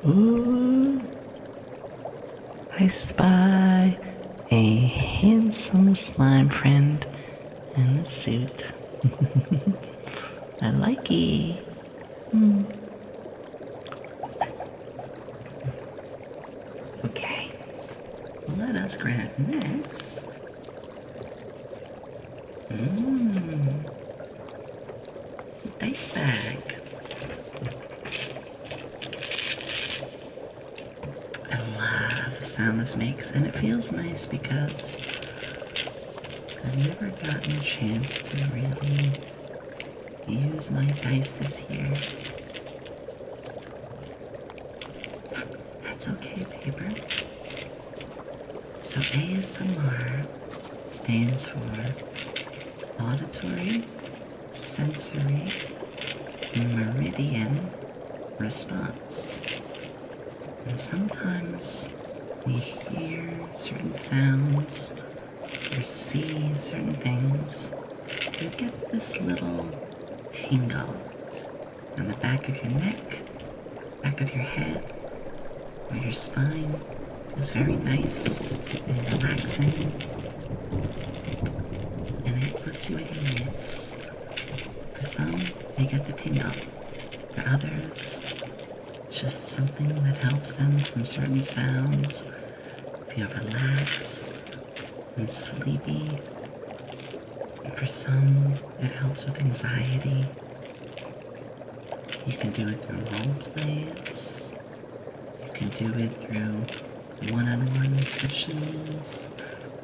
[SPEAKER 1] Ooh, I spy a handsome slime friend in a suit. I like it. Okay, let us grab next. Dice bag. I love the sound this makes, and it feels nice because I've never gotten a chance to really use my dice this year. That's okay, paper. So ASMR stands for Auditory Sensory Meridian Response. And sometimes we hear certain sounds or see certain things, you get this little tingle on the back of your neck, back of your head, or your spine. It's very nice and relaxing, and it puts you at ease. For some, they get the tingle. For others, it's just something that helps them from certain sounds, feel relaxed and sleepy. And for some, it helps with anxiety. You can do it through role plays. You can do it through one-on-one sessions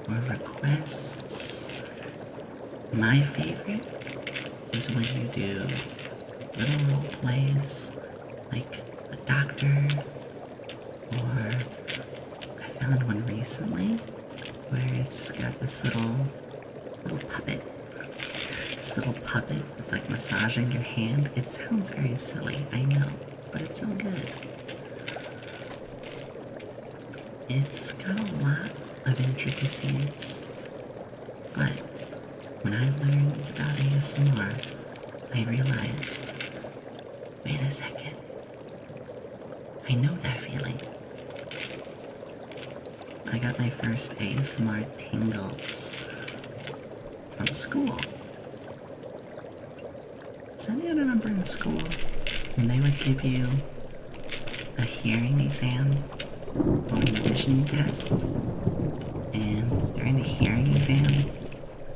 [SPEAKER 1] or requests. My favorite is when you do little role plays like a doctor, or I found one recently where it's got this little puppet. This little puppet that's like massaging your hand. It sounds very silly, I know, but it's so good. It's got a lot of intricacies, but when I learned about ASMR, I realized, wait a second, I know that feeling. I got my first ASMR tingles from school. Does anyone remember in school when they would give you a hearing exam or a vision test, and during the hearing exam,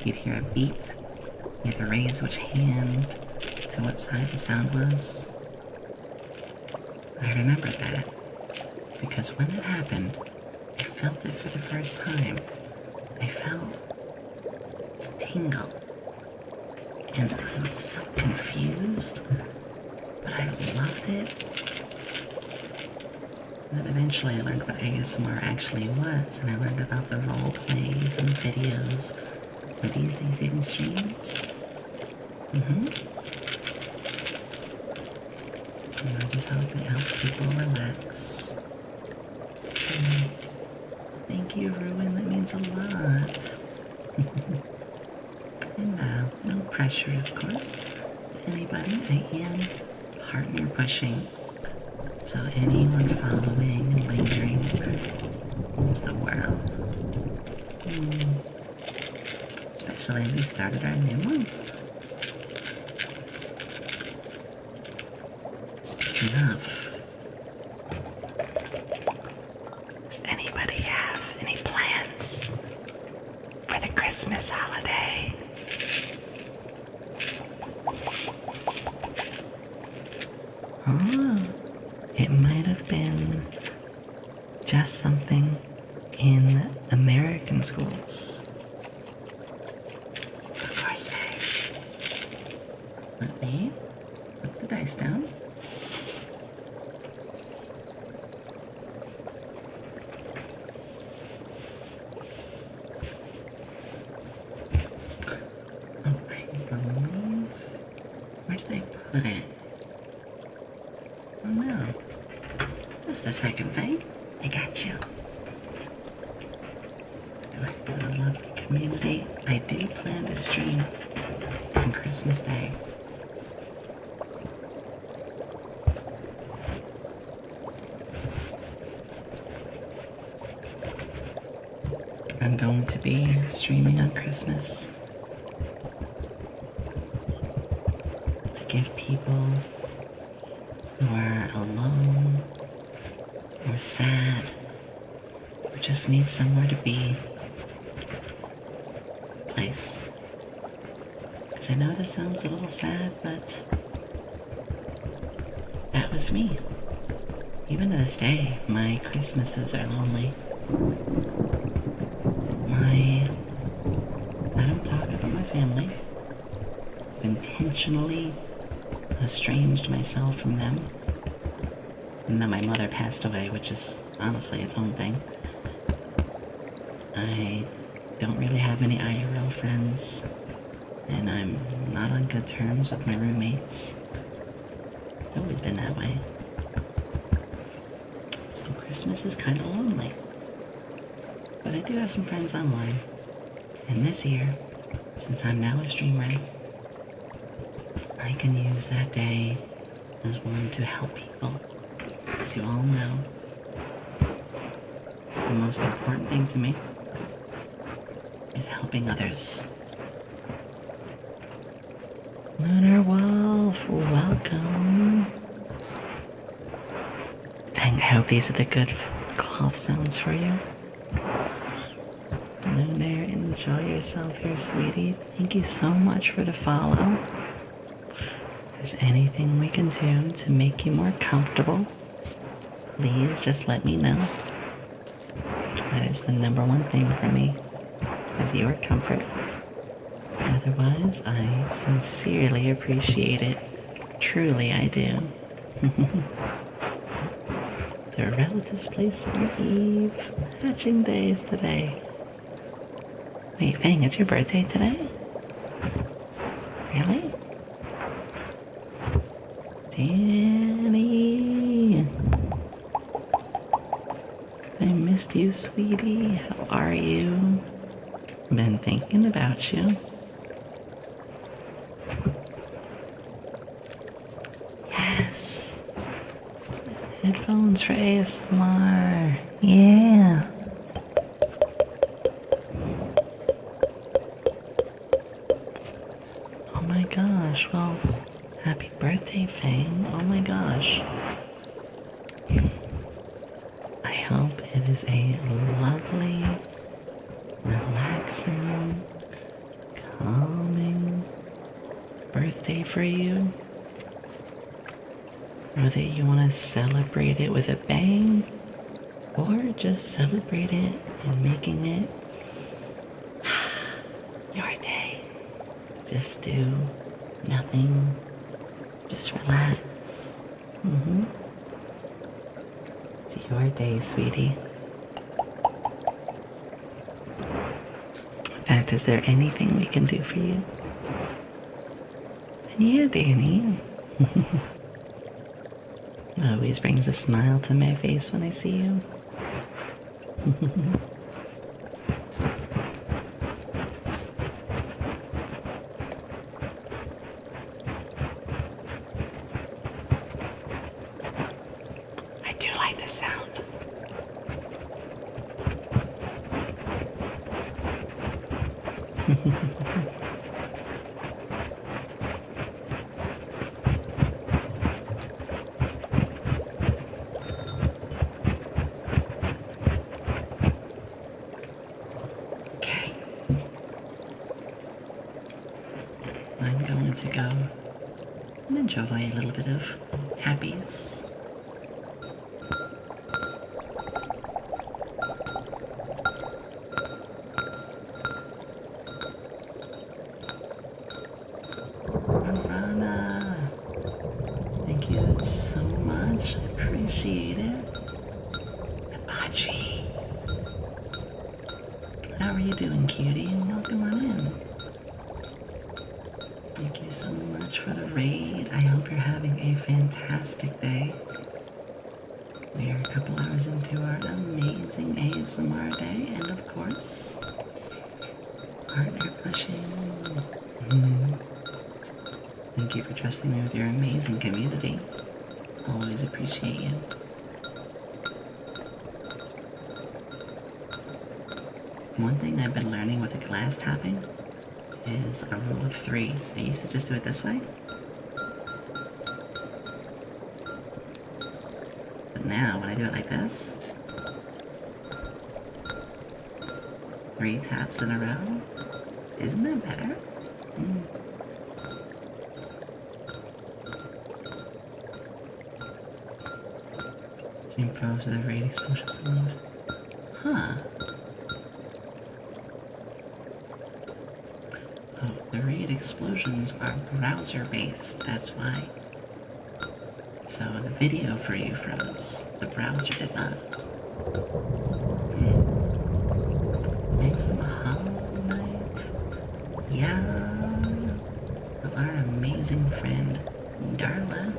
[SPEAKER 1] you'd hear a beep, you had to raise which hand to what side the sound was? I remember that, because when it happened, I felt it for the first time. I felt this tingle, and I was so confused, but I loved it. And then eventually I learned what ASMR actually was, and I learned about the role plays and videos for these even streams. And I just hope it helps people relax. Thank you, Ruin, that means a lot. And no pressure, of course. Anybody, I am partner pushing. So anyone following and lingering means the world. Especially as we started our new month. Speaking of, does anybody have any plans for the Christmas holiday? Oh, it might have been just something in American schools. Of course, Let me put the dice down. Oh, I believe... Where did I put it? Oh no. Just a second, Faye. I got you. With a lovely community, I do plan to stream on Christmas Day. I'm going to be streaming on Christmas to give people who are alone or sad or just need somewhere to be a place. Because I know this sounds a little sad, but that was me. Even to this day, my Christmases are lonely. I don't talk about my family. I've intentionally estranged myself from them. And then my mother passed away, which is honestly its own thing. I don't really have any IRL friends, and I'm not on good terms with my roommates. It's always been that way. So Christmas is kind of lonely. But I do have some friends online. And this year, since I'm now a streamer, I can use that day as one to help people. As you all know, the most important thing to me is helping others. Lunar Wolf, welcome. Dang, I hope these are the good cloth sounds for you. Lunar, enjoy yourself here, sweetie. Thank you so much for the follow. If there's anything we can do to make you more comfortable, please just let me know. That is the number one thing for me, is your comfort. Otherwise, I sincerely appreciate it. Truly, I do. The relatives place on Eve. Hatching day is today. Wait, Fang, it's your birthday today? Really? Danny! I missed you, sweetie. How are you? Been thinking about you. Yes! Headphones for ASMR. Yeah! Oh my gosh, well, happy birthday, Fang. Oh my gosh. I hope it is a lovely, relaxing, calming birthday for you. Whether you want to celebrate it with a bang, or just celebrate it and making it your day. Just do nothing. Just relax. It's your day, sweetie. In fact, is there anything we can do for you? And yeah, Danny. Always brings a smile to my face when I see you. I do like the sound. Okay. I'm going to go and enjoy a little bit of tappies. Rana. you so much. I appreciate it. Apache. How are you doing, cutie? Welcome on in. Thank you so much for the raid. I hope you're having a fantastic day. We are a couple hours into our amazing ASMR day, and of course, partner pushing. Thank you for trusting me with your amazing community. Always appreciate you. One thing I've been learning with the glass tapping is a rule of 3. I used to just do it this way. But now, when I do it like this, 3 taps in a row, isn't that better? Stream Pro to the raid explosion salute. Huh. Oh, the raid explosions are browser-based, that's why. So the video for you froze. The browser did not. It's a Hollow Knight. Yeah. Our amazing friend, Darla.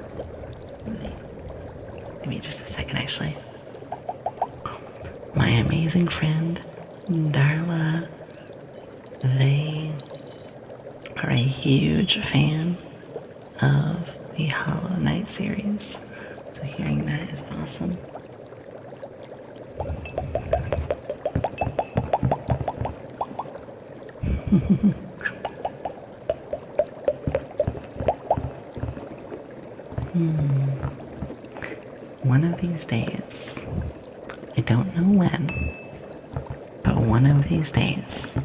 [SPEAKER 1] Give me just a second, actually. My amazing friend, Darla. They are a huge fan of the Hollow Knight series. So hearing that is awesome. One of these days, I don't know when, but one of these days,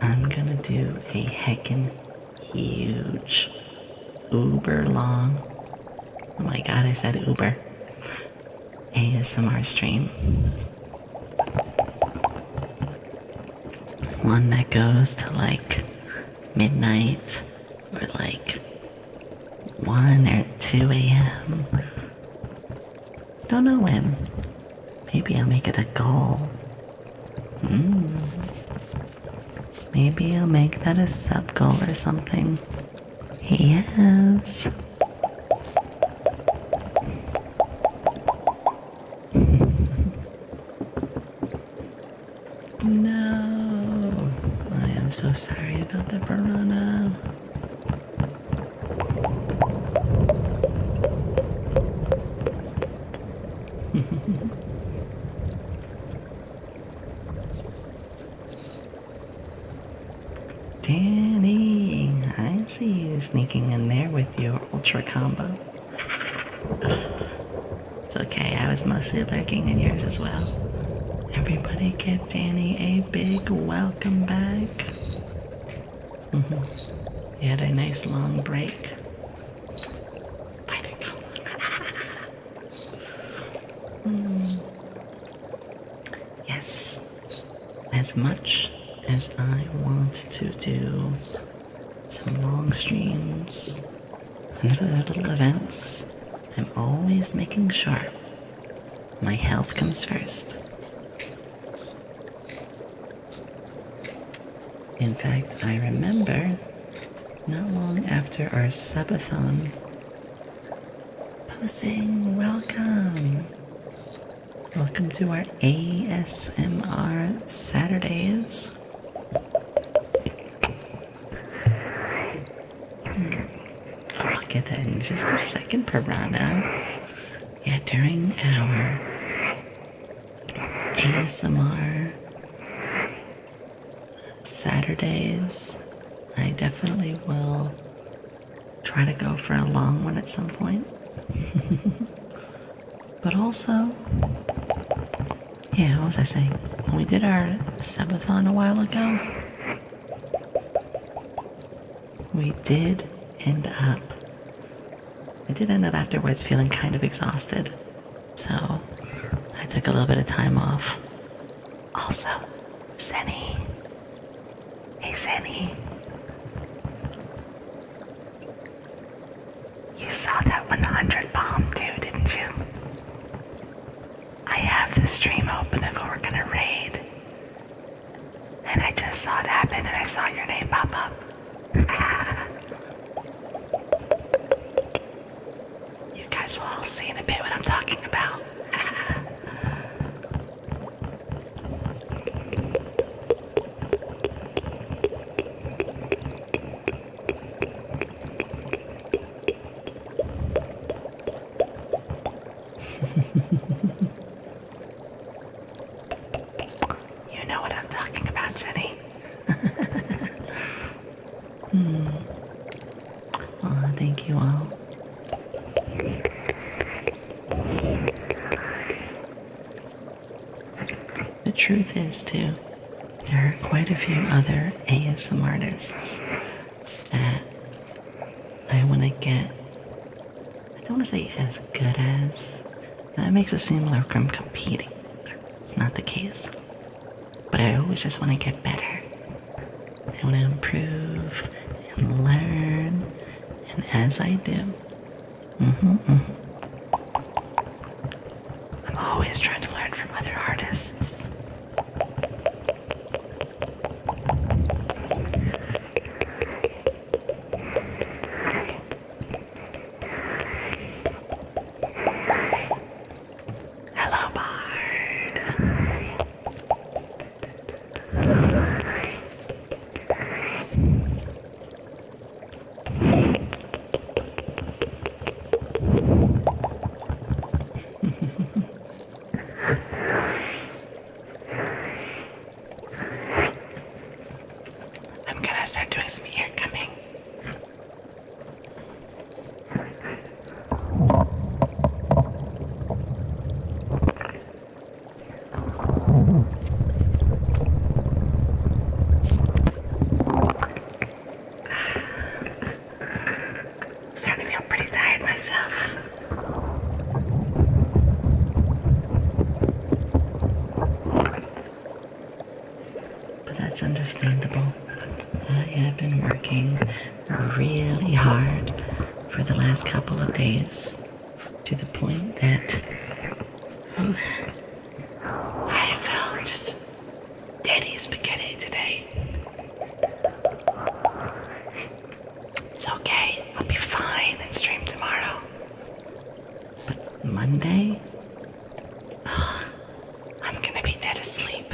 [SPEAKER 1] I'm gonna do a heckin' huge, uber long, oh my god, I said Uber, ASMR stream. One that goes to like midnight or like 1 or 2 a.m. Don't know when. Maybe I'll make it a goal. Maybe I'll make that a sub goal or something. Yes. No. I am so sorry about the piranha. Danny, I see you sneaking in there with your ultra combo. It's okay, I was mostly lurking in yours as well. Everybody give Danny a big welcome back. He had a nice long break. Yes, as much as I want to do some long streams and other little events, I'm always making sure my health comes first. In fact, I remember not long after our subathon posting, welcome to our ASMR Saturdays. I'll get that in just a second, Piranha. Yeah, during our ASMR Saturdays, I definitely will try to go for a long one at some point. But also, yeah, what was I saying? When we did our subathon a while ago, we did end up afterwards feeling kind of exhausted. So I took a little bit of time off. Also, Zenny. Hey, Zenny. You saw that 100 100 bomb too, didn't you? I have the stream open if we were gonna raid. And I just saw it happen and I saw your name pop up. You guys will all see in a bit what I'm talking about. You know what I'm talking about, Zenny. Oh, thank you all. The truth is, too, there are quite a few other ASM artists that I want to get. I don't want to say as good as. That makes it seem like I'm competing. It's not the case. But I always just want to get better. I want to improve and learn. And as I do, I'm always trying to learn from other artists. Hello, Bard. I'm gonna start doing some ear coming. I'm starting to feel pretty tired myself. But that's understandable. I have been working really hard for the last couple of days to the point that I felt just daddy spaghetti today. It's okay, I'll be fine and stream tomorrow. But Monday, I'm gonna be dead asleep.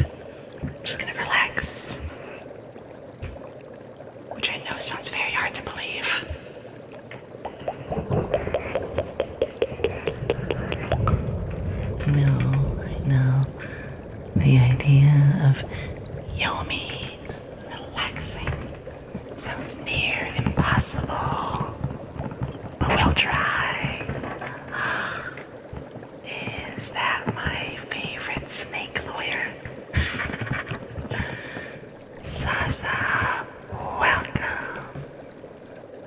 [SPEAKER 1] I'm just gonna relax. Which I know sounds very hard to believe. No, I know. The idea of Yomi relaxing sounds near impossible. But we'll try. Is that my favorite snake lawyer? Sasa, welcome.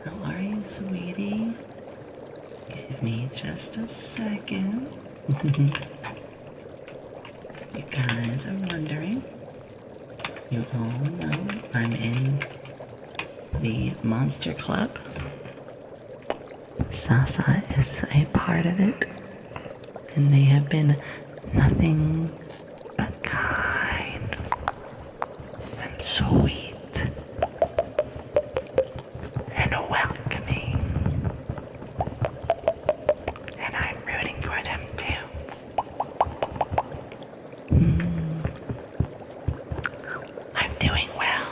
[SPEAKER 1] How are you, sweetie? Give me just a second. You guys are wondering. You all know I'm in the Monster Club. Sasa is a part of it. And they have been nothing but kind and sweet and welcoming. And I'm rooting for them too. I'm doing well.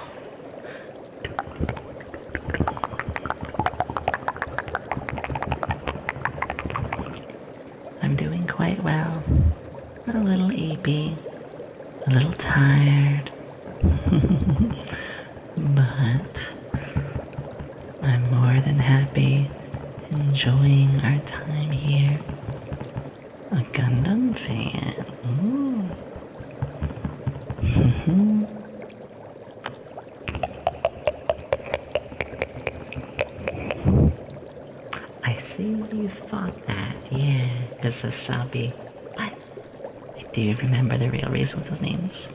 [SPEAKER 1] I'm doing quite well. A little eepy, a little tired, but I'm more than happy enjoying our time here. A Gundam fan. Ooh. I see you thought that, yeah, because the Sabi. What? Do you remember the real reason with those names?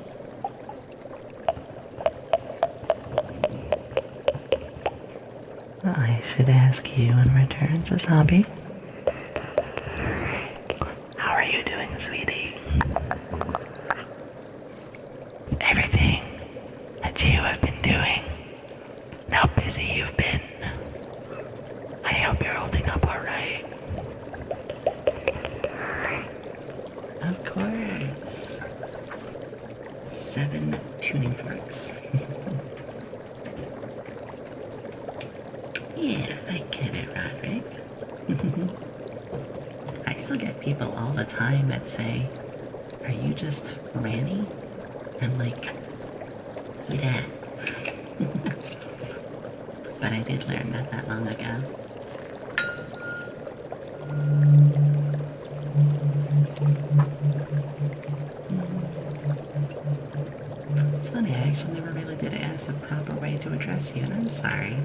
[SPEAKER 1] I should ask you in return, Sasabi. sweetie. Everything that you have been doing, and how busy you've been. I hope you're holding up alright. Of course. 7 tuning forks. Yeah, I get it, Roderick. I still get people all the time that say, "Are you just Ranny?" I'm like, who dat? But I did learn not that long ago. It's funny, I actually never really did ask the proper way to address you, and I'm sorry.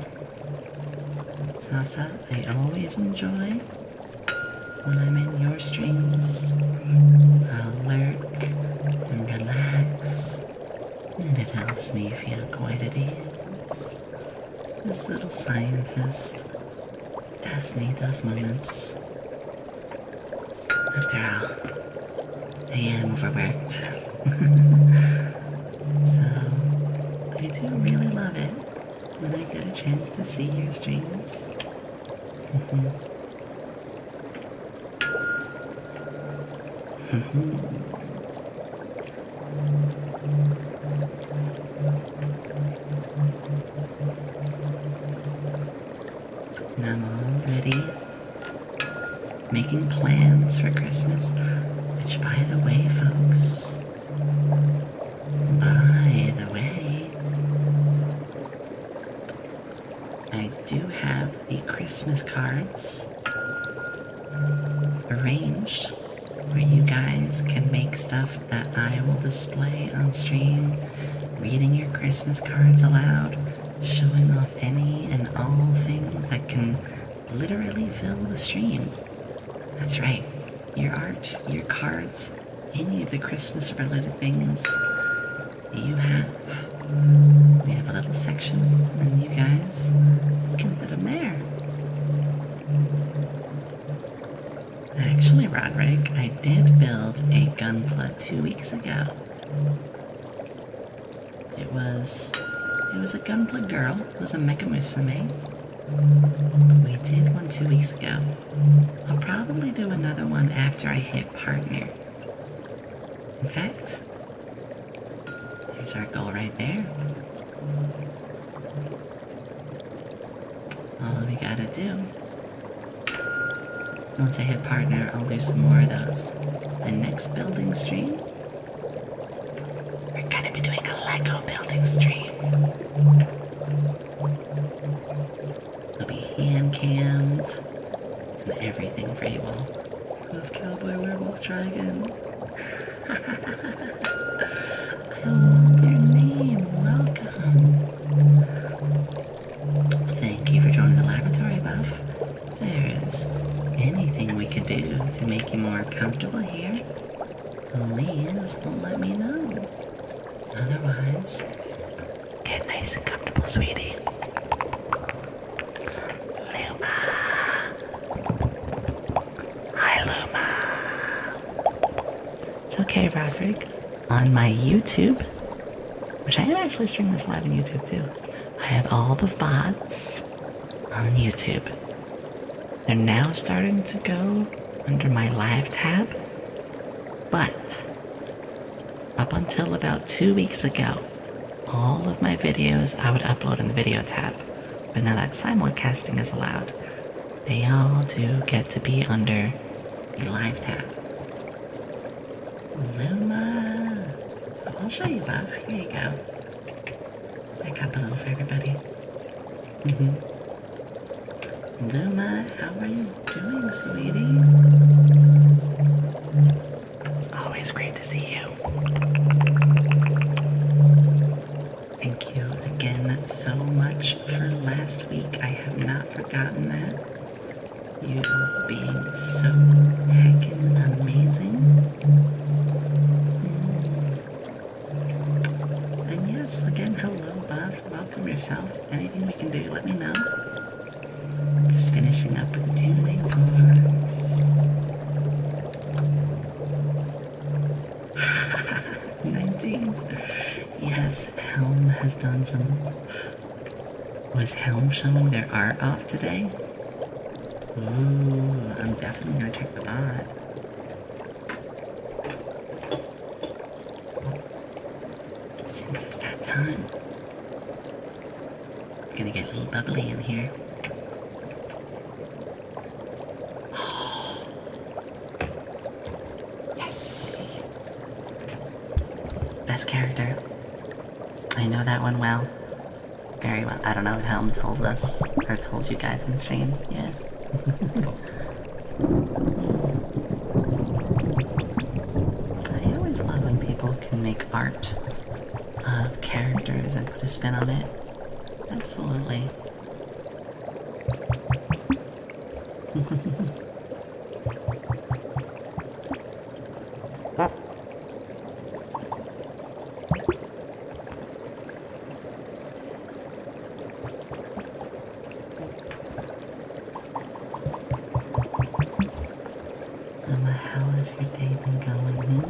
[SPEAKER 1] Sasa, I always enjoy when I'm in your streams. I'll lurk and relax, and it helps me feel quite at ease. This little scientist does need those moments. After all, I am overworked. So, I do really love it when I get a chance to see your streams. And I'm already making plans for Christmas, which, by the way, folks, I do have the Christmas cards arranged where you guys can make stuff that I will display on stream, reading your Christmas cards aloud, showing off any and all things that can literally fill the stream. That's right, your art, your cards, any of the Christmas related things you have. We have a little section and you guys can put them there. Actually, Roderick, I did build a gunpla 2 weeks ago. It was a gunpla girl. It was a Mecha Musume. We did one 2 weeks ago. I'll probably do another one after I hit partner. In fact, here's our goal right there. All we gotta do. Once I hit partner, I'll do some more of those. The next building stream, we're gonna be doing a Lego building stream. It'll be hand cammed and everything for you all. Love Cowboy Werewolf Dragon. I love your name. Welcome. Thank you for joining the laboratory, Buff. If there is anything we could do to make you more comfortable here, please let me know. Otherwise, get nice and comfortable, sweetie. Luma. Hi, Luma. It's okay, Roderick. On my YouTube, which I am actually streaming this live on YouTube too, I have all the VODs on YouTube. They're now starting to go under my live tab, but up until about 2 weeks ago, all of my videos I would upload in the video tab, but now that simulcasting is allowed, they all do get to be under the live tab. Luma! I'll show you, Buff. Here you go. I got the little for everybody. Luma, how are you doing, sweetie? It's always great to see you. Thank you again so much for last week. I have not forgotten that. You being so heckin' amazing. And yes, again, hello, Buff. Welcome yourself. Anything we can do, let me know. Just finishing up with the tuning forks. has done some... Was Helm showing their art off today? Ooh, I'm definitely gonna check the bot. Since it's that time, I'm gonna get a little bubbly in here. Yes! Best character. I know that one well. Very well. I don't know if Helm told us, or told you guys in stream. Yeah. I always love when people can make art of characters and put a spin on it. Absolutely. How has your day been going?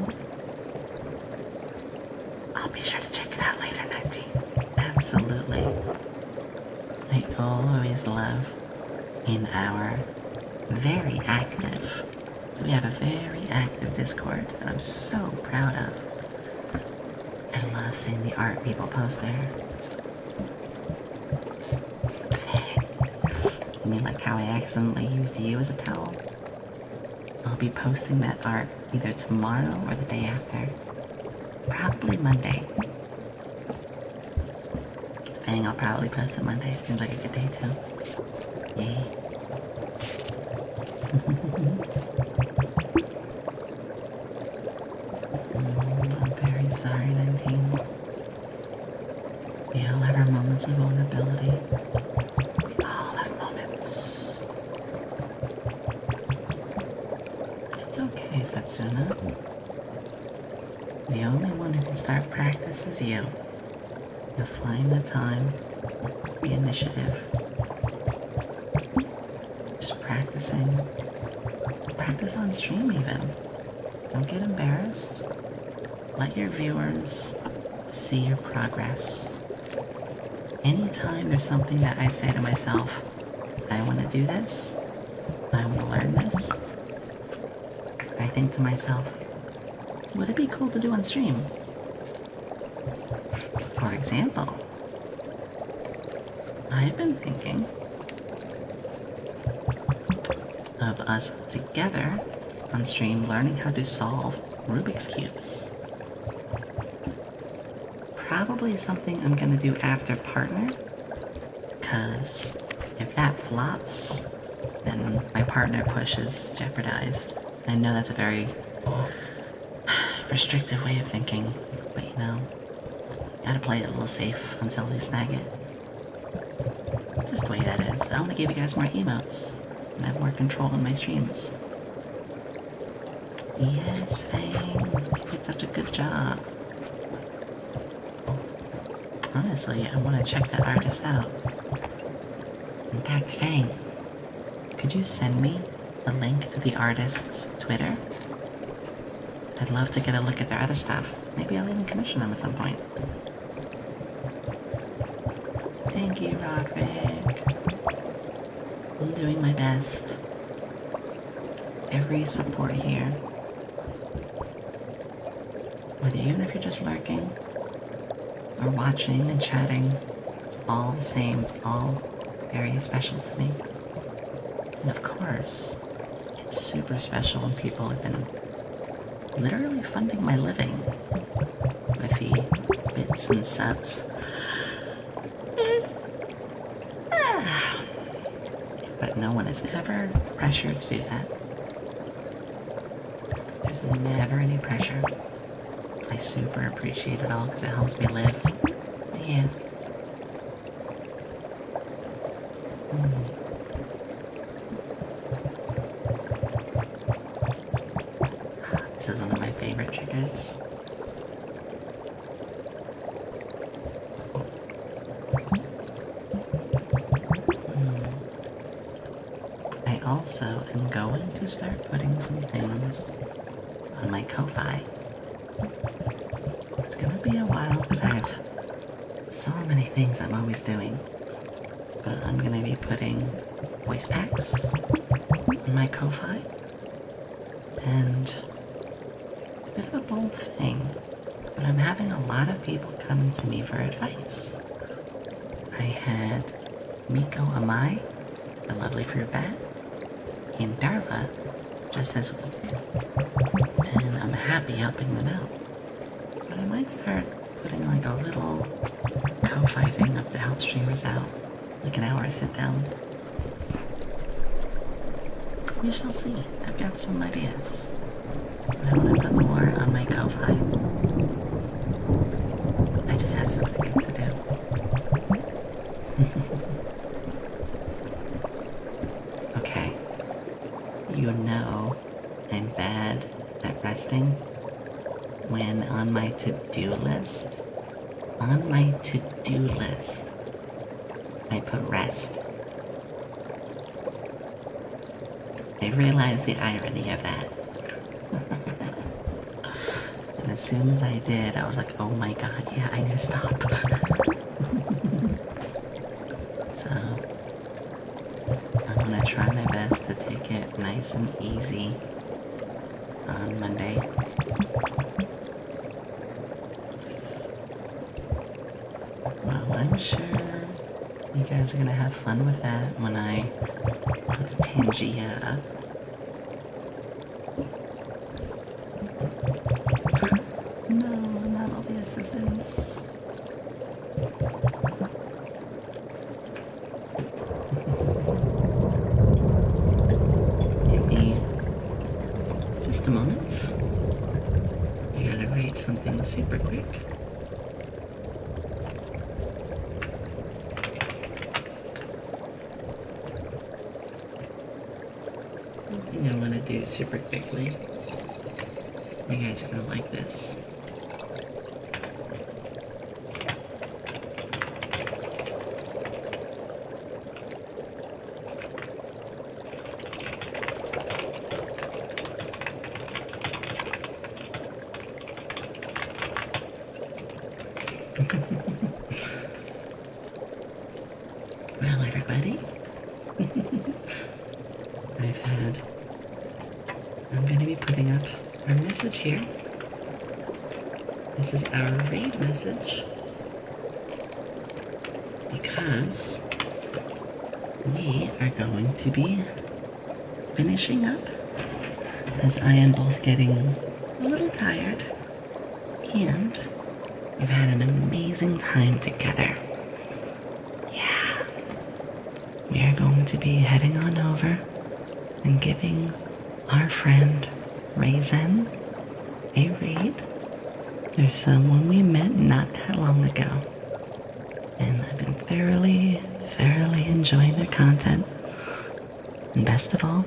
[SPEAKER 1] I'll be sure to check it out later, 19. Absolutely. I always love in our very active, so we have a very active Discord that I'm so proud of. I love seeing the art people post there. You mean like how I accidentally used you as a towel? I'll be posting that art either tomorrow or the day after. Probably Monday. Dang, I'll probably post it Monday. Seems like a good day too. Yay. I'm very sorry, 19. We all have our moments of vulnerability. We all have moments. It's okay, Setsuna. The only one who can start practice is you. You'll find the time, the initiative. Just practicing. Practice on stream even. Don't get embarrassed. Let your viewers see your progress. Anytime there's something that I say to myself, I want to do this, I want to learn this, I think to myself, would it be cool to do on stream? For example, I've been thinking of us together on stream learning how to solve Rubik's Cubes. Probably something I'm gonna do after partner, because if that flops, then my partner push is jeopardized. I know that's a very restrictive way of thinking, but you know, gotta play it a little safe until they snag it. Just the way that is. I want to give you guys more emotes and have more control in my streams. Yes, Fang, you did such a good job. Honestly, I want to check that artist out. In fact, Fang, could you send me a link to the artist's Twitter? I'd love to get a look at their other stuff. Maybe I'll even commission them at some point. Thank you, Roderick. I'm doing my best. Every support here. Whether even if you're just lurking, or watching and chatting, it's all the same. It's all very special to me. And of course, it's super special when people have been literally funding my living with the bits and subs. But no one is ever pressured to do that. There's never any pressure. I super appreciate it all because it helps me live. Yeah. This is one of my favorite triggers. I also am going to start putting some things on my Ko-Fi. It's gonna be a while because I have so many things I'm always doing. But I'm gonna be putting voice packs in my Ko-Fi. And it's a bit of a bold thing, but I'm having a lot of people coming to me for advice. I had Miko Amai, the lovely fruit bat, and Darla just this week. And I'm happy helping them out. But I might start putting like a little Ko-Fi thing up to help streamers out. Like an hour sit down. We shall see. I've got some ideas. But I want to put more on my Ko-Fi. I just have so many things to do. Okay. You know I'm bad at resting when on my to-do list, I put rest. I realized the irony of that. And as soon as I did, I was like, oh my god, yeah, I need to stop. So, I'm gonna try my best to take it nice and easy on Monday. Well, I'm sure you guys are gonna have fun with that when I put the Tangia up. No, not all the assistants. Give me just a moment. I gotta read something super quick. I want to do super quickly. You guys are gonna like this. Well, everybody, I'm going to be putting up our message here. This is our raid message because we are going to be finishing up as I am both getting a little tired and we've had an amazing time together. Yeah. We are going to be heading on over and giving our friend Raisin a raid. There's someone we met not that long ago, and I've been thoroughly enjoying their content. And best of all,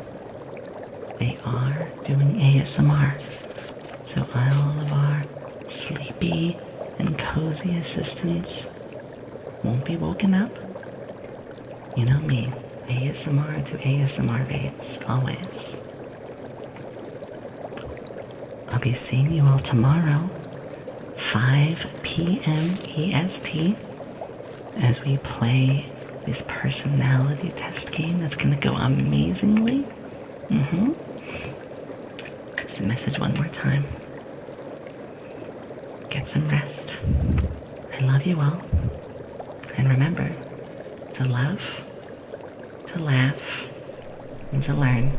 [SPEAKER 1] they are doing ASMR, so all of our sleepy and cozy assistants won't be woken up. You know me, ASMR to ASMR raids, always. I'll be seeing you all tomorrow, 5 p.m. EST, as we play this personality test game that's gonna go amazingly. Just message one more time. Get some rest. I love you all. And remember to love, to laugh, and to learn.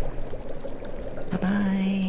[SPEAKER 1] Bye-bye.